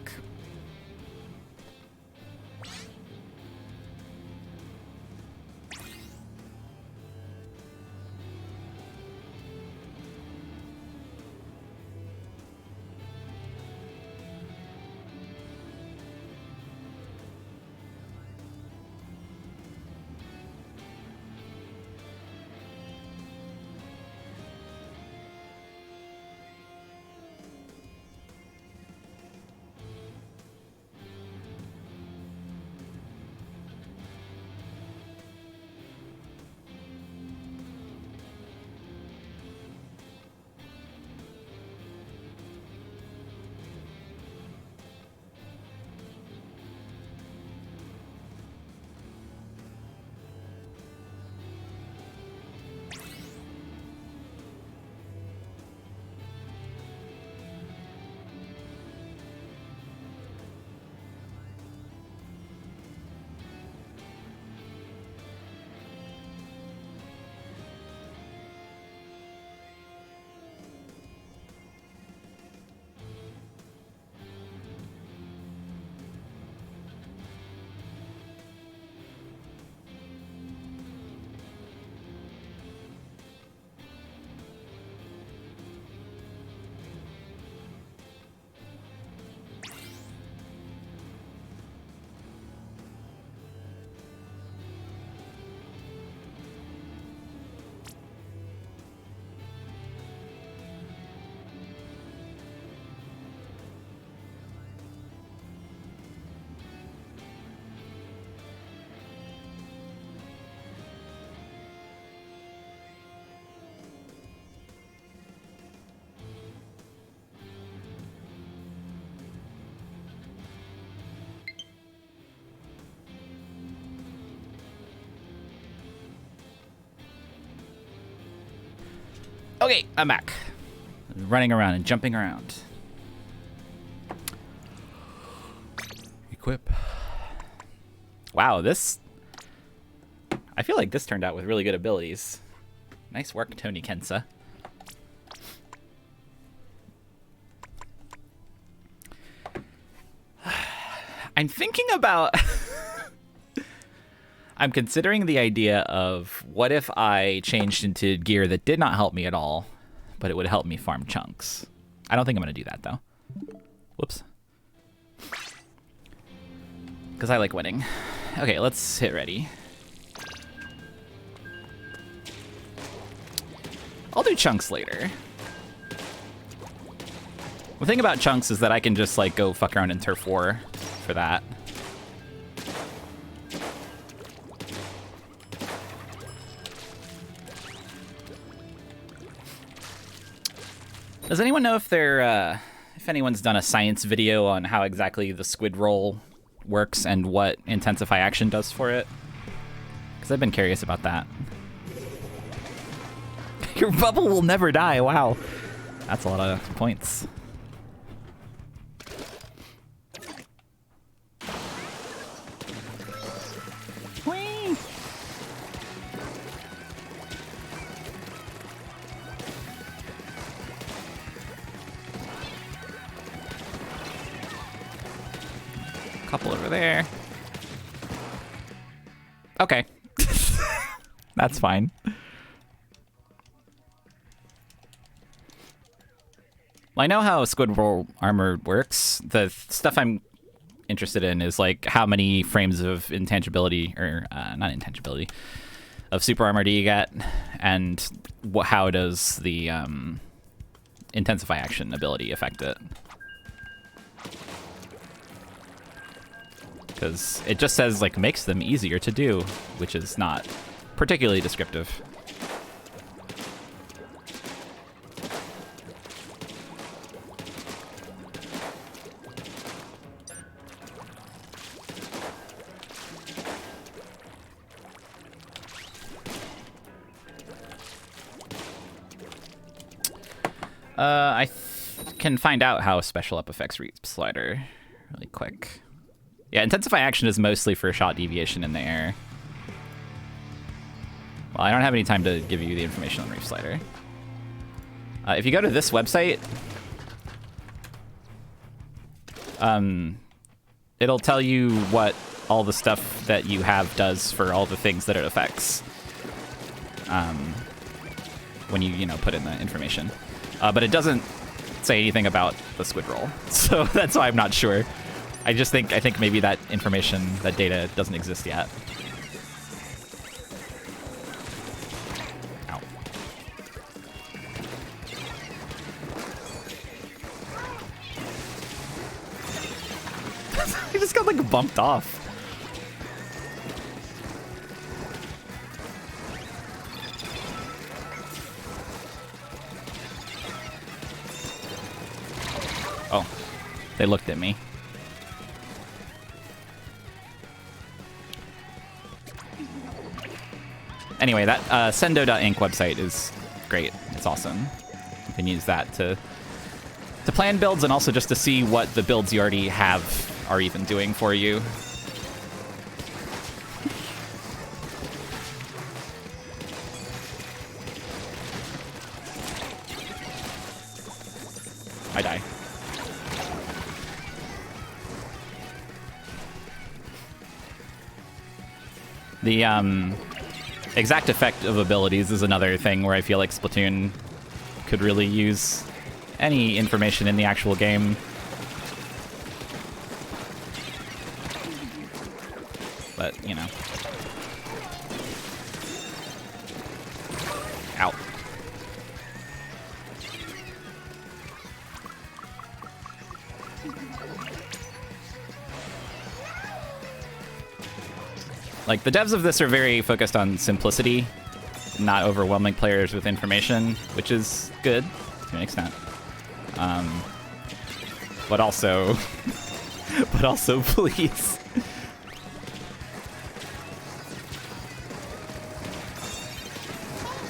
Okay, I'm back. Running around and jumping around. Equip. Wow, this... I feel like this turned out with really good abilities. Nice work, Tony Kensa. I'm thinking about... I'm considering the idea of what if I changed into gear that did not help me at all, but it would help me farm chunks. I don't think I'm going to do that, though. Whoops. Because I like winning. Okay, let's hit ready. I'll do chunks later. The thing about chunks is that I can just, like, go fuck around in Turf War for that. Does anyone know if if anyone's done a science video on how exactly the squid roll works and what intensify action does for it. Because I've been curious about that. Your bubble will never die, wow. That's a lot of points. Whee! Couple over there. Okay. That's fine. Well, I know how squid roll armor works. The stuff I'm interested in is like how many frames of intangibility, or not intangibility, of super armor do you get, and how does the intensify action ability affect it? Because it just says like makes them easier to do, which is not particularly descriptive. I can find out how special up affects reap slider really quick. Yeah, intensify action is mostly for shot deviation in the air. Well, I don't have any time to give you the information on reef slider. If you go to this website, it'll tell you what all the stuff that you have does for all the things that it affects. When you put in the information. But it doesn't say anything about the squid roll, so that's why I'm not sure. I think maybe that information, that data, doesn't exist yet. Ow. I just got like bumped off. Oh, they looked at me. Anyway, that sendo.inc website is great. It's awesome. You can use that to plan builds and also just to see what the builds you already have are even doing for you. I die. The exact effect of abilities is another thing where I feel like Splatoon could really use any information in the actual game. But, Ow. Like, the devs of this are very focused on simplicity, not overwhelming players with information, which is good to an extent. But also, please.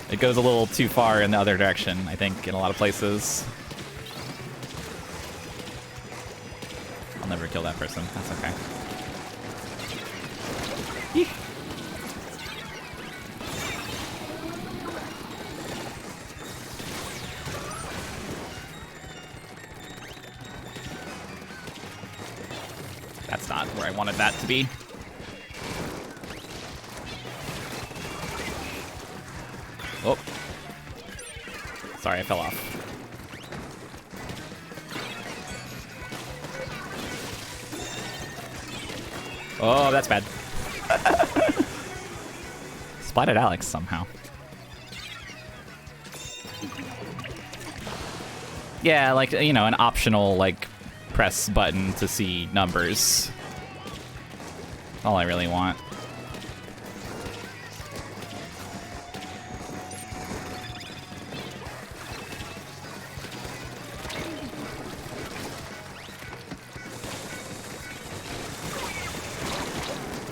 It goes a little too far in the other direction, I think, in a lot of places. I'll never kill that person. That's okay. Eek. That's not where I wanted that to be. Oh. Sorry, I fell off. Oh, that's bad. Splatted Alex somehow. Yeah, like, an optional, like, press button to see numbers. That's all I really want.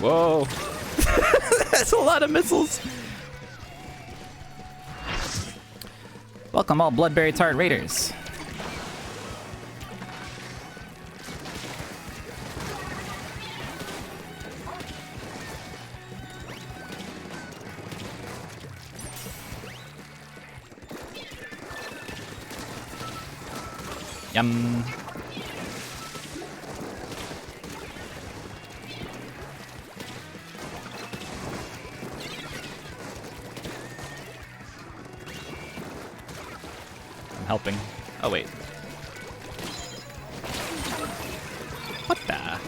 Whoa. That's a lot of missiles. Welcome all Bloodberry Tart Raiders. Yum. I'm helping. Oh, wait. What the?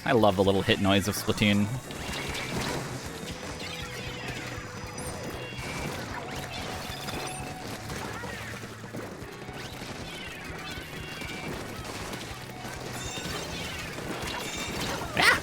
I love the little hit noise of Splatoon. Ah!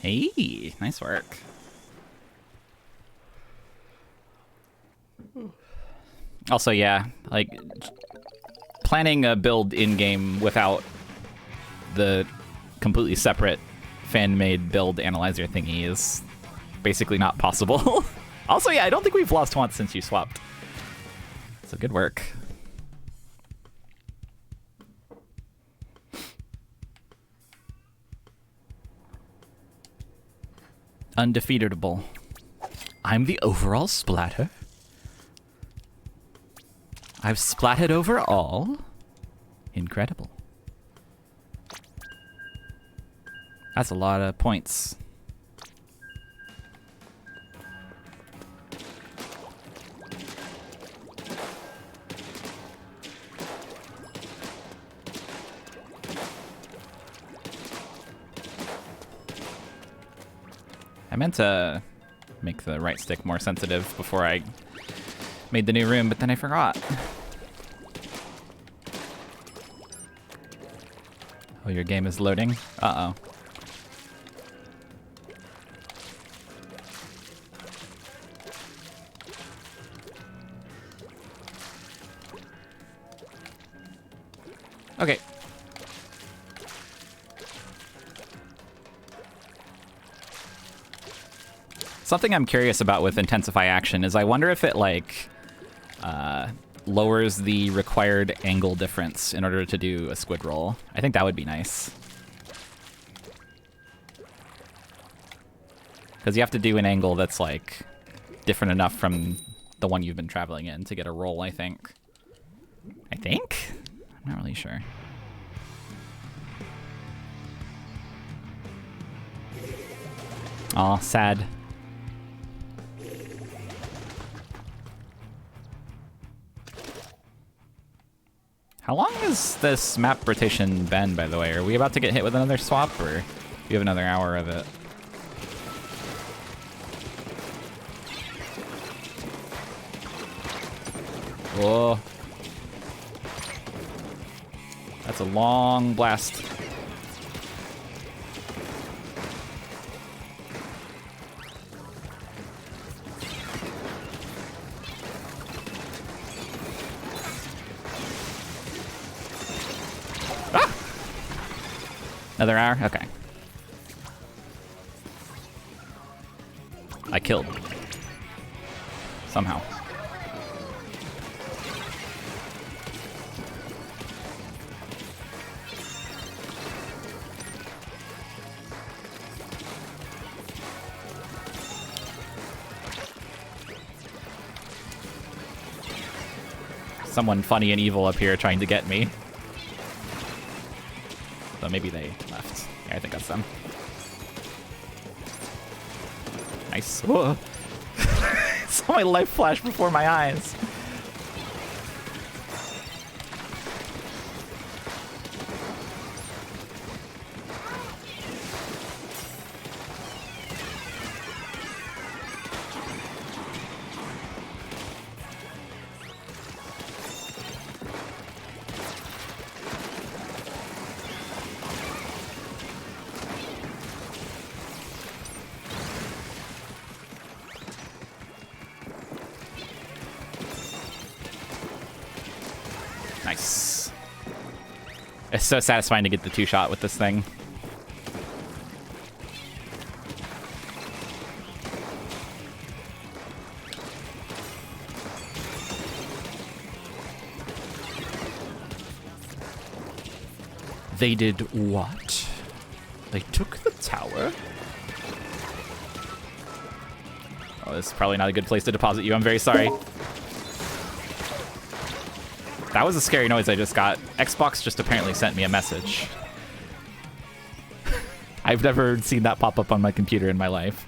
Hey, nice work. Also, yeah, like planning a build in-game without the completely separate fan-made build analyzer thingy is basically not possible. Also, yeah, I don't think we've lost once since you swapped. So good work. Undefeatable. I'm the overall splatter. I've splatted over all. Incredible. That's a lot of points. I meant to make the right stick more sensitive before I made the new room, but then I forgot. Oh, your game is loading? Uh-oh. Okay. Something I'm curious about with Intensify Action is I wonder if it, like, lowers the required angle difference in order to do a squid roll. I think that would be nice. Because you have to do an angle that's, like, different enough from the one you've been traveling in to get a roll, I think. I think? I'm not really sure. Aw, sad. How long has this map rotation been, by the way? Are we about to get hit with another swap, or do you have another hour of it? Whoa. That's a long blast. Another hour? Okay. I killed. Somehow. Someone funny and evil up here trying to get me. So maybe they left. Yeah, I think that's them. Nice. Whoa. Saw my life flash before my eyes. Nice. It's so satisfying to get the 2-shot with this thing. They did what? They took the tower? Oh, this is probably not a good place to deposit you. I'm very sorry. That was a scary noise I just got. Xbox just apparently sent me a message. I've never seen that pop up on my computer in my life.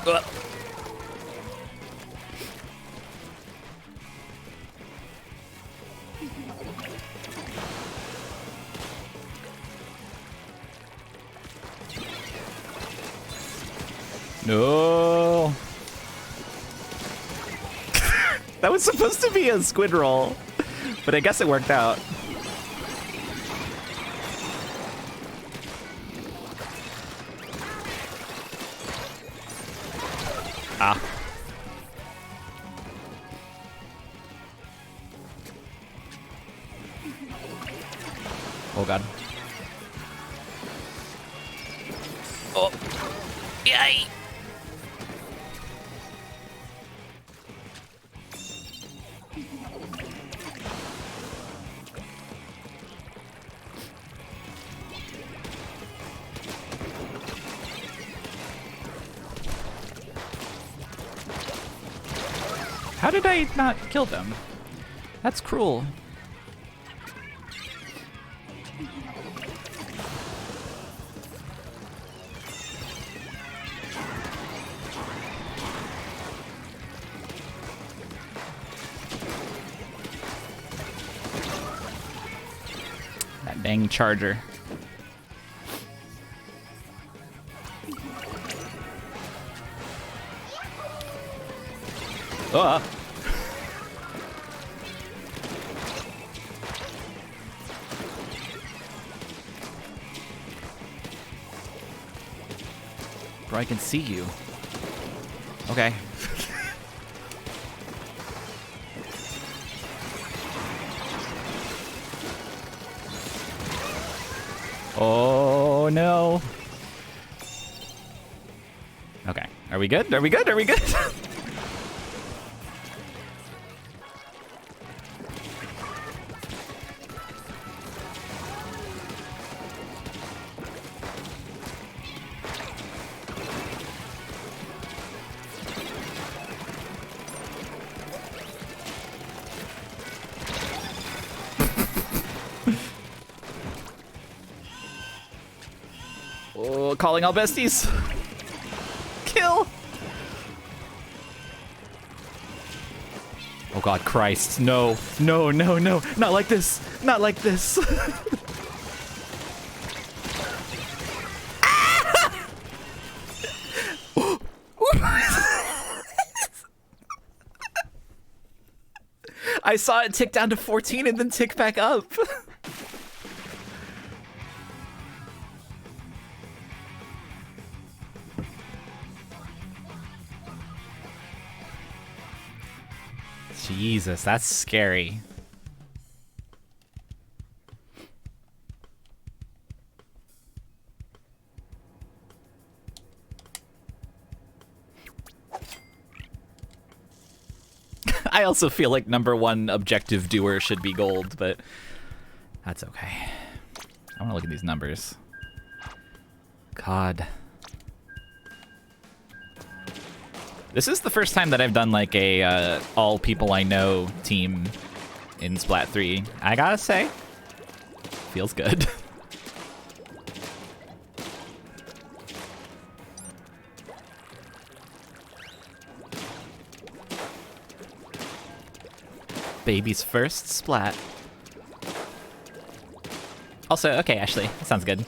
Ugh. No. That was supposed to be a squid roll, but I guess it worked out. Ah. Oh god. Oh. Yay. How did I not kill them? That's cruel. That dang charger. Oh. Bro, I can see you. Okay. Oh no. Okay. Are we good? Are we good? Are we good? Oh, calling all besties. Kill. Oh God, Christ. No, no, no, no. Not like this. Not like this. I saw it tick down to 14 and then tick back up. Jesus, that's scary. I also feel like #1 objective doer should be gold, but that's okay. I want to look at these numbers. God. This is the first time that I've done like a all people I know team in Splat 3. I gotta say, feels good. Baby's first Splat. Also, okay, Ashley, that sounds good.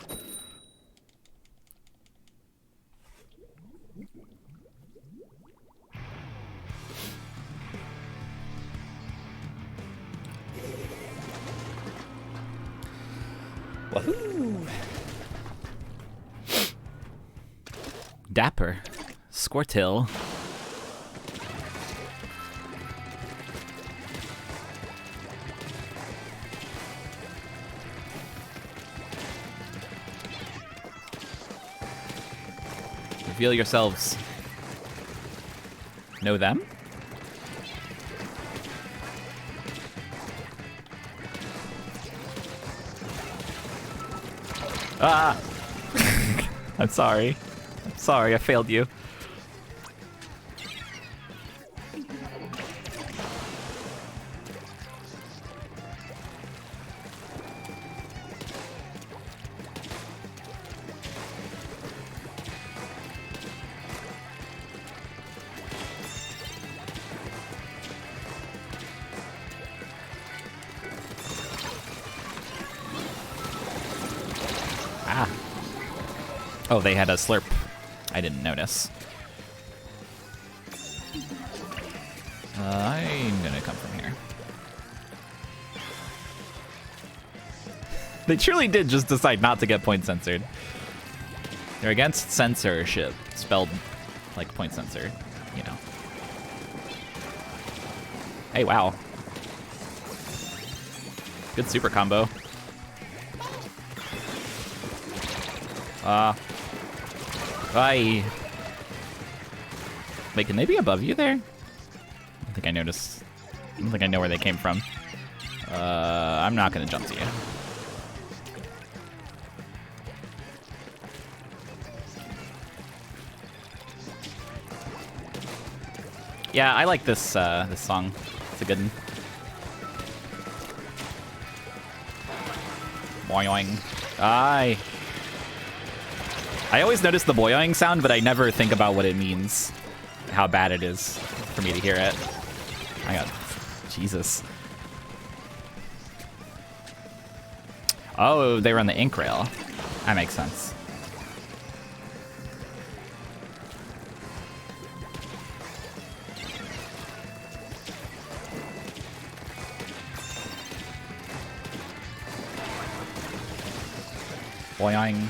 Wahoo! Dapper. Squirtle. Reveal yourselves. Know them? Ah! I'm sorry. I'm sorry, I failed you. Oh, they had a slurp. I didn't notice. I'm gonna come from here. They truly did just decide not to get point censored. They're against censorship, spelled like point censored, you know. Hey, wow. Good super combo. Bye. Wait, can they be above you there? I don't think I noticed. I don't think I know where they came from. I'm not gonna jump to you. Yeah, I like this this song. It's a good one. Boing. Aye. I always notice the boing sound, but I never think about what it means. How bad it is for me to hear it. I got... Jesus. Oh, they were on the ink rail. That makes sense. Boing.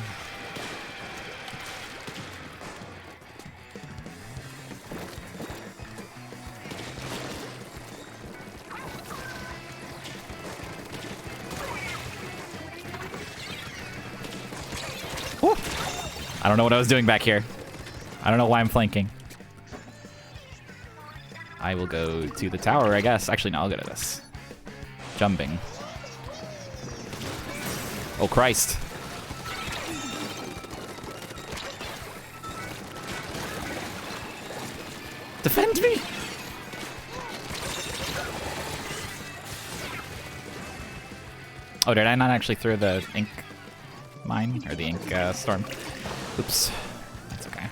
Woo. I don't know what I was doing back here. I don't know why I'm flanking. I will go to the tower, I guess. Actually, no, I'll go to this. Jumping. Oh, Christ. Defend me! Oh, did I not actually throw the ink mine? Or the ink storm? Oops. That's okay.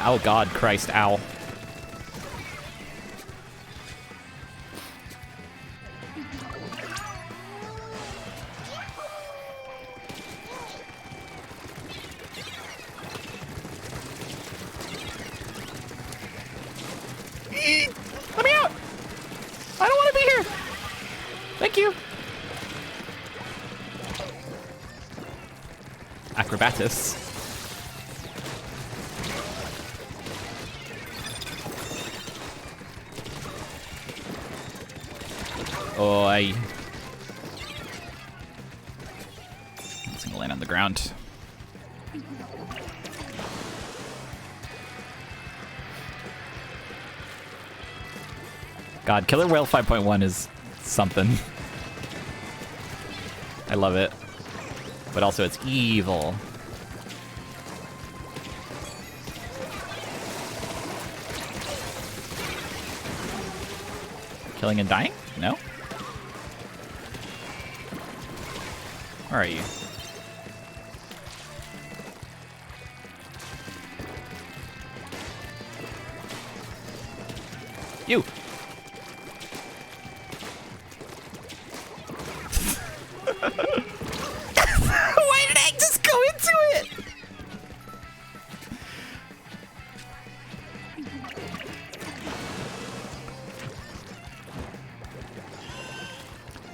Oh God, Christ, ow. Let me out! I don't want to be here! Thank you! Acrobatus. Oh, I'm just gonna land on the ground. God, Killer Whale 5.1 is something. I love it. But also it's evil. Killing and dying? No? Where are you? You! Why did I just go into it?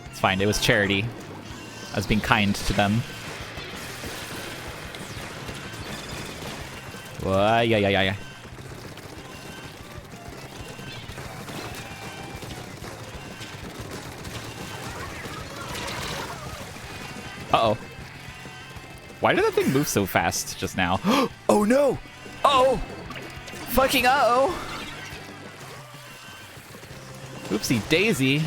It's fine, it was charity. I was being kind to them. Yeah. Uh-oh. Why did that thing move so fast just now? Oh no! Uh-oh! Fucking uh-oh! Oopsie daisy.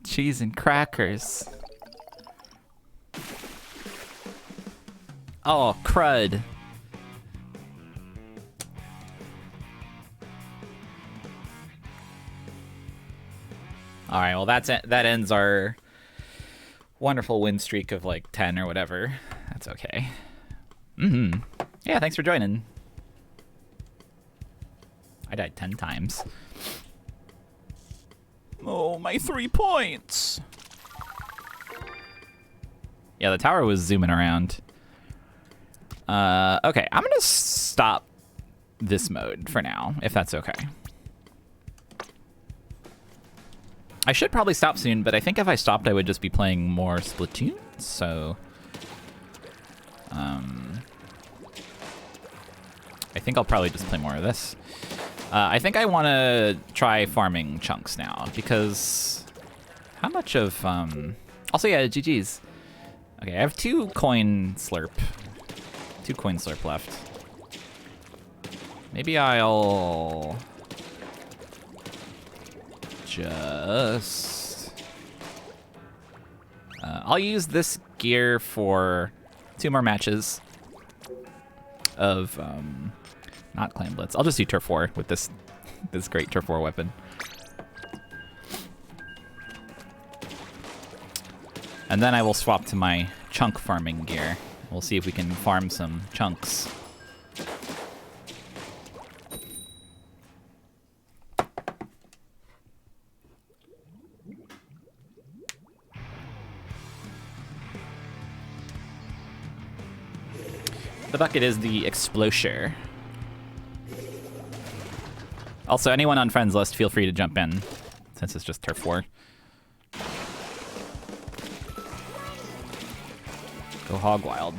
Cheese and crackers. Oh, crud. All right, well that ends our wonderful win streak of like 10 or whatever. That's okay. Yeah, thanks for joining. I died 10 times. Oh, my 3 points. Yeah, the tower was zooming around. Okay, I'm gonna stop this mode for now, if that's okay. I should probably stop soon, but I think if I stopped, I would just be playing more Splatoon, so... I think I'll probably just play more of this. I think I want to try farming chunks now, because... How much of... Also, yeah, GG's. Okay, I have 2 coin slurp. 2 coin slurp left. Maybe I'll... just... I'll use this gear for 2 more matches of, not Clan Blitz. I'll just do Turf War with this great Turf War weapon. And then I will swap to my chunk farming gear. We'll see if we can farm some chunks. The bucket is the Explosure. Also, anyone on friends list, feel free to jump in, since it's just Turf War. Go hog wild.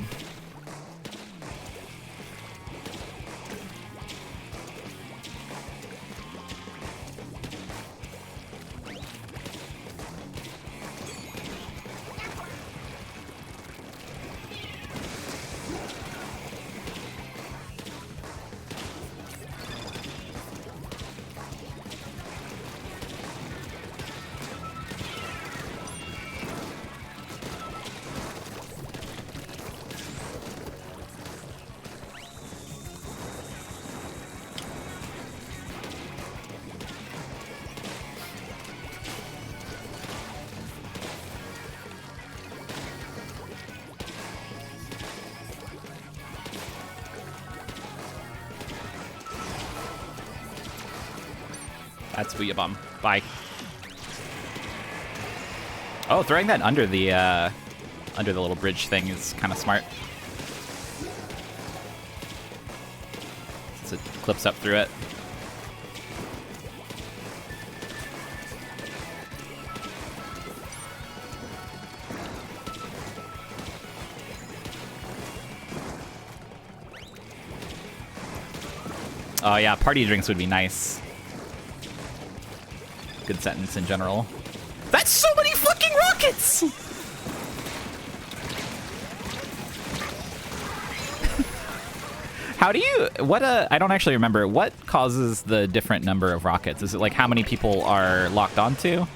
That's Booyah-Bomb. Bye. Oh, throwing that under the little bridge thing is kind of smart. Since it clips up through it. Oh yeah, party drinks would be nice. Good sentence in general. That's so many fucking rockets! How do you, I don't actually remember. What causes the different number of rockets? Is it like how many people are locked onto?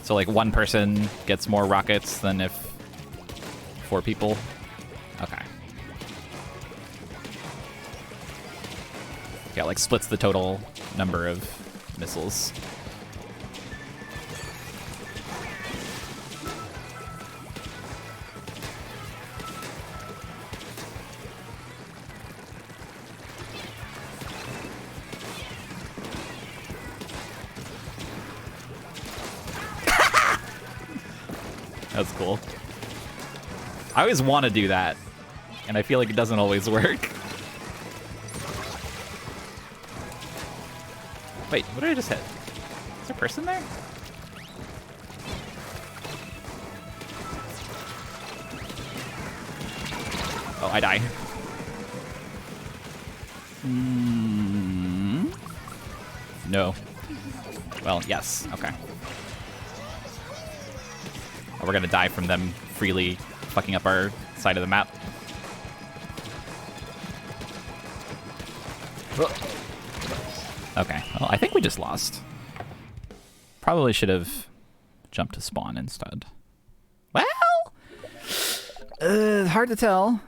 So like one person gets more rockets than if 4 people? Okay. Yeah, like splits the total number of missiles. That's cool. I always want to do that, and I feel like it doesn't always work. Wait, what did I just hit? Is there a person there? Oh, I die. No. Well, yes. Okay. Oh, we're gonna die from them freely fucking up our side of the map. Okay, well, I think we just lost. Probably should have jumped to spawn instead. Well, hard to tell.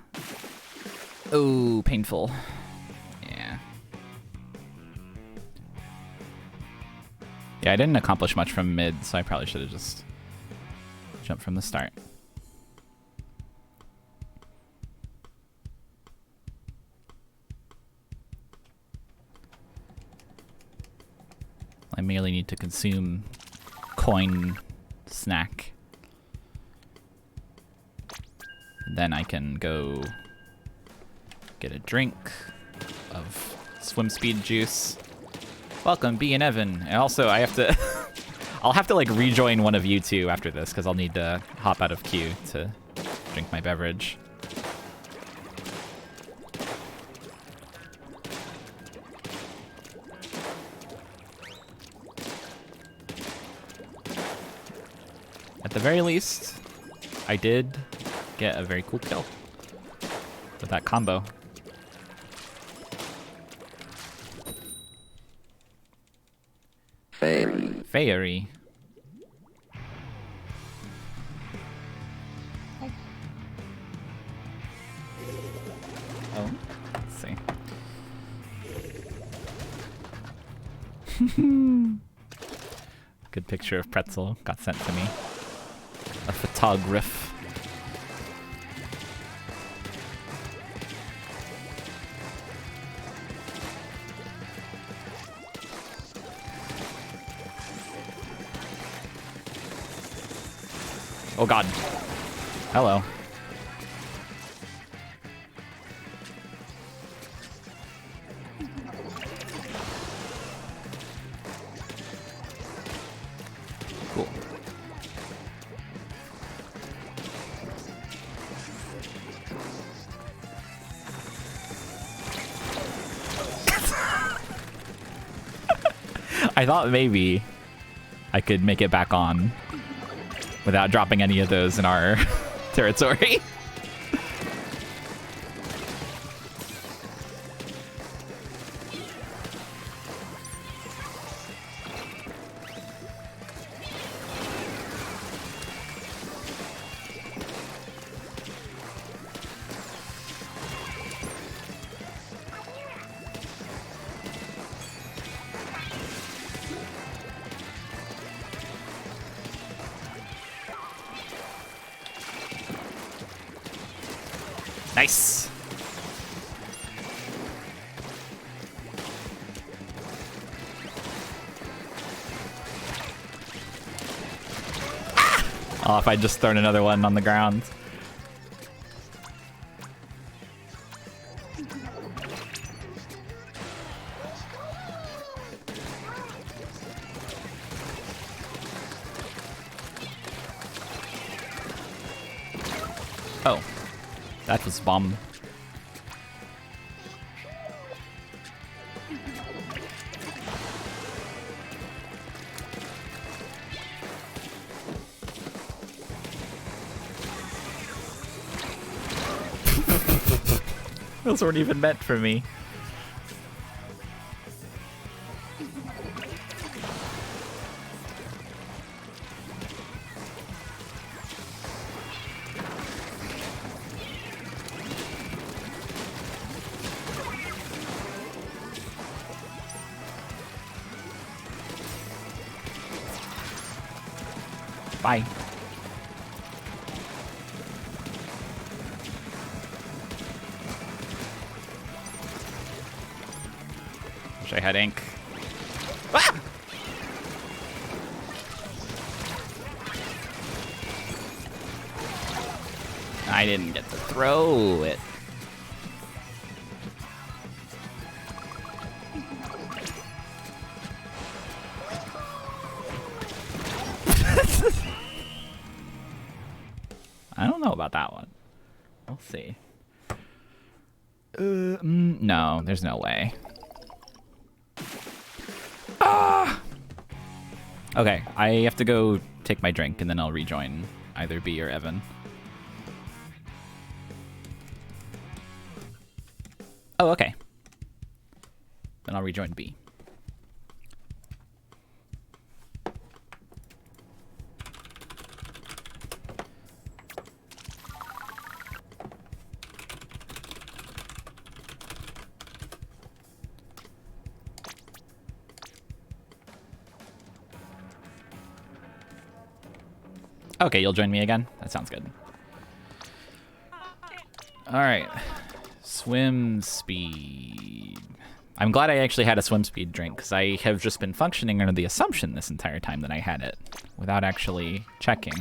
Oh, painful. Yeah. Yeah, I didn't accomplish much from mid, so I probably should have just jumped from the start. I merely need to consume coin snack. Then I can go get a drink of swim speed juice. Welcome, B and Evan. And also, I have to... I'll have to, like, rejoin one of you two after this, because I'll need to hop out of queue to drink my beverage. At the very least, I did get a very cool kill with that combo. Fairy. Oh, let's see. Good picture of Pretzel got sent to me. A photograph. Oh god. Hello. Cool. I thought maybe I could make it back on without dropping any of those in our territory. Nice. Oh, if I just thrown another one on the ground. Oh, that was bomb. Those weren't even meant for me. Bye. Wish I had ink. Ah! I didn't get to throw it. I don't know about that one. We'll see. No, there's no way. Ah! Okay, I have to go take my drink and then I'll rejoin either B or Evan. Oh, okay. Then I'll rejoin B. Okay, you'll join me again? That sounds good. Alright. Swim speed. I'm glad I actually had a swim speed drink, because I have just been functioning under the assumption this entire time that I had it, without actually checking.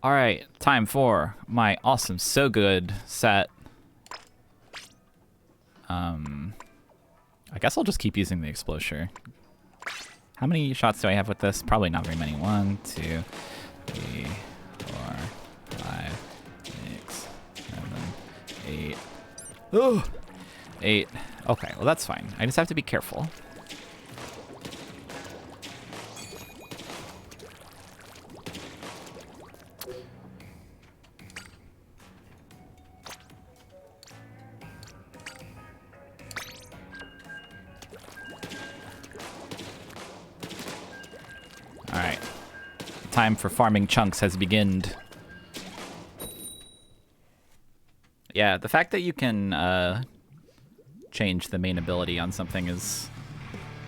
Alright, time for my awesome So Good set. I guess I'll just keep using the Explosure. How many shots do I have with this? Probably not very many. 1, 2, 3, 4, 5, 6, 7, 8. Oh! 8. Okay, well that's fine. I just have to be careful. Alright. Time for farming chunks has beginned. Yeah, the fact that you can change the main ability on something is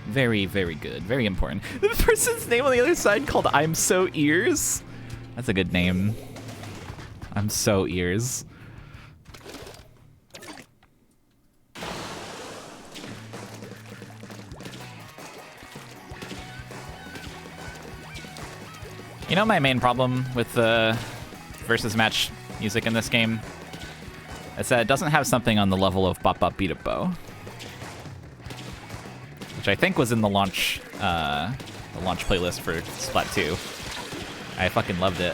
very, very good. Very important. The person's name on the other side called I'm So Ears? That's a good name. I'm So Ears. You know my main problem with the versus match music in this game? It's that it doesn't have something on the level of Bop Bop Beat Up Bo, which I think was in the launch playlist for Splat 2. I fucking loved it.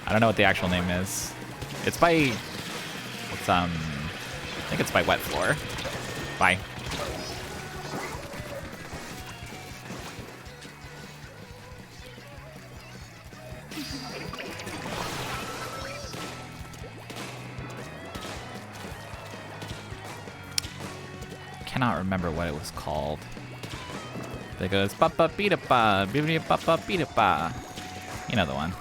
I don't know what the actual name is. It's by, it's I think it's by Wet Floor. Bye. Cannot remember what it was called. That goes ba ba beat up ba ba ba beat up ba. You know the one.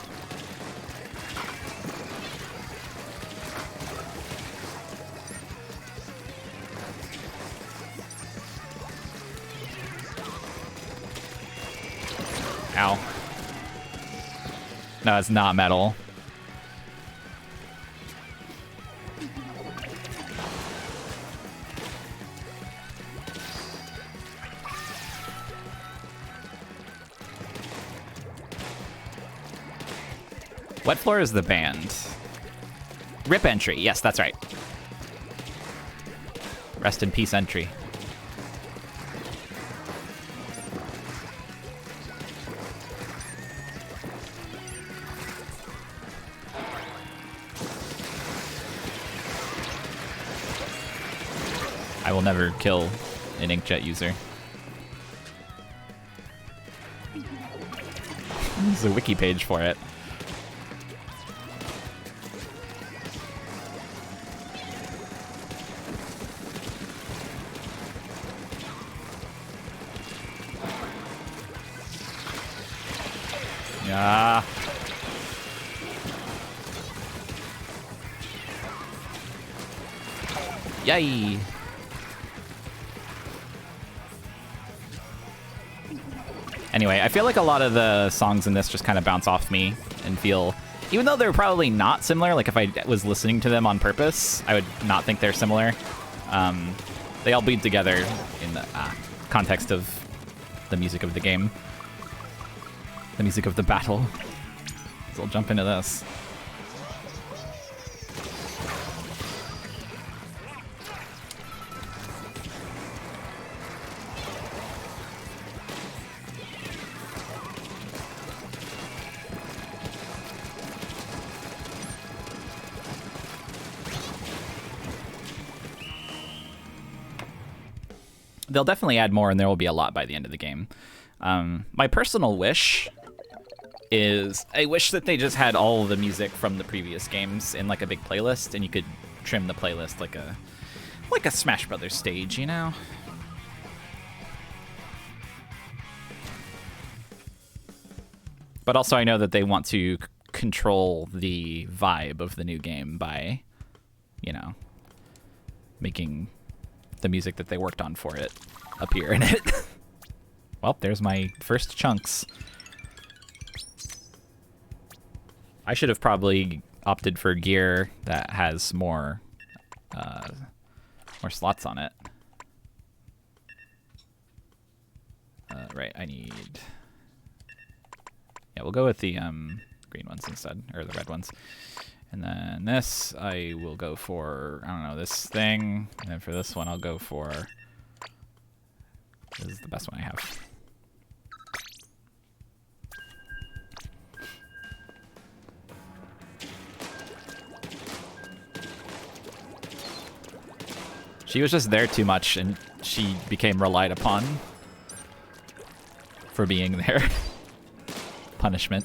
Ow. No, it's not metal. Wet Floor is the band. Rip Entry, yes, that's right. Rest in peace, Entry. I will never kill an Inkjet user. There's a wiki page for it. Yeah. Yay. Anyway, I feel like a lot of the songs in this just kind of bounce off me and feel, even though they're probably not similar, like if I was listening to them on purpose, I would not think they're similar. They all bleed together in the context of the music of the game. The music of the battle. So I'll jump into this. They'll definitely add more, and there will be a lot by the end of the game. My personal wish is I wish that they just had all the music from the previous games in like a big playlist, and you could trim the playlist like a Smash Brothers stage, you know? But also I know that they want to control the vibe of the new game by, you know, making the music that they worked on for it appear in it. Well, there's my first chunks. I should have probably opted for gear that has more slots on it. Right, I need... Yeah, we'll go with the green ones instead, or the red ones. And then this, I will go for, I don't know, this thing. And then for this one, I'll go for... This is the best one I have. She was just there too much, and she became relied upon for being there. Punishment.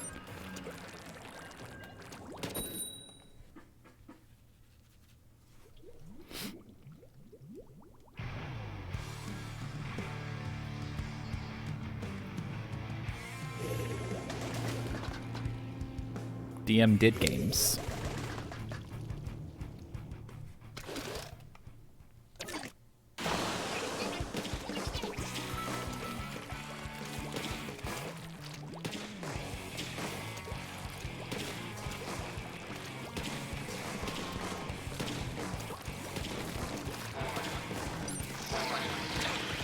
DM did games.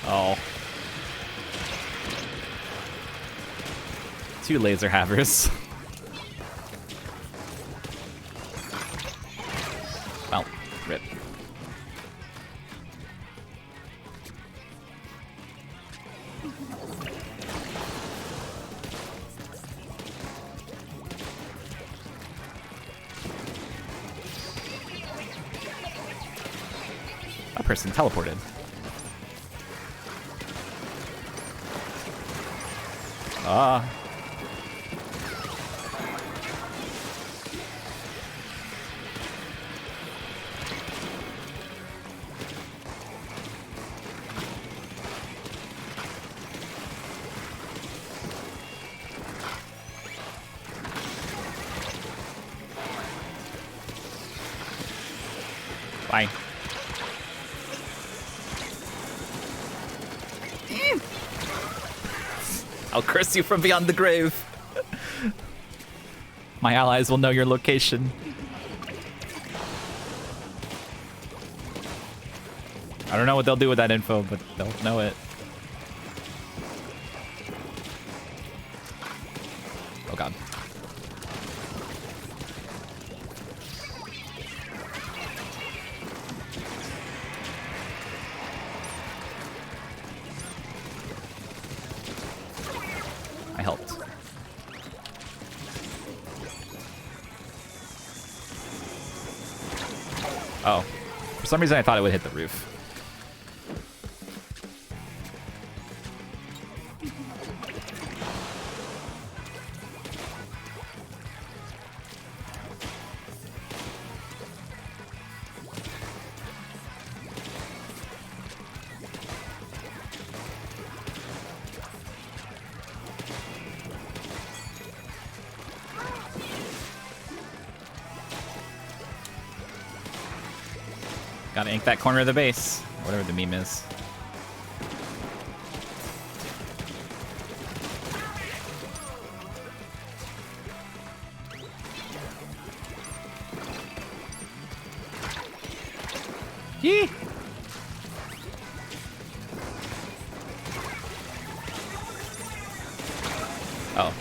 Oh. 2 laser havers. Well, rip. A person teleported. Ah. Bye. I'll curse you from beyond the grave. My allies will know your location. I don't know what they'll do with that info, but they'll know it. Oh god. I helped. Oh. For some reason I thought it would hit the roof. Gotta ink that corner of the base. Whatever the meme is. Yee! Oh.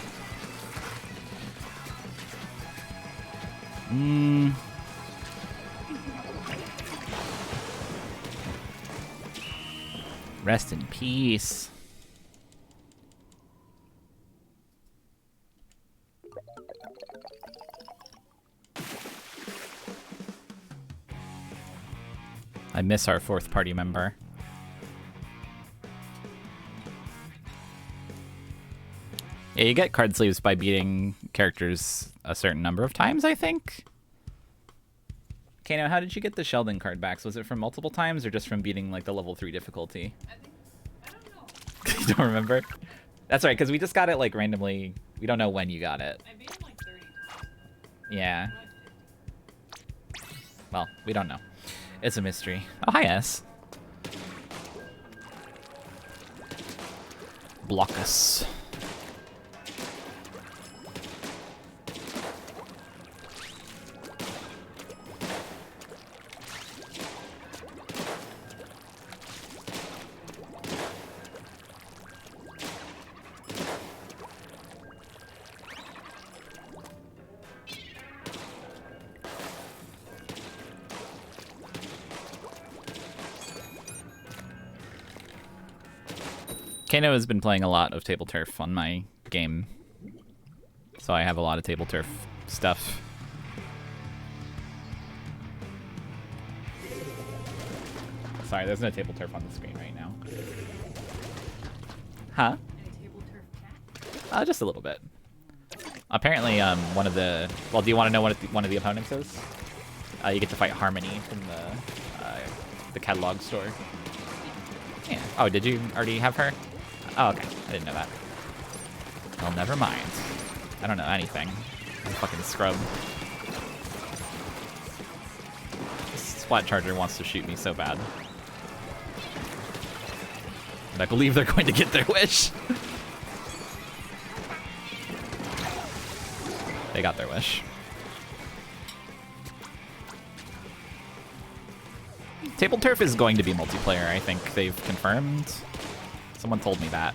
Rest in peace. I miss our fourth party member. Yeah, you get card sleeves by beating characters a certain number of times, I think. Okay, now how did you get the Sheldon card backs? Was it from multiple times or just from beating like the level 3 difficulty? I don't know. You don't remember? That's right, because we just got it like randomly. We don't know when you got it. I beat him like 30 times. Yeah. Not 50. Well, we don't know. It's a mystery. Oh, hi, S. Block us. Kano has been playing a lot of Table Turf on my game, so I have a lot of Table Turf stuff. Sorry, there's no Table Turf on the screen right now. Huh? Any table turf cat? Just a little bit. Apparently, one of the... Well, do you want to know what one of the opponents is? You get to fight Harmony from the catalog store. Yeah. Oh, did you already have her? Oh, okay. I didn't know that. Well, never mind. I don't know anything. I'm a fucking scrub. This Splat Charger wants to shoot me so bad. And I believe they're going to get their wish. They got their wish. Table Turf is going to be multiplayer, I think they've confirmed. Someone told me that.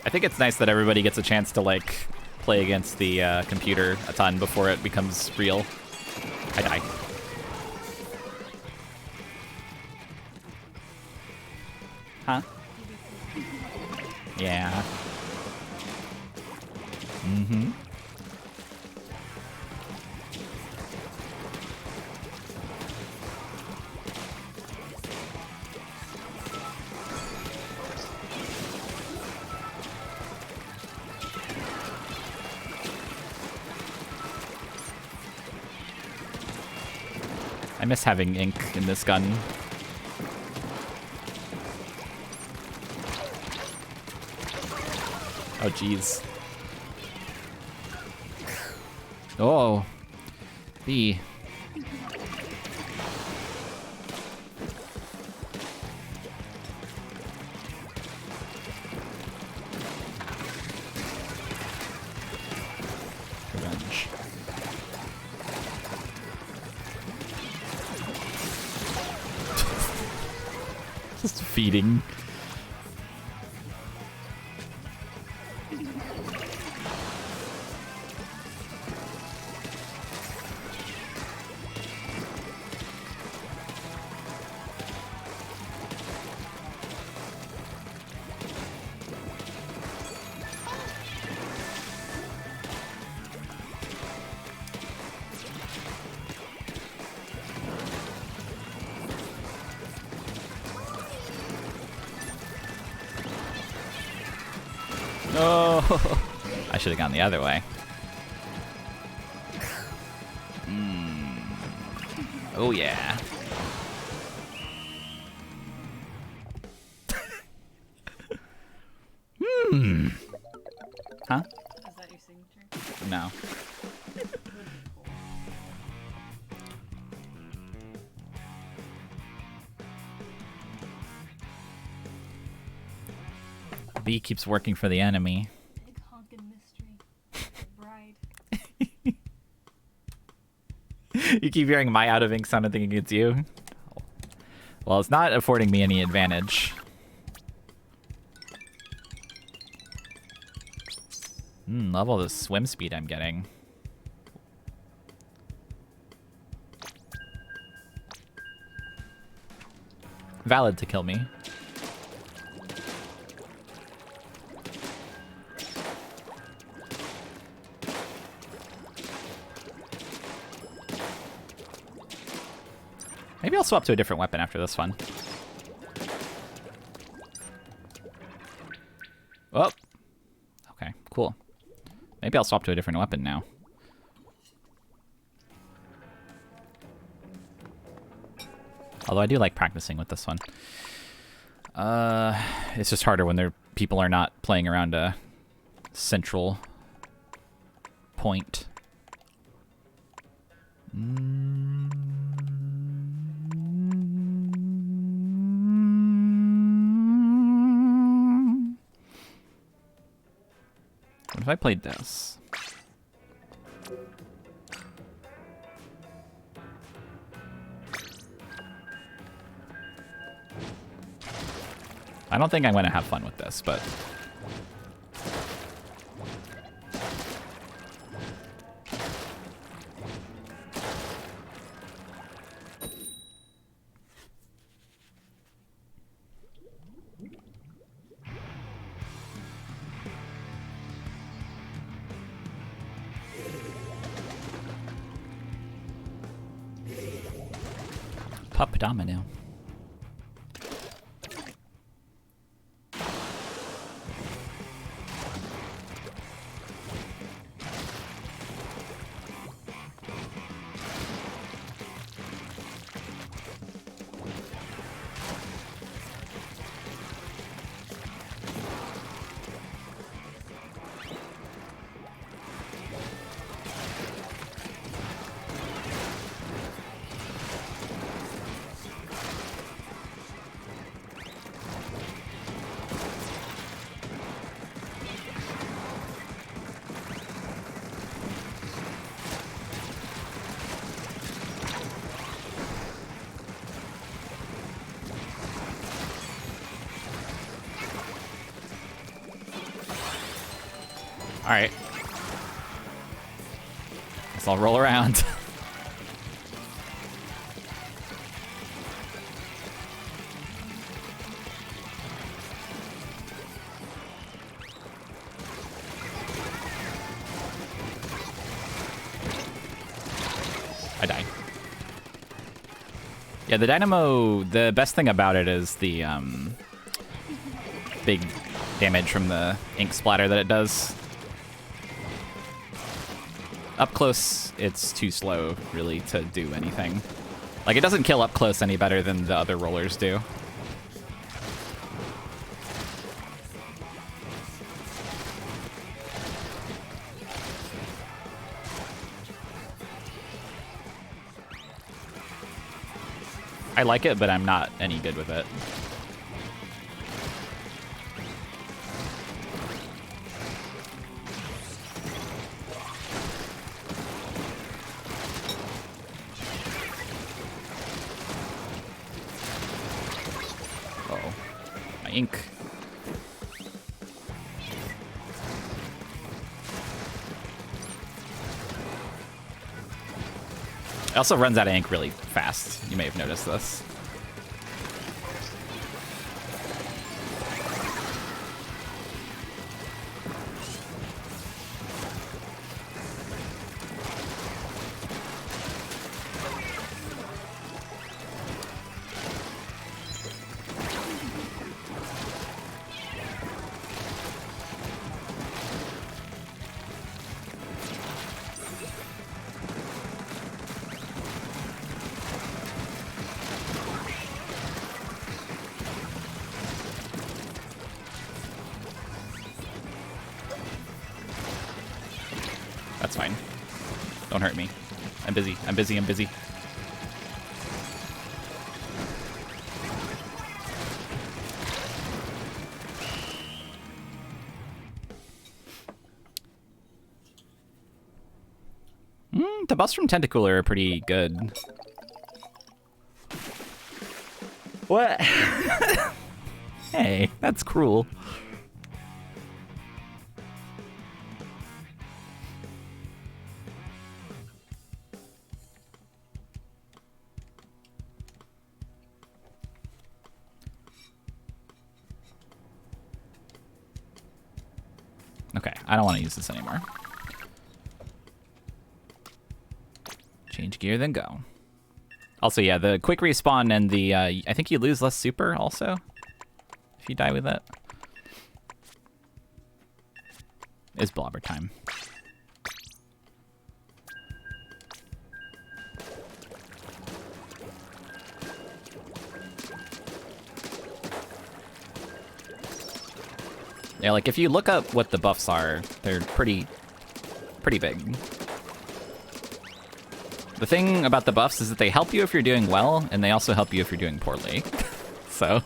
I think it's nice that everybody gets a chance to, like, play against the computer a ton before it becomes real. I die. Huh? Yeah. Mm-hmm. I miss having ink in this gun. Oh, jeez. Oh. B. Revenge. Just feeding. No! I should have gone the other way. Oh yeah. Huh? Is that your signature? No. B keeps working for the enemy. Big honkin' mystery. Bride. You keep hearing my out of ink sound and thinking it's you. Well, it's not affording me any advantage. Love all the swim speed I'm getting. Valid to kill me. Maybe I'll swap to a different weapon after this one. Oh. Okay, cool. Maybe I'll swap to a different weapon now. Although I do like practicing with this one. It's just harder when people are not playing around a central point. What if I played this? I don't think I'm going to have fun with this, but... Pup Domino. Alright. Guess I'll roll around. I died. Yeah, the dynamo, the best thing about it is the big damage from the ink splatter that it does. Up close, it's too slow, really, to do anything. Like, it doesn't kill up close any better than the other rollers do. I like it, but I'm not any good with it. Uh-oh. My ink. It also runs out of ink really fast. You may have noticed this. Don't hurt me. I'm busy. I'm busy. I'm busy. The buffs from Tentacooler are pretty good. What? Hey, that's cruel. Okay, I don't want to use this anymore. Change gear, then go. Also, yeah, the quick respawn and the, I think you lose less super also, if you die with that. It's blobber time. Yeah, like if you look up what the buffs are, they're pretty big. The thing about the buffs is that they help you if you're doing well, and they also help you if you're doing poorly. So.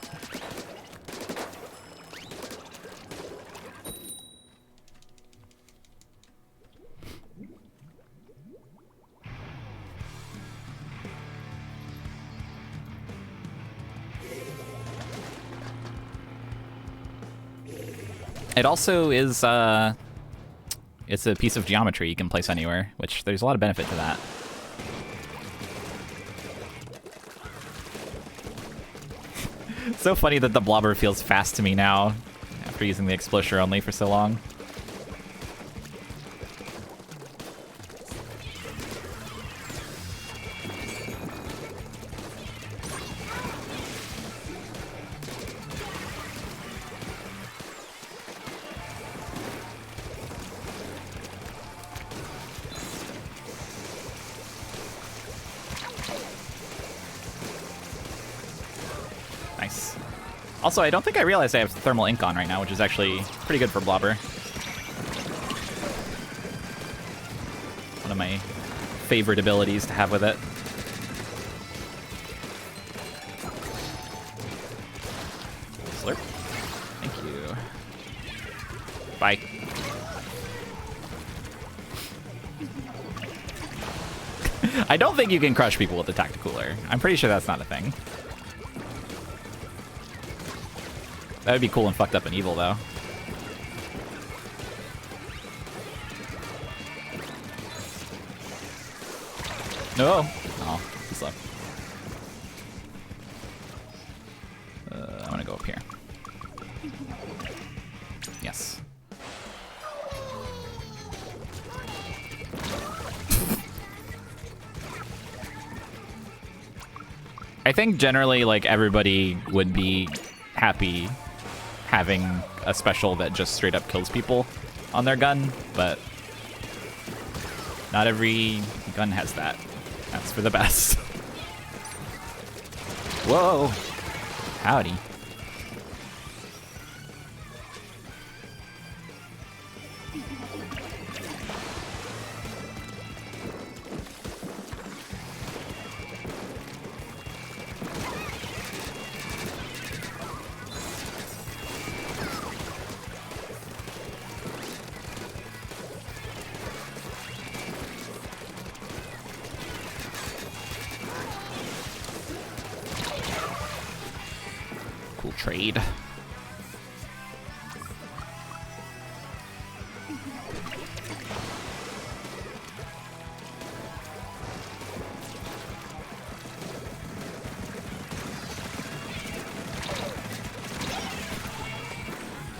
It also is, it's a piece of geometry you can place anywhere, which there's a lot of benefit to that. So funny that the blobber feels fast to me now, after using the explosure only for so long. Nice. Also, I don't think I realized I have thermal ink on right now, which is actually pretty good for blobber. One of my favorite abilities to have with it. Slurp. Thank you. Bye. I don't think you can crush people with the Tacticooler. I'm pretty sure that's not a thing. That would be cool and fucked up and evil, though. No! Oh, he's left. I want to go up here. Yes. I think generally, like, everybody would be happy having a special that just straight up kills people on their gun, but not every gun has that. That's for the best. Whoa! Howdy. Trade.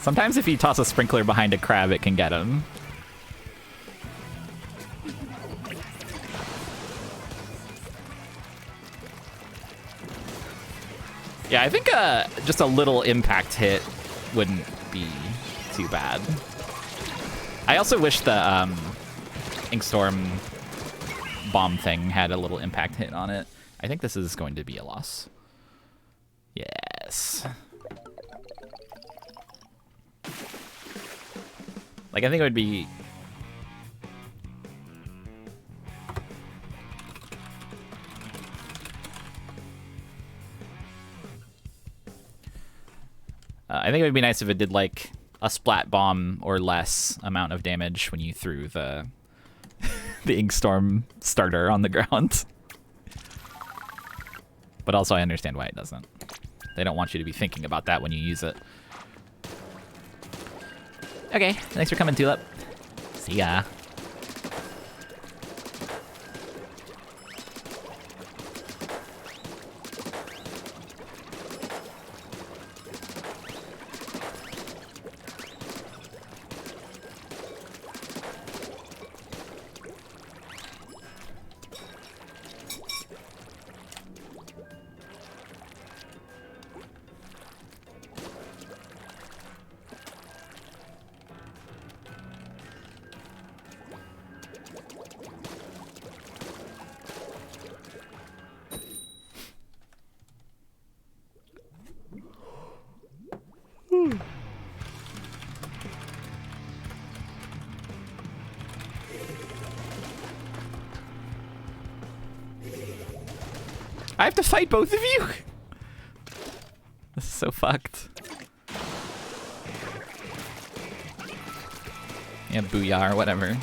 Sometimes if you toss a sprinkler behind a crab, it can get him. Yeah, I think just a little impact hit wouldn't be too bad. I also wish the Inkstorm bomb thing had a little impact hit on it. I think this is going to be a loss. Yes. Like, I think it would be... I think it would be nice if it did like a splat bomb or less amount of damage when you threw the the Inkstorm starter on the ground. But also I understand why it doesn't. They don't want you to be thinking about that when you use it. Okay, thanks for coming, Tulip. See ya. I have to fight both of you? This is so fucked. Yeah, booyah or whatever.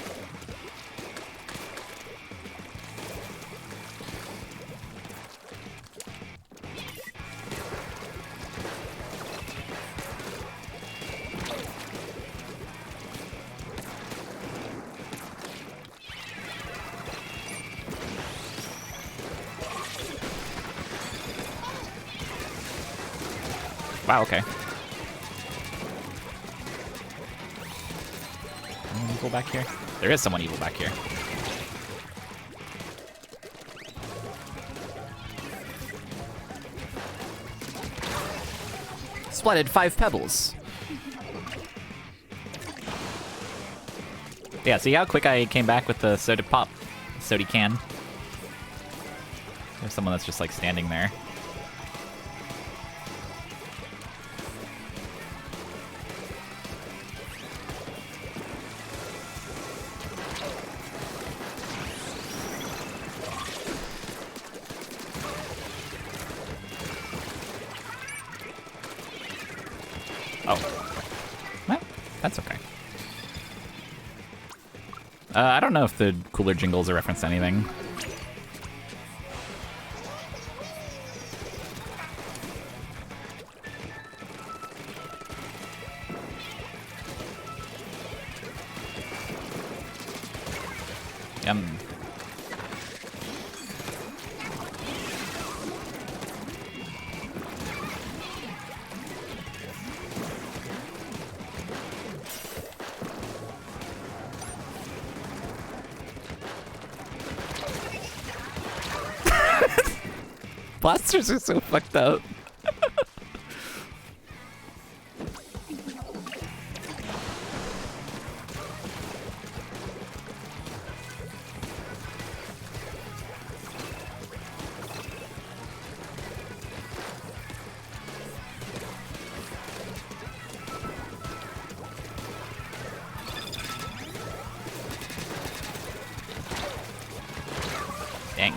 Wow, okay. Someone evil back here? There is someone evil back here. Splatted 5 pebbles. Yeah, see how quick I came back with the soda pop? Soda can. There's someone that's just like standing there. That's okay. I don't know if the cooler jingles are reference to anything. Yum. Blasters are so fucked up. Dang.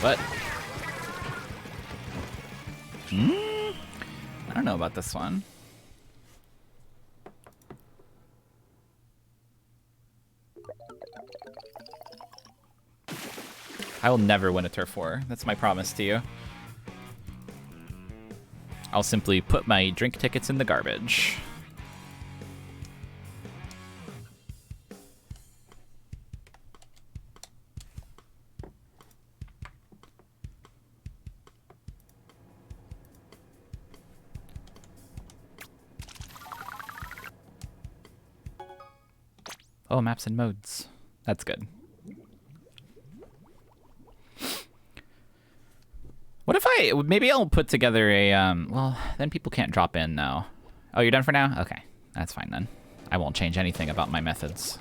What? I don't know about this one. I will never win a turf war. That's my promise to you. I'll simply put my drink tickets in the garbage. Oh, maps and modes. That's good. What if maybe I'll put together a, well, then people can't drop in now. Oh, you're done for now? Okay, that's fine then. I won't change anything about my methods.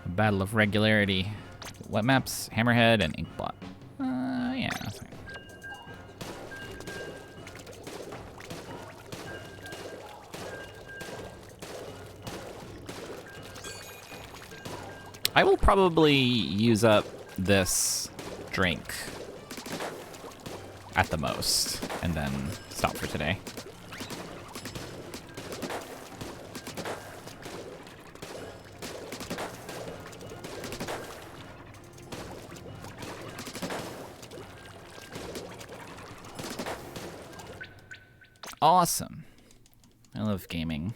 A battle of regularity. What maps? Hammerhead and Inkblot. Yeah, that's fine. I will probably use up this drink at the most, and then stop for today. Awesome. I love gaming.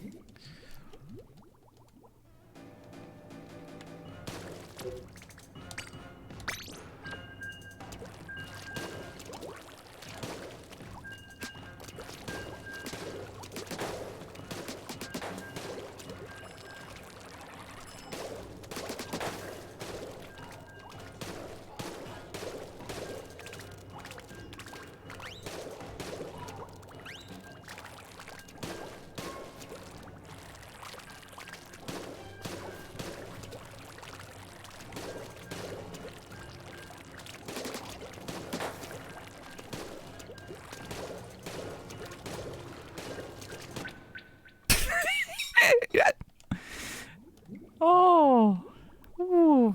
Oh. Ooh.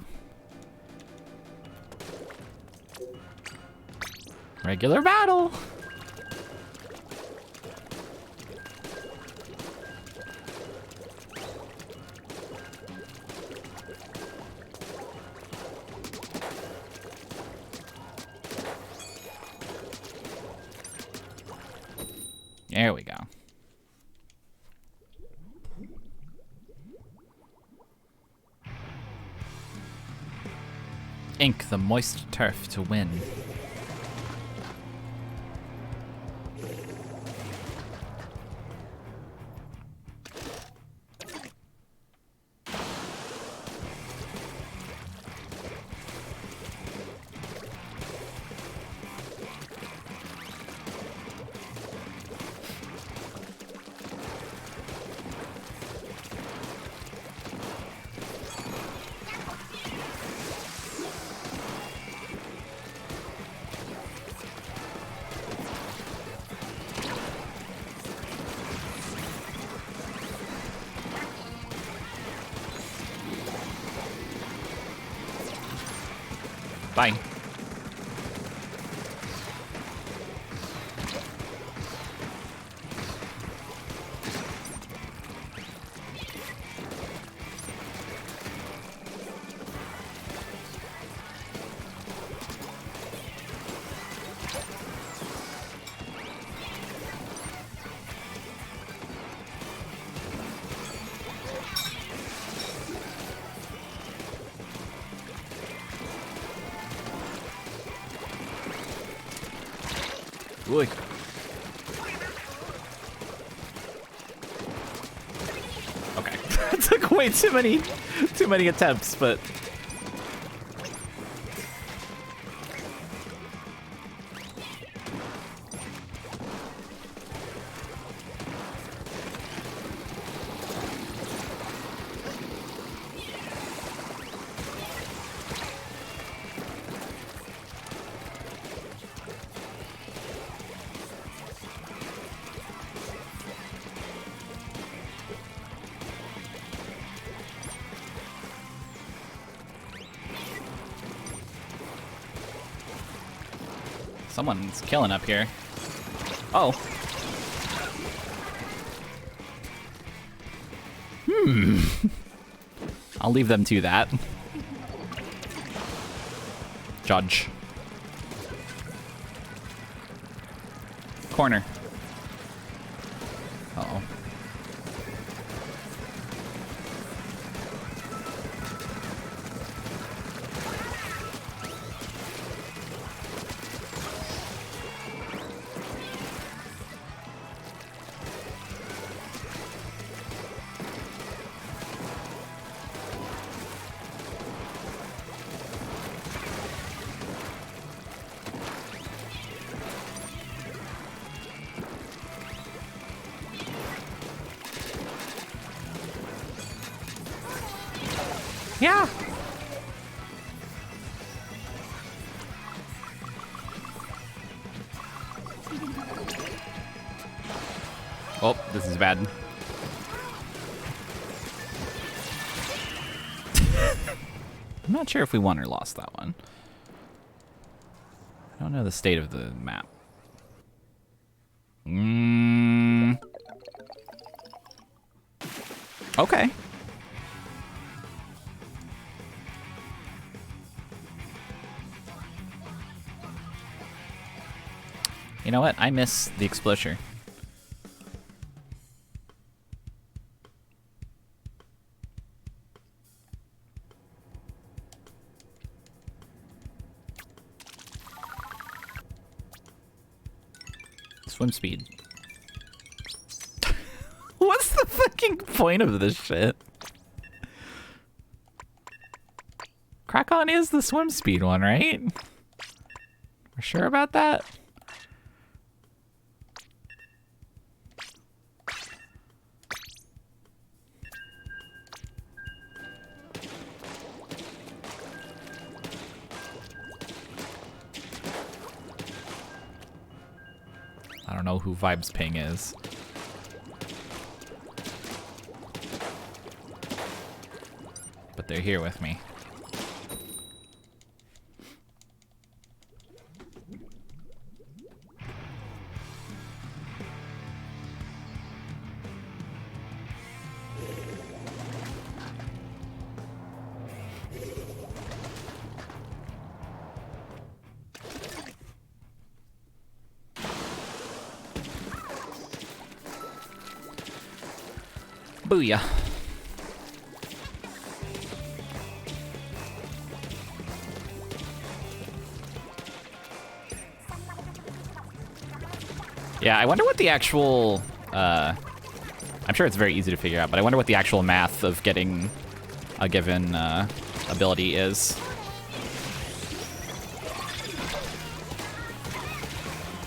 Regular battle. There we go. Ink the moist turf to win. Bye. Boy. Okay. That took way too many attempts, but someone's killing up here. Oh. I'll leave them to that. Judge. Corner. Uh-oh. Yeah. Oh, this is bad. I'm not sure if we won or lost that one. I don't know the state of the map. Okay. You know what? I miss the explosion. Swim speed. What's the fucking point of this shit? Crack-On is the swim speed one, right? We're sure about that? I don't know who Vibes Ping is. But they're here with me. Booyah. Yeah, I wonder what the actual, I'm sure it's very easy to figure out, but I wonder what the actual math of getting a given ability is.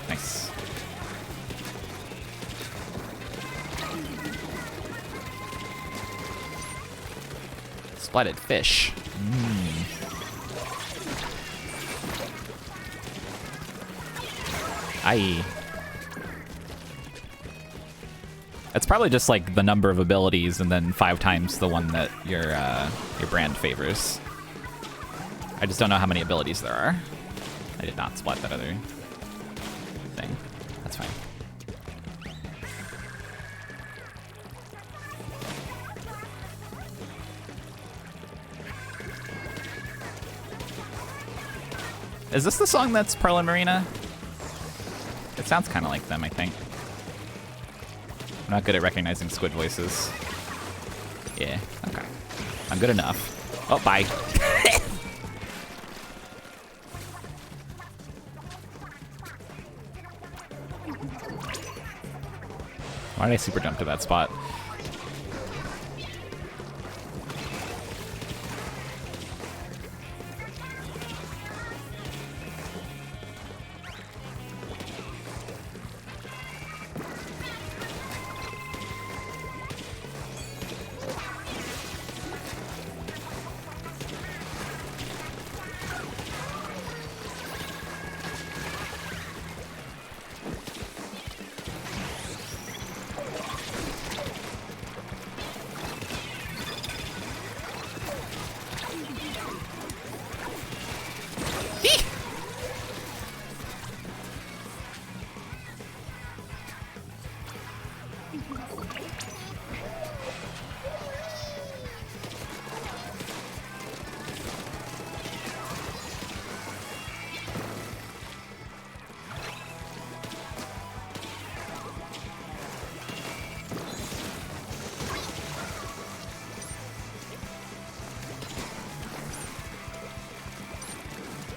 Nice. Splatted fish. Aye. It's probably just like the number of abilities and then 5 times the one that your brand favors. I just don't know how many abilities there are. I did not splat that other thing. That's fine. Is this the song that's Pearl and Marina? It sounds kind of like them, I think. I'm not good at recognizing squid voices. Yeah, okay. I'm good enough. Oh, bye. Why did I super jump to that spot?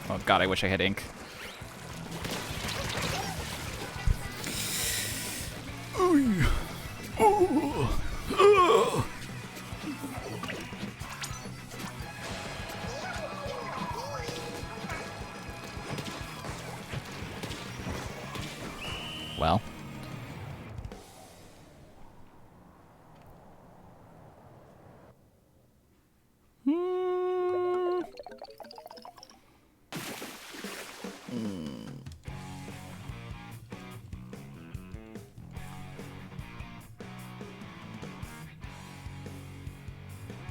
Oh god, I wish I had ink. Well.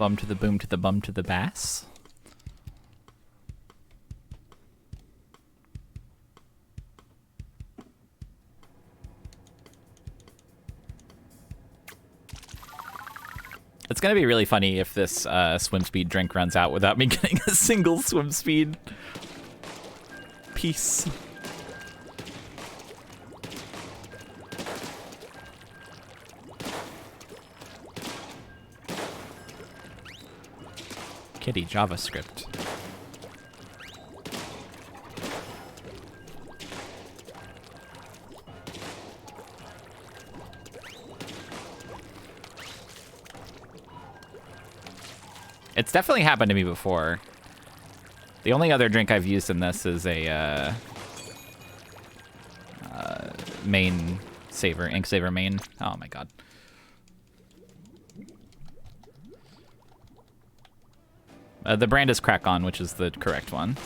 Bum to the boom to the bum to the bass. It's gonna be really funny if this swim speed drink runs out without me getting a single swim speed piece. Kitty JavaScript. It's definitely happened to me before. The only other drink I've used in this is a main saver, ink saver main. Oh my god. The brand is Crack On, which is the correct one.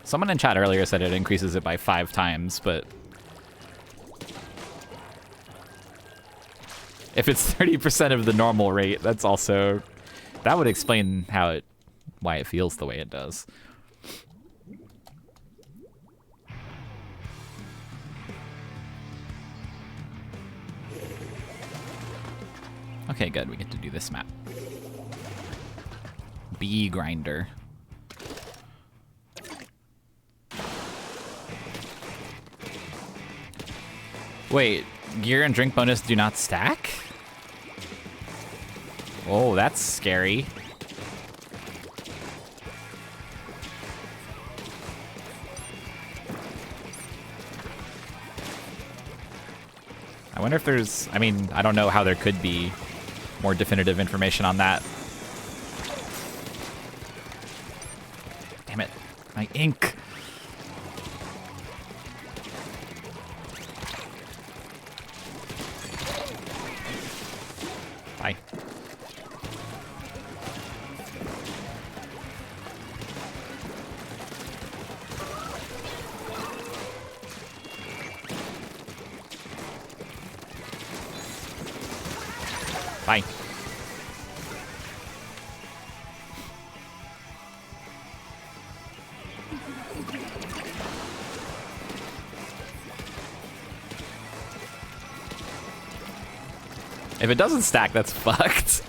Someone in chat earlier said it increases it by 5 times, but if it's 30% of the normal rate, that's also, that would explain why it feels the way it does. Okay, good. We get to do this map. Bee grinder. Wait, gear and drink bonus do not stack? Oh, that's scary. I wonder if there's, I mean, I don't know how there could be more definitive information on that. Damn it, my ink. Bye. Bye. If it doesn't stack, that's fucked.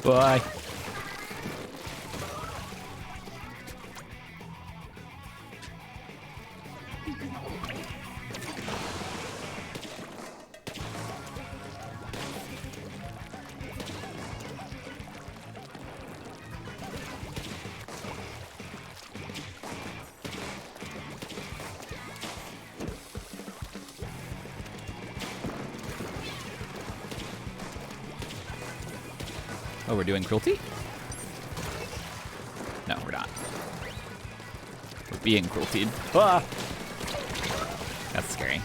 Bye. Oh, we're doing cruelty? No, we're not. We're being crueltied. Ah! That's scary.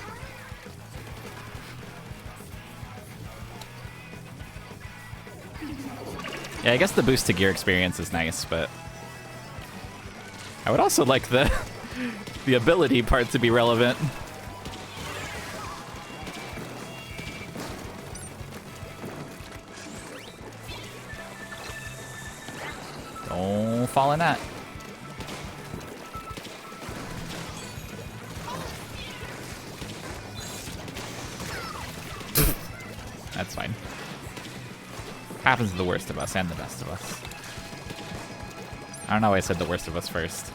Yeah, I guess the boost to gear experience is nice, but I would also like the the ability part to be relevant. Don't fall in that. That's fine. Happens to the worst of us and the best of us. I don't know why I said the worst of us first.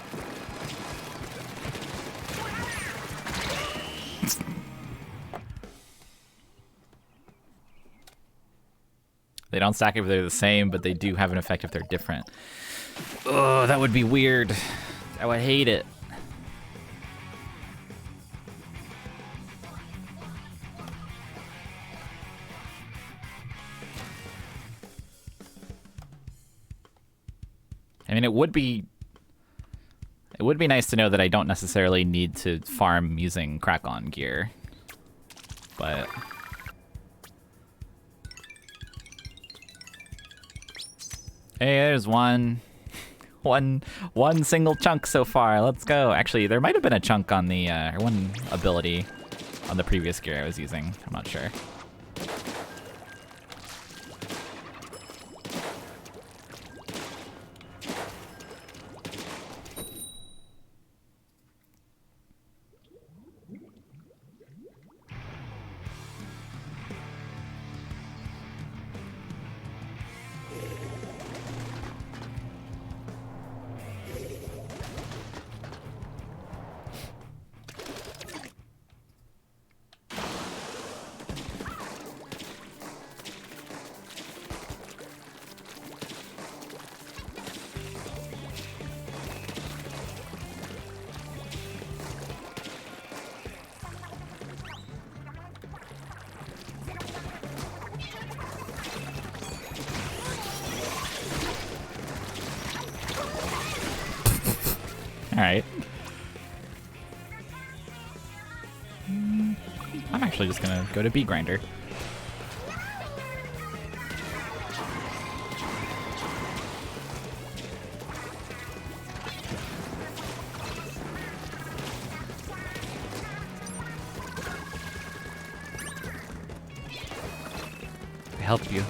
They don't stack if they're the same, but they do have an effect if they're different. Oh, that would be weird. I would hate it. mean, it would be nice to know that I don't necessarily need to farm using crack-on gear, but hey, there's one single chunk so far. Let's go. Actually, there might have been a chunk on the or one ability on the previous gear I was using. I'm not sure. All right. I'm actually just gonna go to B grinder. I help you.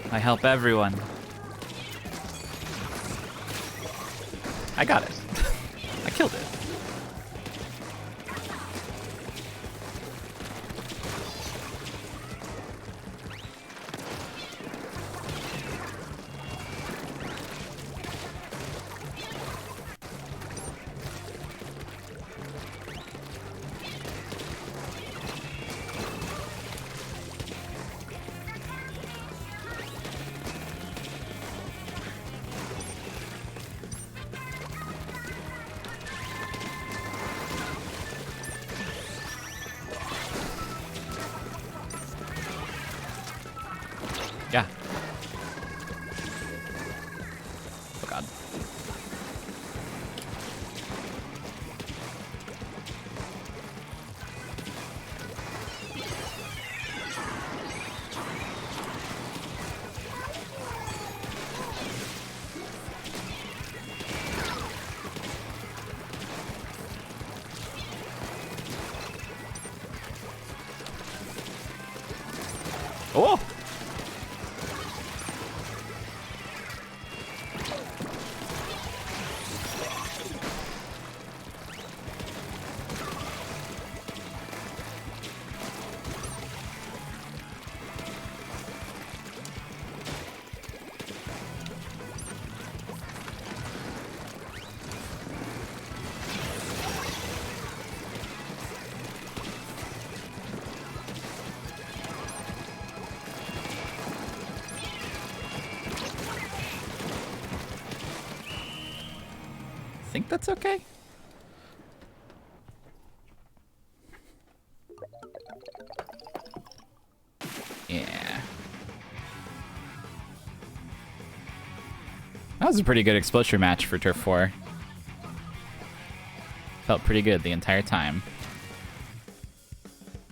I help everyone. I got it. I killed it. Yeah. Oh god. Oh! I think that's okay. Yeah. That was a pretty good exposure match for Turf 4. Felt pretty good the entire time.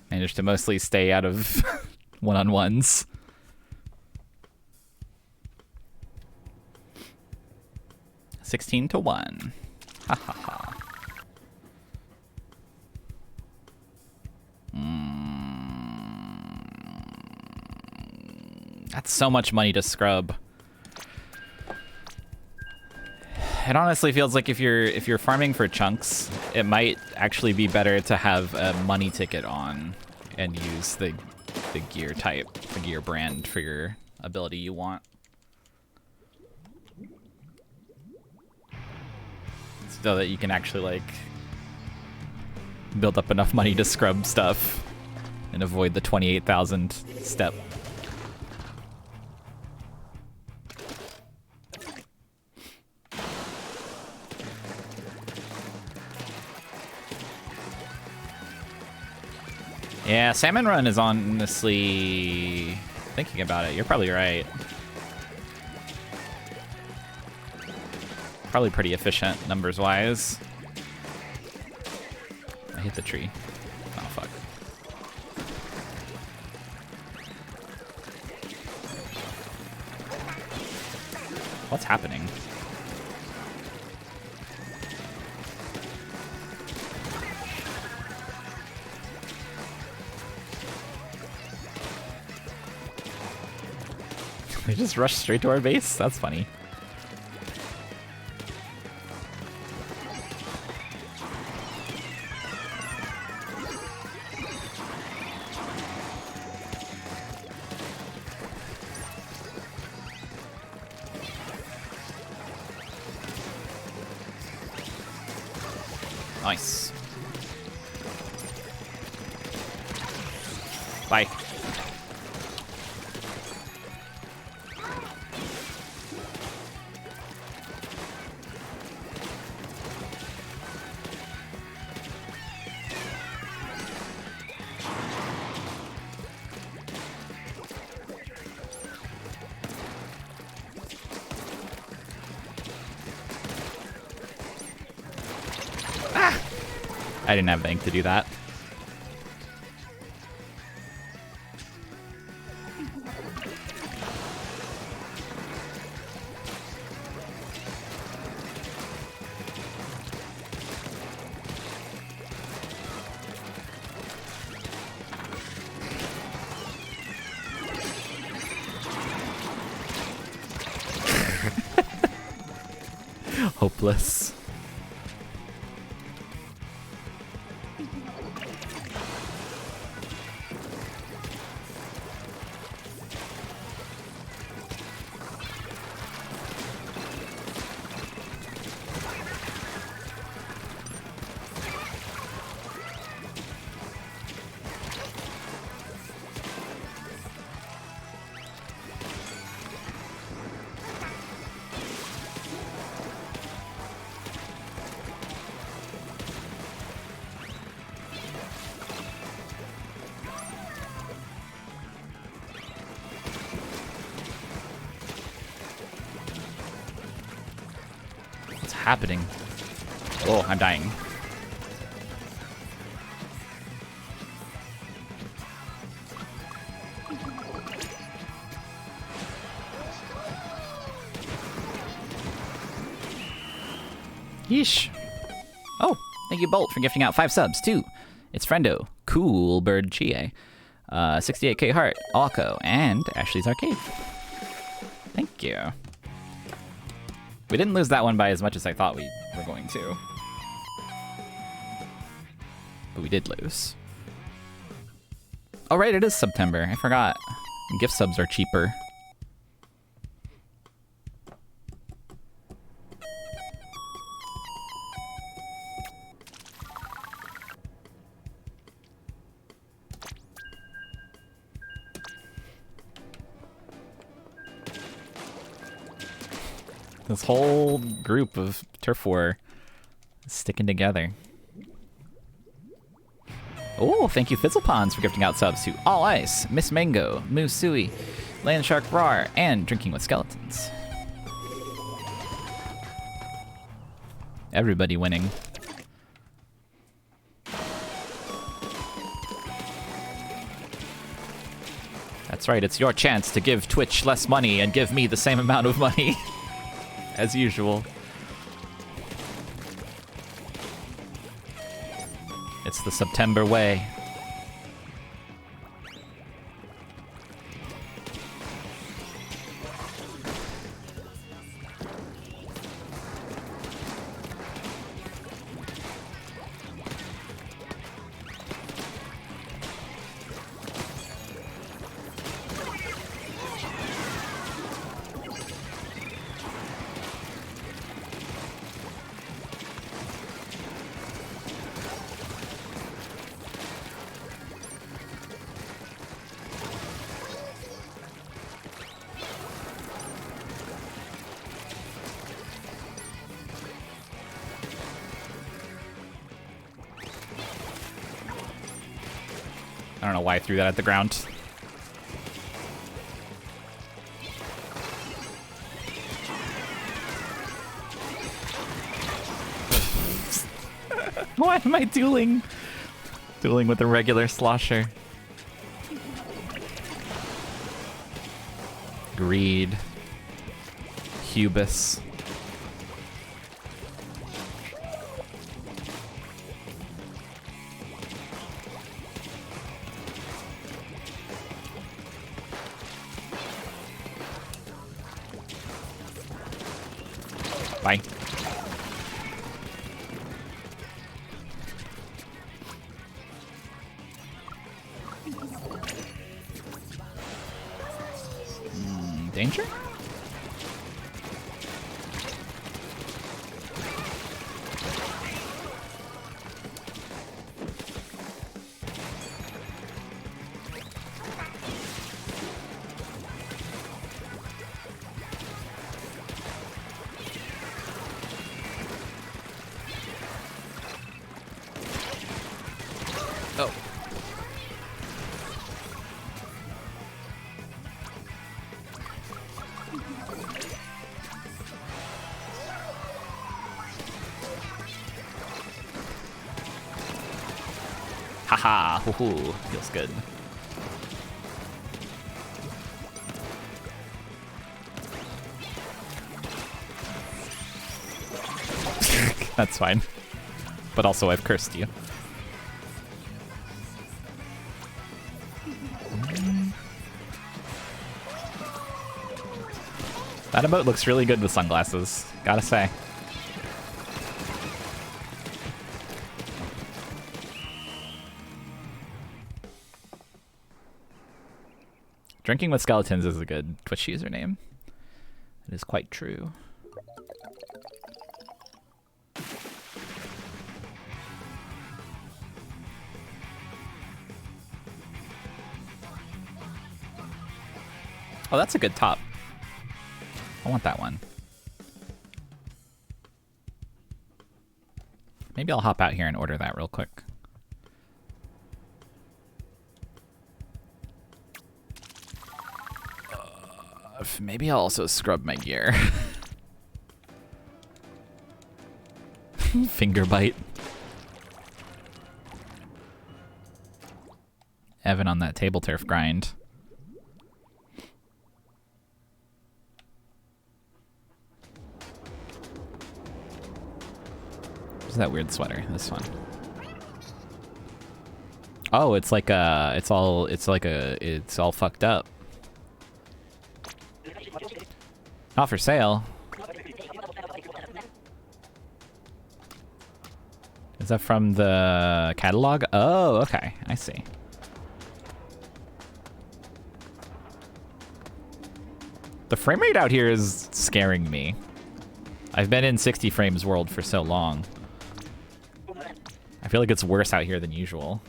Managed to mostly stay out of one-on-ones. $16-1. Ha ha ha. That's so much money to scrub. It honestly feels like if you're farming for chunks, it might actually be better to have a money ticket on and use the gear type, the gear brand for your ability you want. So that you can actually like build up enough money to scrub stuff and avoid the 28,000 step. Yeah, Salmon Run is honestly... Thinking about it, you're probably right. Probably pretty efficient, numbers-wise. I hit the tree. Oh, fuck. What's happening? They just rushed straight to our base? That's funny. Nice. Bye. I didn't have the ink to do that. Hopeless. Happening. Oh, I'm dying. Yeesh. Oh, thank you, Bolt, for gifting out 5 subs, too. It's Friendo, Cool Bird Chie, 68k Heart, Alco, and Ashley's Arcade. Thank you. We didn't lose that one by as much as I thought we were going to. But we did lose. Oh right, it is September. I forgot. Gift subs are cheaper. This whole group of turf war is sticking together. Oh, thank you Fizzlepons for gifting out subs to All Ice, Miss Mango, Moose Sui, Land Shark Rar, and Drinking with Skeletons. Everybody winning. That's right, it's your chance to give Twitch less money and give me the same amount of money. As usual. It's the September way. I don't know why I threw that at the ground. Why am I dueling with a regular slosher? Greed. Hubris. Bye. Danger? Oh. Haha, hoo-hoo. Feels good. That's fine. But also, I've cursed you. That emote looks really good with sunglasses, gotta say. Drinking with skeletons is a good Twitch username. It is quite true. Oh, that's a good top. I want that one. Maybe I'll hop out here and order that real quick. Maybe I'll also scrub my gear. Finger bite. Evan on that table turf grind. What's that weird sweater? This one. Oh, it's like it's all fucked up. Not for sale. Is that from the catalog? Oh, okay. I see. The frame rate out here is scaring me. I've been in 60 frames world for so long. I feel like it's worse out here than usual.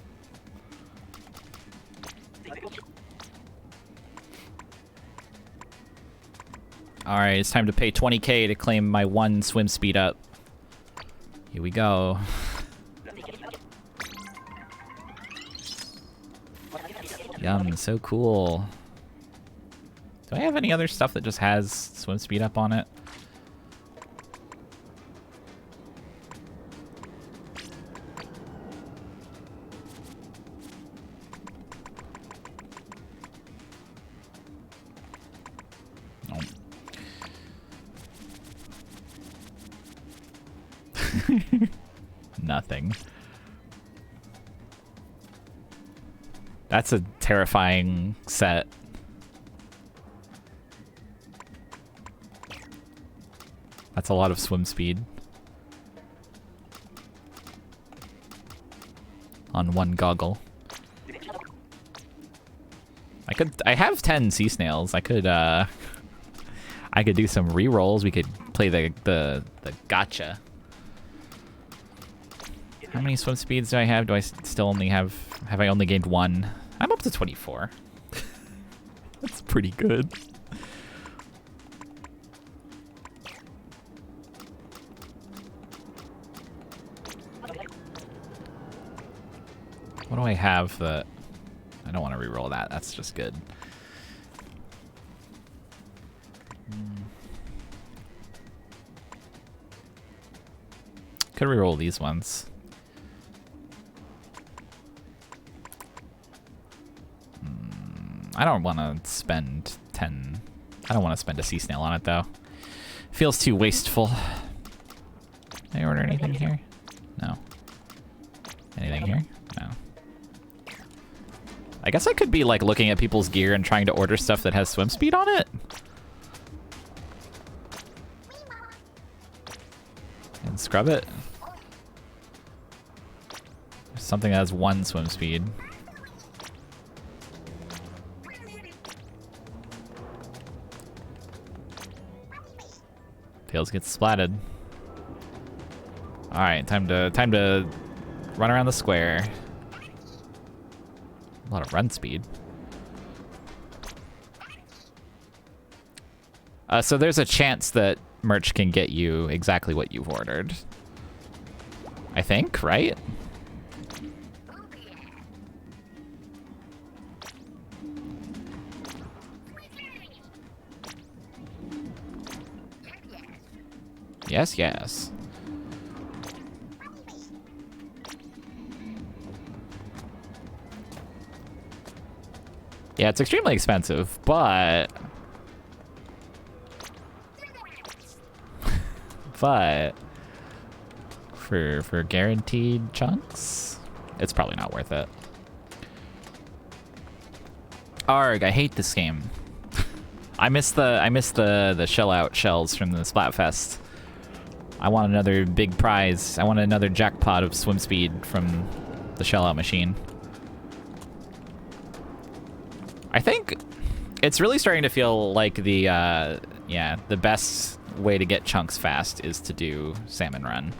Alright, it's time to pay 20k to claim my 1 swim speed up. Here we go. Yum, so cool. Do I have any other stuff that just has swim speed up on it? No. Nothing. That's a terrifying set. That's a lot of swim speed. On one goggle. I have 10 sea snails. I could do some re-rolls. We could play the gotcha. How many swim speeds do I have? Do I still only have I only gained 1? I'm up to 24. That's pretty good. What do I have that... I don't want to re-roll that. That's just good. Could re-roll these ones. I don't want to spend 10. I don't want to spend a sea snail on it though. Feels too wasteful. Can I order anything here? No. Anything here? No. I guess I could be like looking at people's gear and trying to order stuff that has swim speed on it. And scrub it. There's something that has 1 swim speed. Tails get splatted. All right, time to run around the square. A lot of run speed. So there's a chance that merch can get you exactly what you've ordered. I think, right? Yes, yes. Yeah, it's extremely expensive, but... but... For guaranteed chunks, it's probably not worth it. Arg, I hate this game. I miss the shell out shells from the Splatfest. I want another big prize. I want another jackpot of swim speed from the shell out machine. I think it's really starting to feel like the best way to get chunks fast is to do Salmon Run.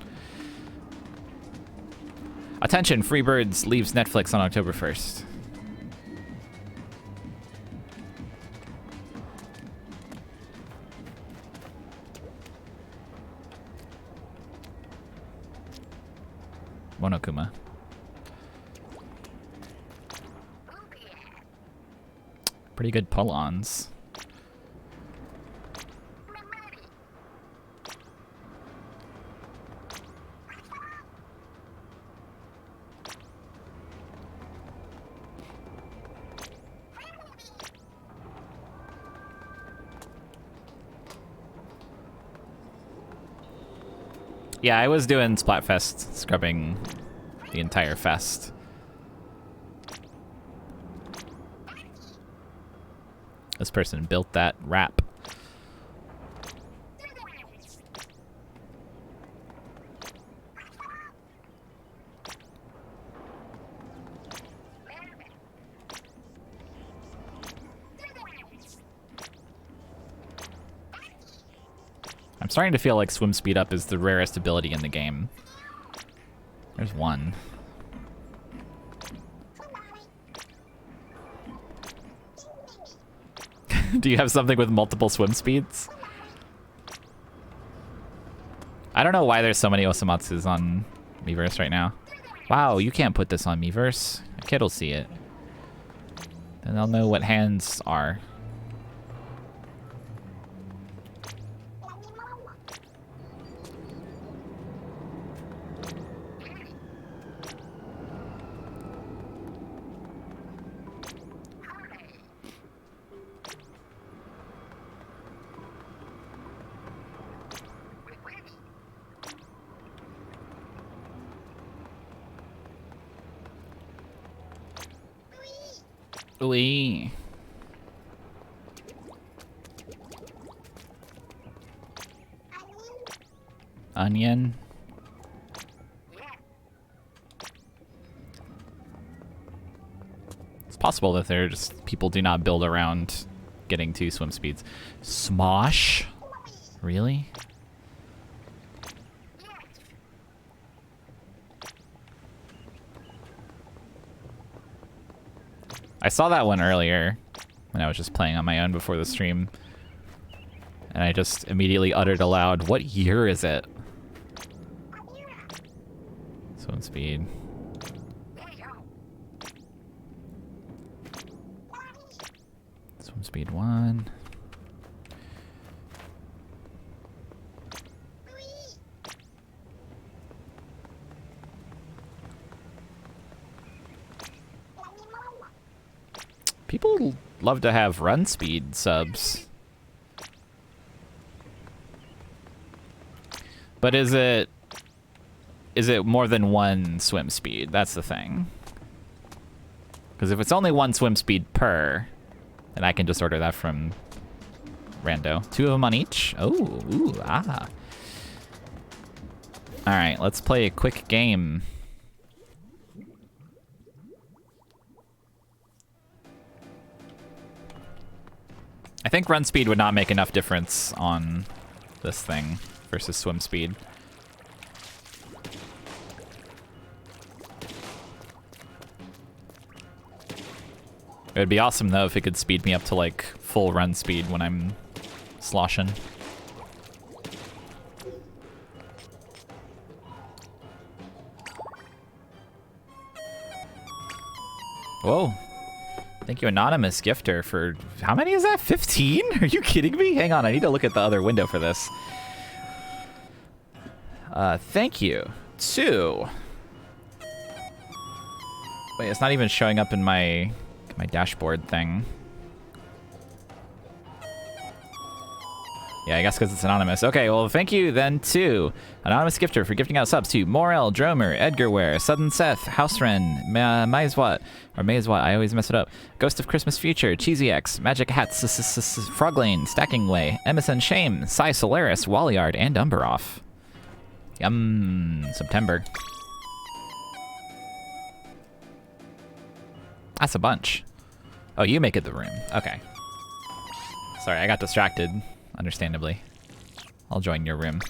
Attention, Freebirds leaves Netflix on October 1st. Monokuma. Pretty good pull-ons. Yeah, I was doing Splatfest, scrubbing the entire fest. This person built that wrap. I'm starting to feel like swim speed up is the rarest ability in the game. There's one. Do you have something with multiple swim speeds? I don't know why there's so many Osamatsus on Miiverse right now. Wow, you can't put this on Miiverse. A kid will see it. Then they'll know what hands are. Ooh. Onion. It's possible that they're just people do not build around getting 2 swim speeds. Smosh? Really? I saw that one earlier when I was just playing on my own before the stream. And I just immediately uttered aloud, what year is it? Swim speed. Swim speed 1. People love to have run speed subs. But is it more than one swim speed? That's the thing. Because if it's only one swim speed per, then I can just order that from Rando. 2 of them on each. Oh, ooh, ah. All right, let's play a quick game. I think run speed would not make enough difference on this thing versus swim speed. It would be awesome though if it could speed me up to like full run speed when I'm sloshing. Whoa. Thank you, anonymous gifter, for how many is that? 15? Are you kidding me? Hang on, I need to look at the other window for this. Thank you. 2. Wait, it's not even showing up in my dashboard thing. Yeah, I guess because it's anonymous. Okay, well, thank you then to anonymous gifter for gifting out subs to Morel, Dromer, Edgarware, Sudden Seth, Houseren, Maizwat, or Maizwat, I always mess it up, Ghost of Christmas Future, Cheesy X, Magic Hats, Froglane, Stacking Way, Emerson Shame, Cy Solaris, Wallyard, and Umberoff. Yum, September. That's a bunch. Oh, you make it the room. Okay. Sorry, I got distracted. Understandably. I'll join your room.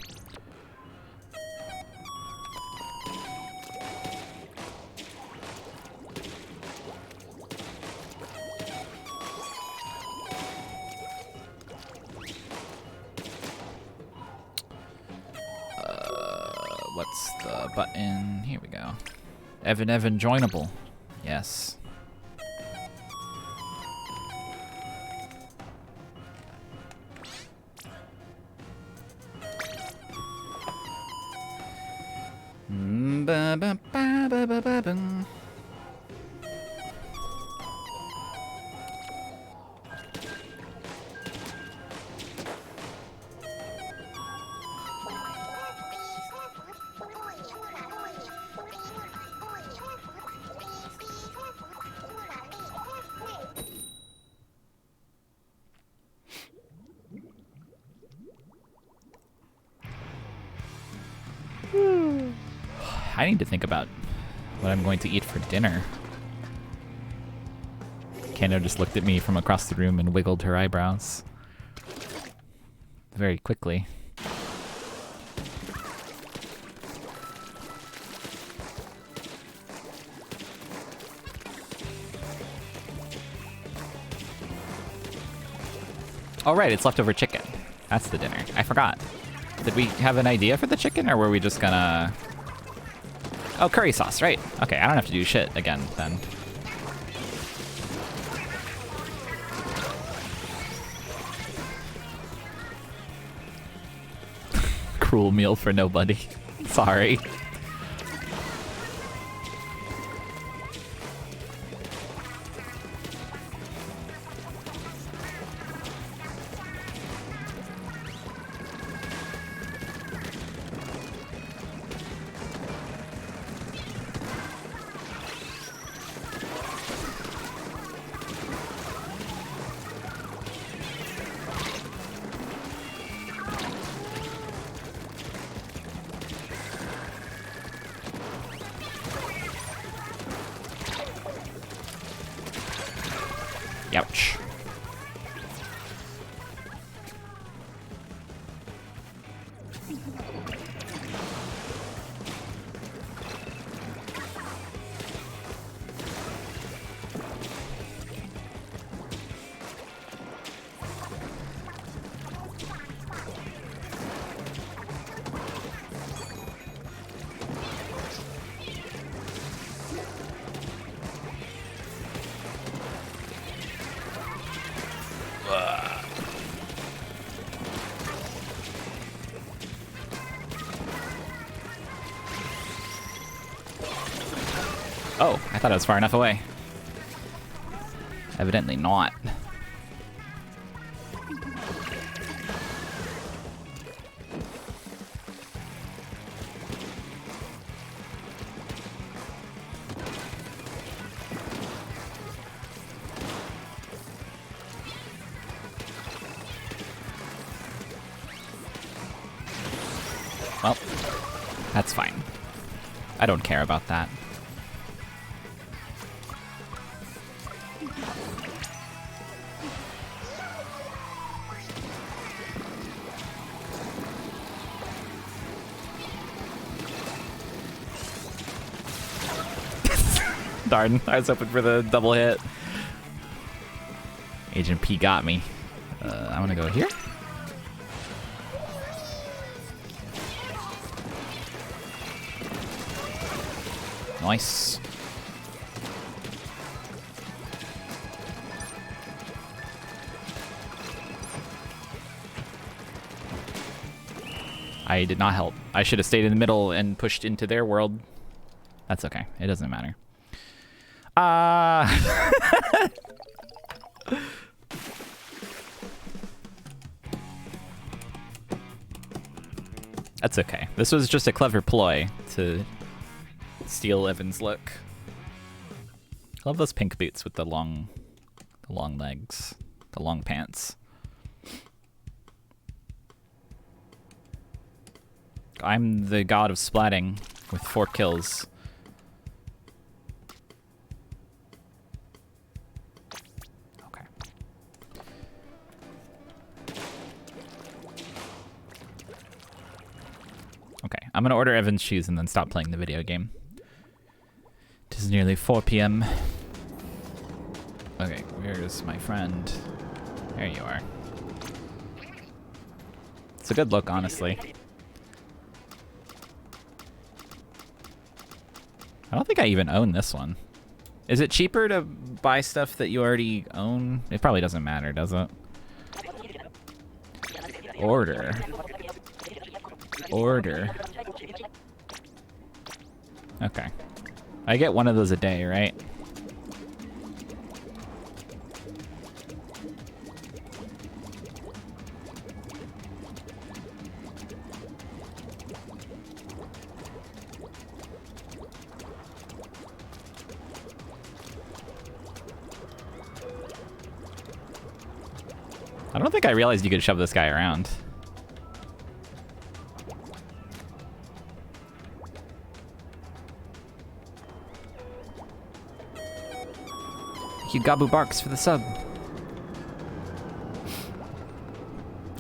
What's the button? Here we go. Evan joinable. Yes. I need to think about what I'm going to eat for dinner. Kano just looked at me from across the room and wiggled her eyebrows. Very quickly. Oh right, it's leftover chicken. That's the dinner. I forgot. Did we have an idea for the chicken, or were we just gonna... Oh, curry sauce, right. Okay, I don't have to do shit again, then. Cruel meal for nobody. Sorry. Ouch. Oh, I thought I was far enough away. Evidently not. Well, that's fine. I don't care about that. Darn, I was hoping for the double hit. Agent P got me. I'm gonna go here. Nice. I did not help. I should have stayed in the middle and pushed into their world. That's okay. It doesn't matter. That's okay. This was just a clever ploy to steal Evan's look. I love those pink boots with the long legs, the long pants. I'm the god of splatting with 4 kills. Okay. Okay, I'm gonna order Evan's shoes and then stop playing the video game. It is nearly 4 p.m. Okay, where's my friend? There you are. It's a good look, honestly. I don't think I even own this one. Is it cheaper to buy stuff that you already own? It probably doesn't matter, does it? Order. Order. Okay. I get one of those a day, right? I don't think I realized you could shove this guy around. Thank you, Gabu Barks, for the sub.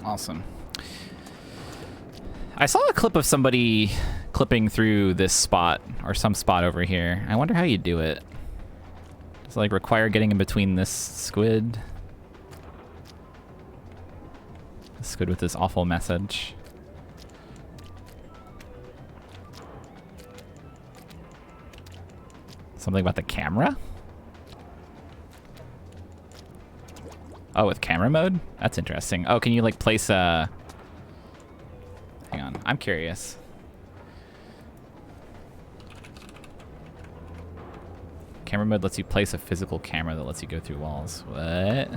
Awesome. I saw a clip of somebody clipping through this spot, or some spot over here. I wonder how you do it. Does it like require getting in between this squid? Squid with this awful message. Something about the camera? Oh, with camera mode? That's interesting. Oh, can you like place a... Hang on, I'm curious. Camera mode lets you place a physical camera that lets you go through walls. What?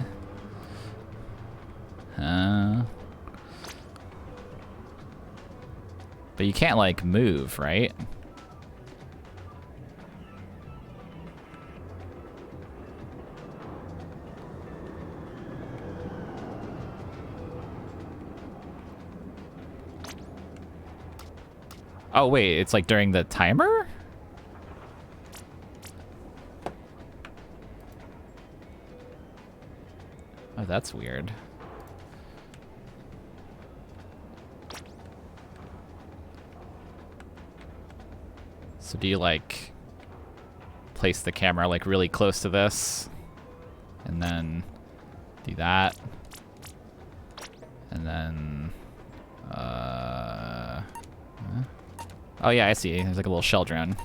But you can't, like, move, right? Oh, wait, it's like during the timer? Oh, that's weird. So do you like place the camera like really close to this and then do that and then oh yeah, I see. There's like a little shell drone.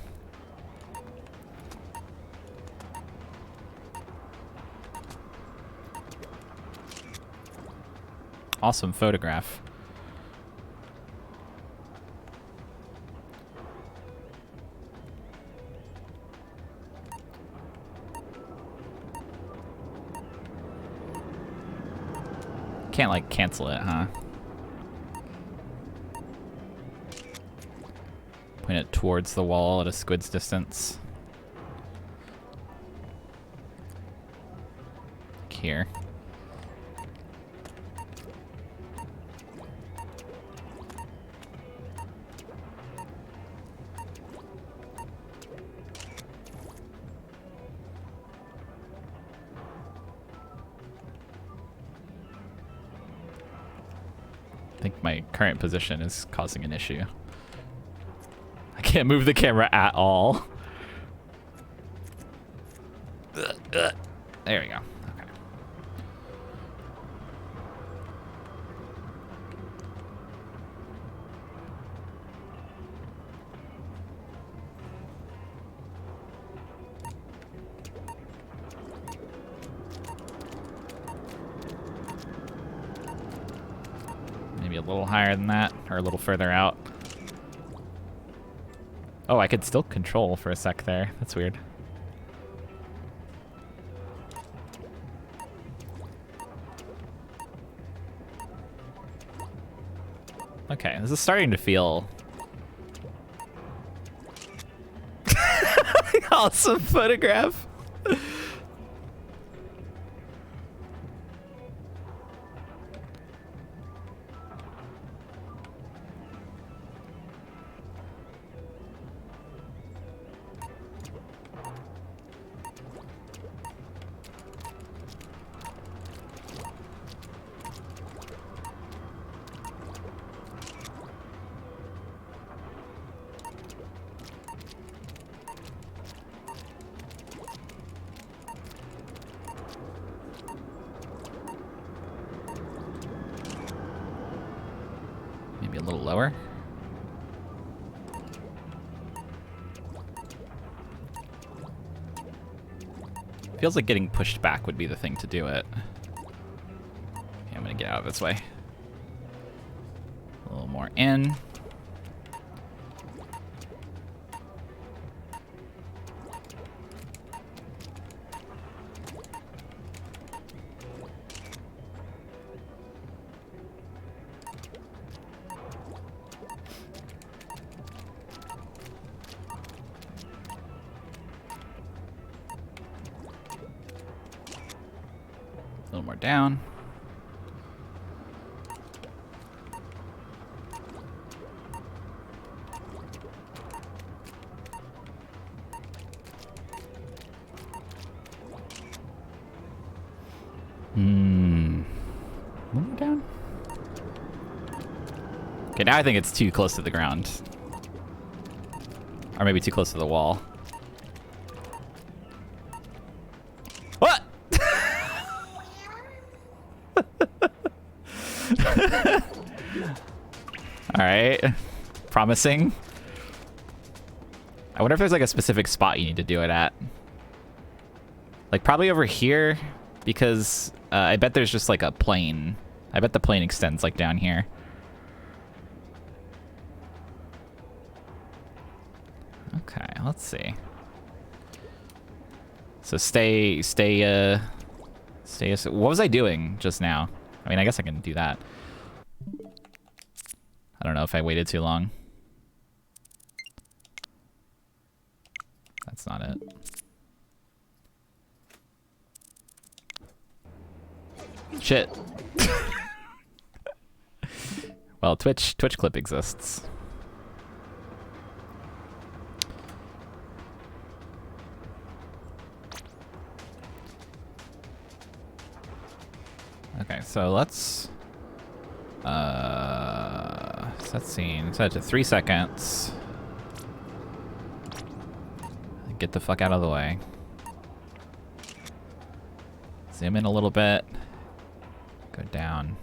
Awesome photograph. can't, like, cancel it, huh? Point it towards the wall at a squid's distance. Like here. I think my current position is causing an issue. I can't move the camera at all. There we go. Okay. Maybe a little higher than that, or a little further out. Oh, I could still control for a sec there. That's weird. Okay, this is starting to feel... awesome photograph. Maybe a little lower. Feels like getting pushed back would be the thing to do it. Okay, I'm gonna get out of this way. A little more in. A little more down. A little more down. Okay, now I think it's too close to the ground. Or maybe too close to the wall. What? Alright. Promising. I wonder if there's like a specific spot you need to do it at. Like probably over here, because I bet there's just like a plane. I bet the plane extends like down here. Okay, let's see. So stay. What was I doing just now? I mean, I guess I can do that. I don't know if I waited too long. That's not it. Shit. Well, Twitch clip exists. Okay, so let's set scene. Set it to 3 seconds. Get the fuck out of the way. Zoom in a little bit. Go down.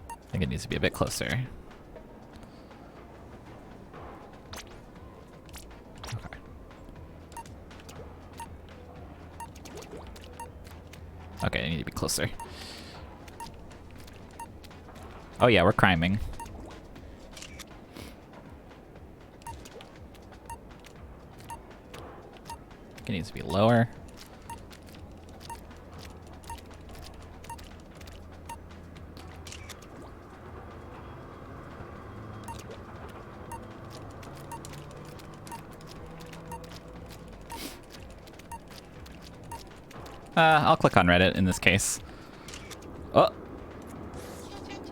I think it needs to be a bit closer. Okay. Okay, I need to be closer. Oh yeah, we're criming. It needs to be lower. I'll click on Reddit in this case. Oh.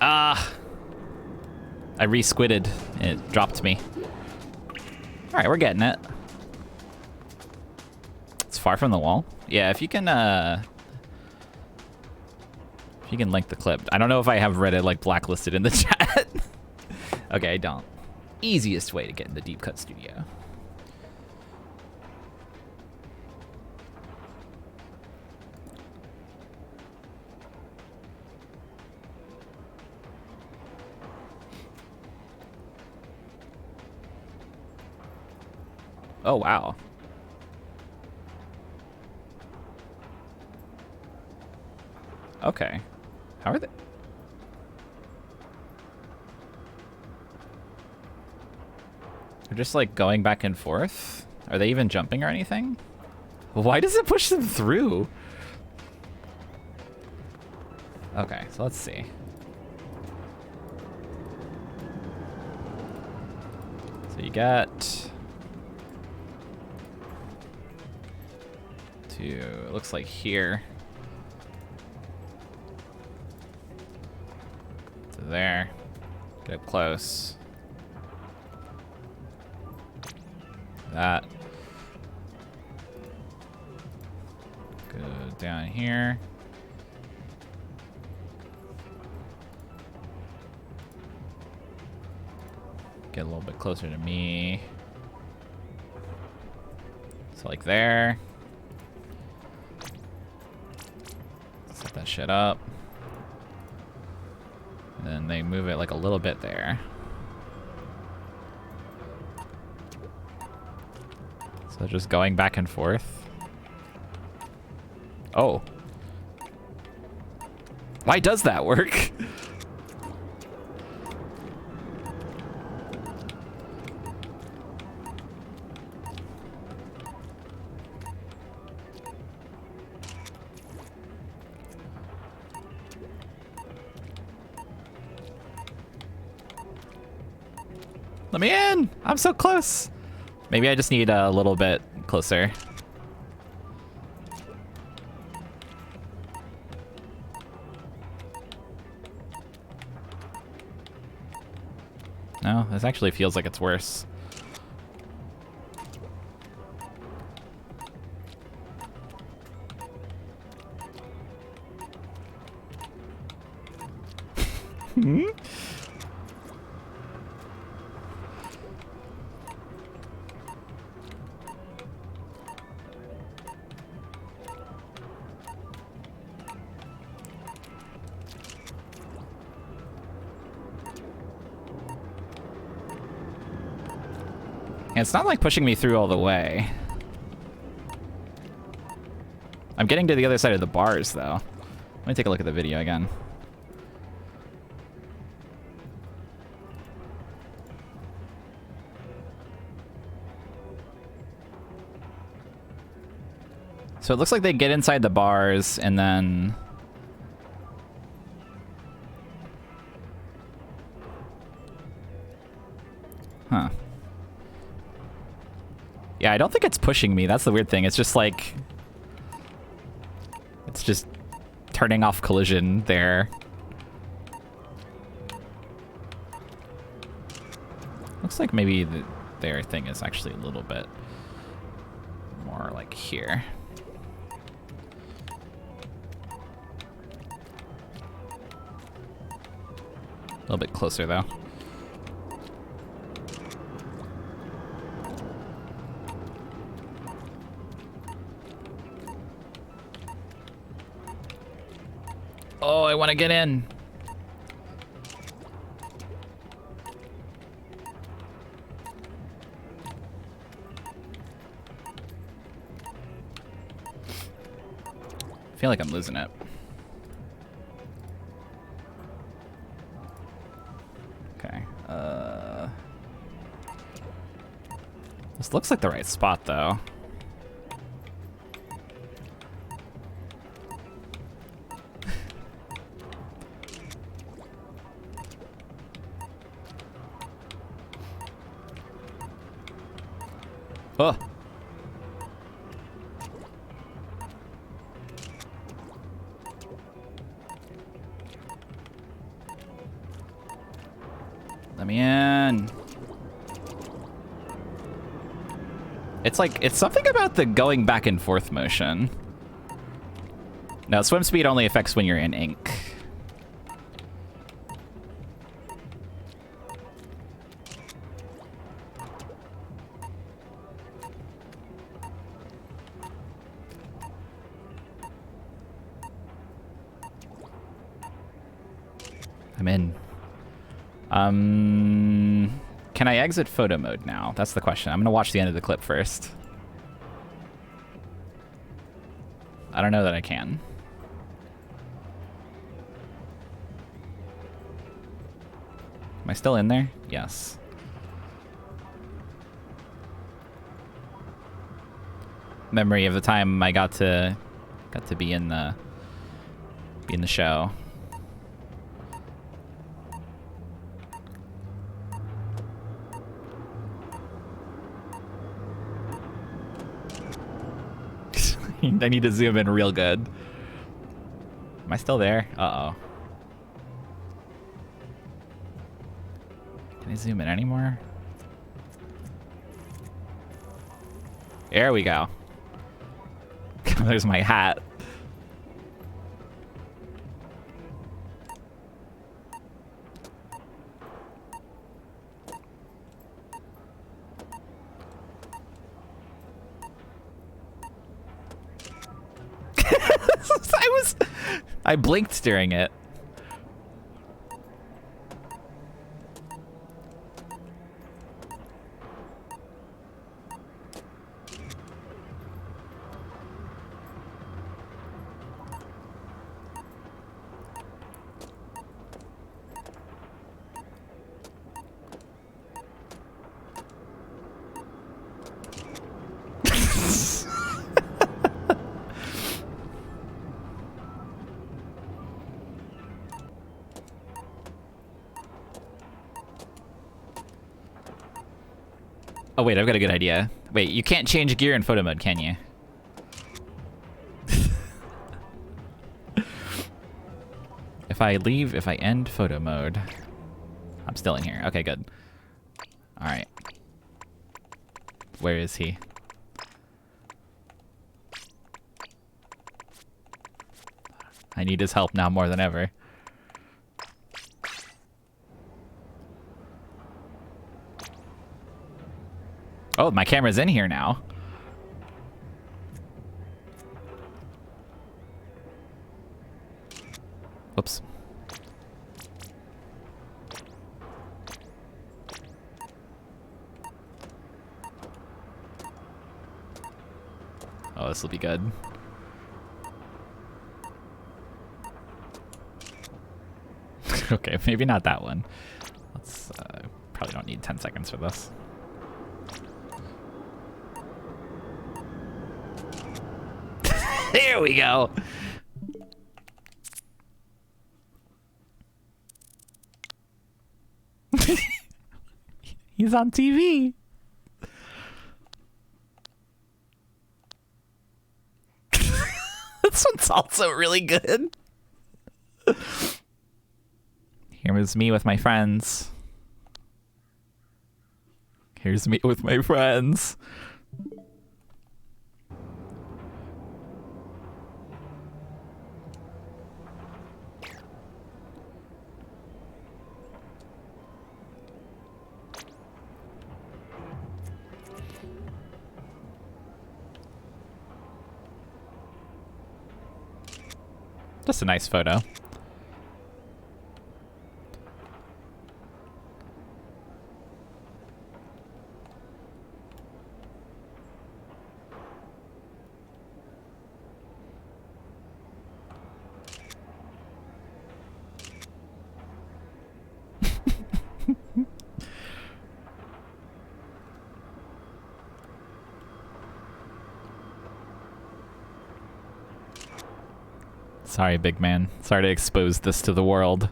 Ah. I re-squidded. It dropped me. Alright, we're getting it. It's far from the wall. Yeah, if you can link the clip. I don't know if I have Reddit like blacklisted in the chat. Okay, I don't. Easiest way to get in the Deep Cut Studio. Oh, wow. Okay. How are they? They're just like going back and forth? Are they even jumping or anything? Why does it push them through? Okay, so let's see. So you got to, it looks like here. To there. Get up close. That. Go down here. Get a little bit closer to me. So like there. Set that shit up. And then they move it like a little bit there. So just going back and forth. Oh. Why does that work? Let me in! I'm so close! Maybe I just need a little bit closer. No, this actually feels like it's worse. Hmm? It's not like pushing me through all the way. I'm getting to the other side of the bars, though. Let me take a look at the video again. So it looks like they get inside the bars and then... Huh. Yeah, I don't think it's pushing me. That's the weird thing. It's just like... It's just turning off collision there. Looks like maybe their thing is actually a little bit more like here. A little bit closer, though. Oh, I want to get in. I feel like I'm losing it. Okay. This looks like the right spot, though. Oh. Let me in. It's like, it's something about the going back and forth motion. No, swim speed only affects when you're in ink. I'm in. Can I exit photo mode now? That's the question. I'm gonna watch the end of the clip first. I don't know that I can. Am I still in there? Yes. Memory of the time I got to be in the show. I need to zoom in real good. Am I still there? Uh-oh. Can I zoom in anymore? There we go. There's my hat. I blinked during it. Oh wait, I've got a good idea. Wait, you can't change gear in photo mode, can you? If I end photo mode, I'm still in here. Okay, good. All right. Where is he? I need his help now more than ever. Oh, my camera's in here now. Whoops. Oh, this will be good. Okay, maybe not that one. Let's probably don't need 10 seconds for this. There we go. He's on TV. This one's also really good. Here's me with my friends. Here's me with my friends. Just a nice photo. Sorry, big man. Sorry to expose this to the world.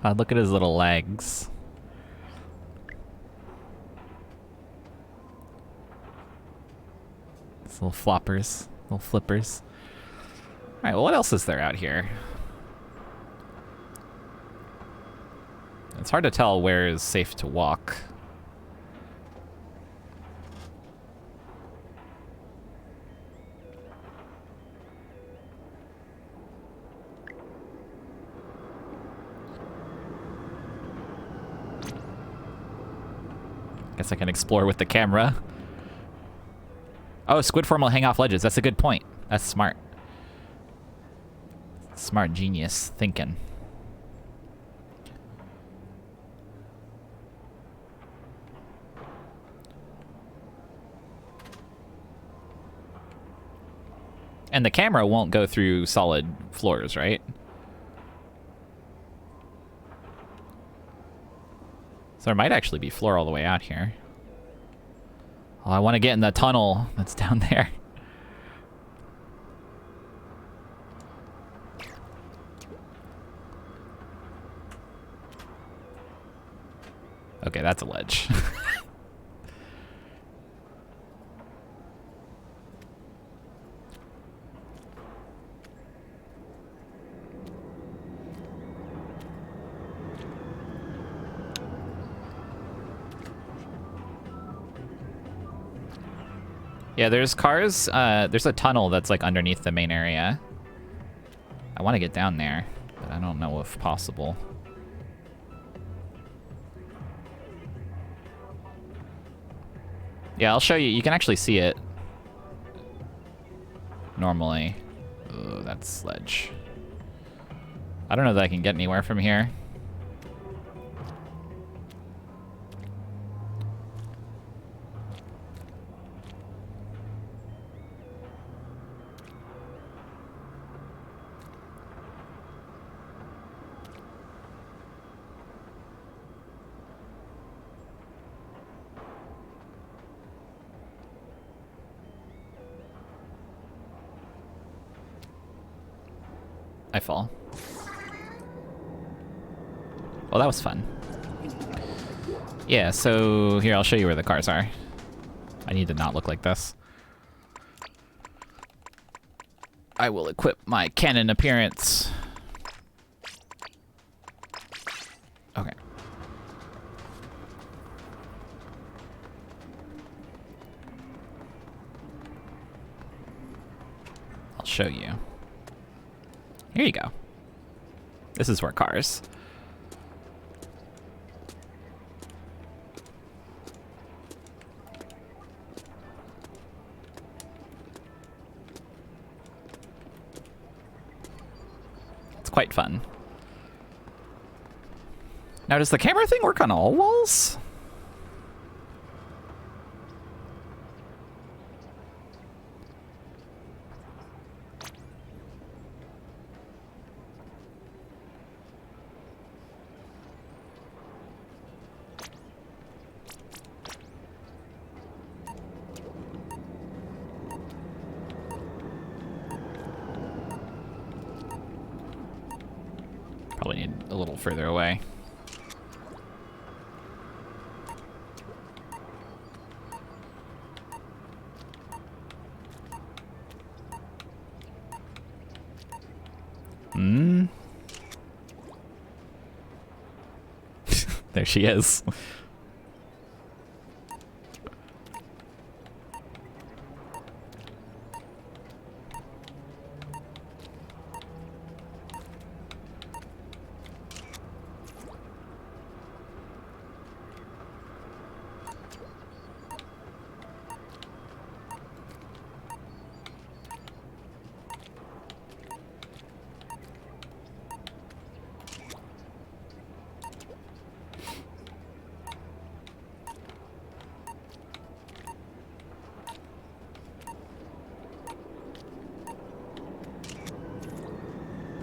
Look at his little legs. These little floppers, little flippers. Alright, well, what else is there out here? It's hard to tell where is safe to walk. Guess I can explore with the camera. Oh, squid form will hang off ledges. That's a good point. That's smart. Smart genius thinking. And the camera won't go through solid floors, right? So there might actually be floor all the way out here. Oh, I want to get in the tunnel that's down there. Okay, that's a ledge. Yeah, there's cars. There's a tunnel that's like underneath the main area. I want to get down there, but I don't know if possible. Yeah, I'll show you. You can actually see it normally. Oh, that's sledge. I don't know that I can get anywhere from here. I fall. Well, that was fun. Yeah, so here, I'll show you where the cars are. I need to not look like this. I will equip my cannon appearance. Okay. I'll show you. Here you go. This is where cars. It's quite fun. Now, does the camera thing work on all walls? Probably need a little further away. There she is.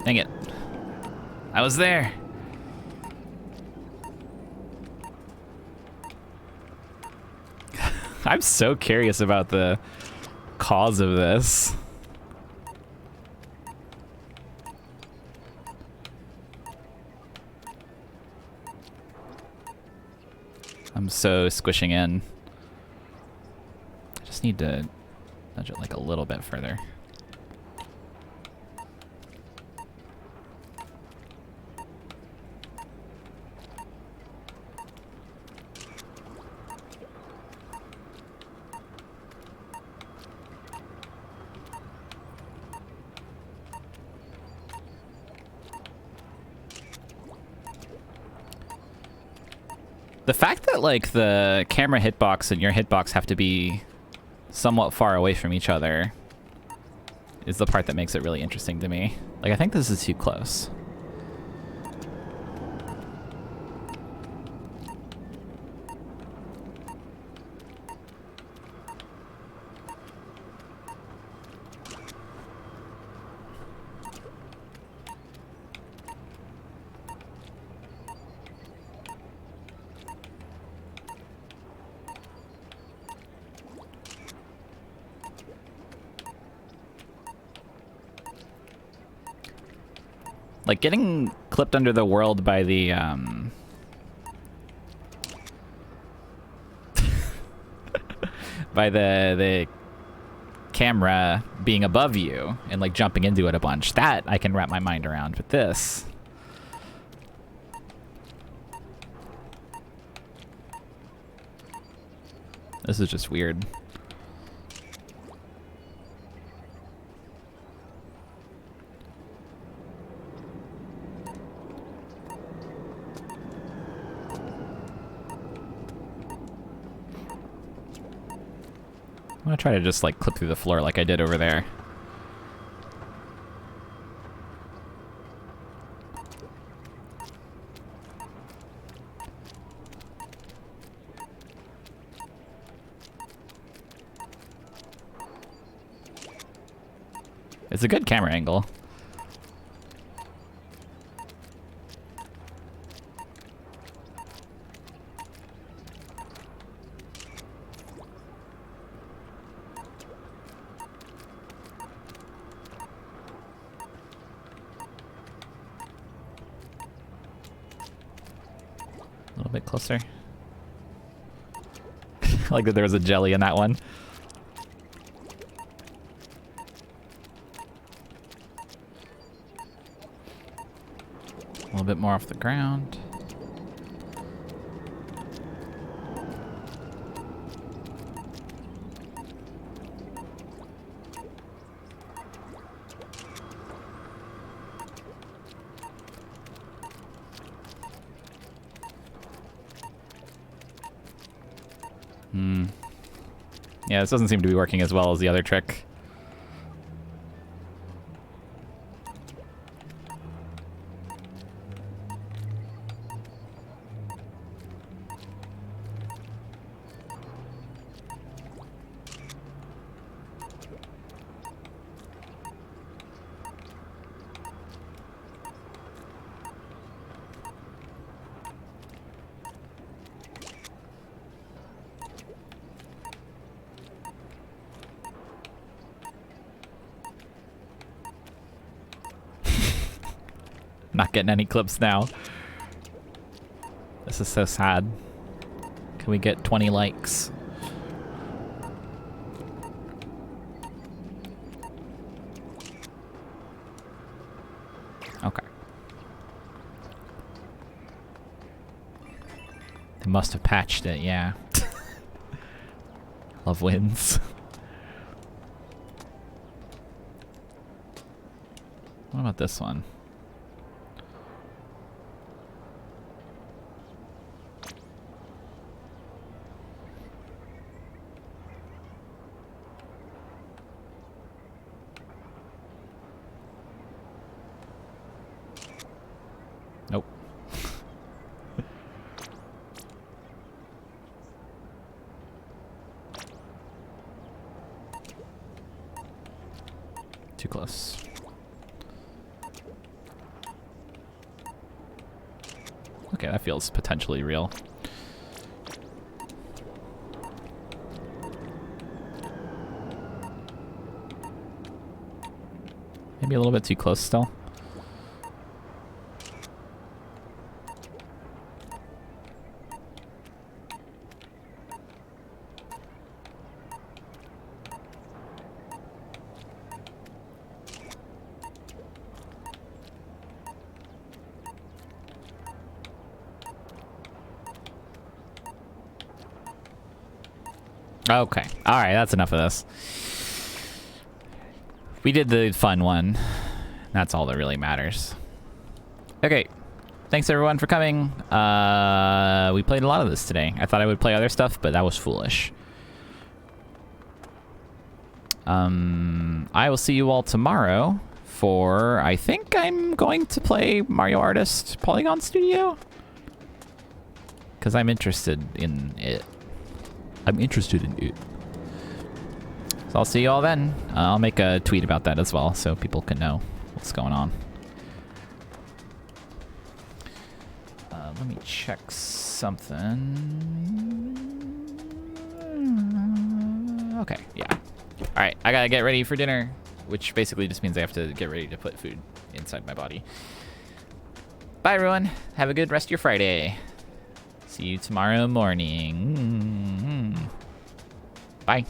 Dang it. I was there. I'm so curious about the cause of this. I'm so squishing in. I just need to nudge it like a little bit further. The fact that, like, the camera hitbox and your hitbox have to be somewhat far away from each other is the part that makes it really interesting to me. Like, I think this is too close. Like, getting clipped under the world by the, by the camera being above you and, like, jumping into it a bunch, that I can wrap my mind around. But this... this is just weird. I'm gonna try to just, like, clip through the floor like I did over there. It's a good camera angle. A little bit closer. Like that there was a jelly in that one. A little bit more off the ground. Yeah, this doesn't seem to be working as well as the other trick. Not getting any clips now. This is so sad. Can we get 20 likes? Okay. They must have patched it, yeah. Love wins. What about this one? Nope. Too close. Okay, that feels potentially real. Maybe a little bit too close still. Okay. All right, that's enough of this. We did the fun one. That's all that really matters. Okay. Thanks everyone for coming. We played a lot of this today. I thought I would play other stuff, but that was foolish. I will see you all tomorrow for, I think I'm going to play Mario Artist Polygon Studio. Because I'm interested in it. So I'll see you all then. I'll make a tweet about that as well so people can know what's going on. Let me check something. Okay, yeah. All right, I gotta get ready for dinner, which basically just means I have to get ready to put food inside my body. Bye, everyone. Have a good rest of your Friday. See you tomorrow morning. Bye.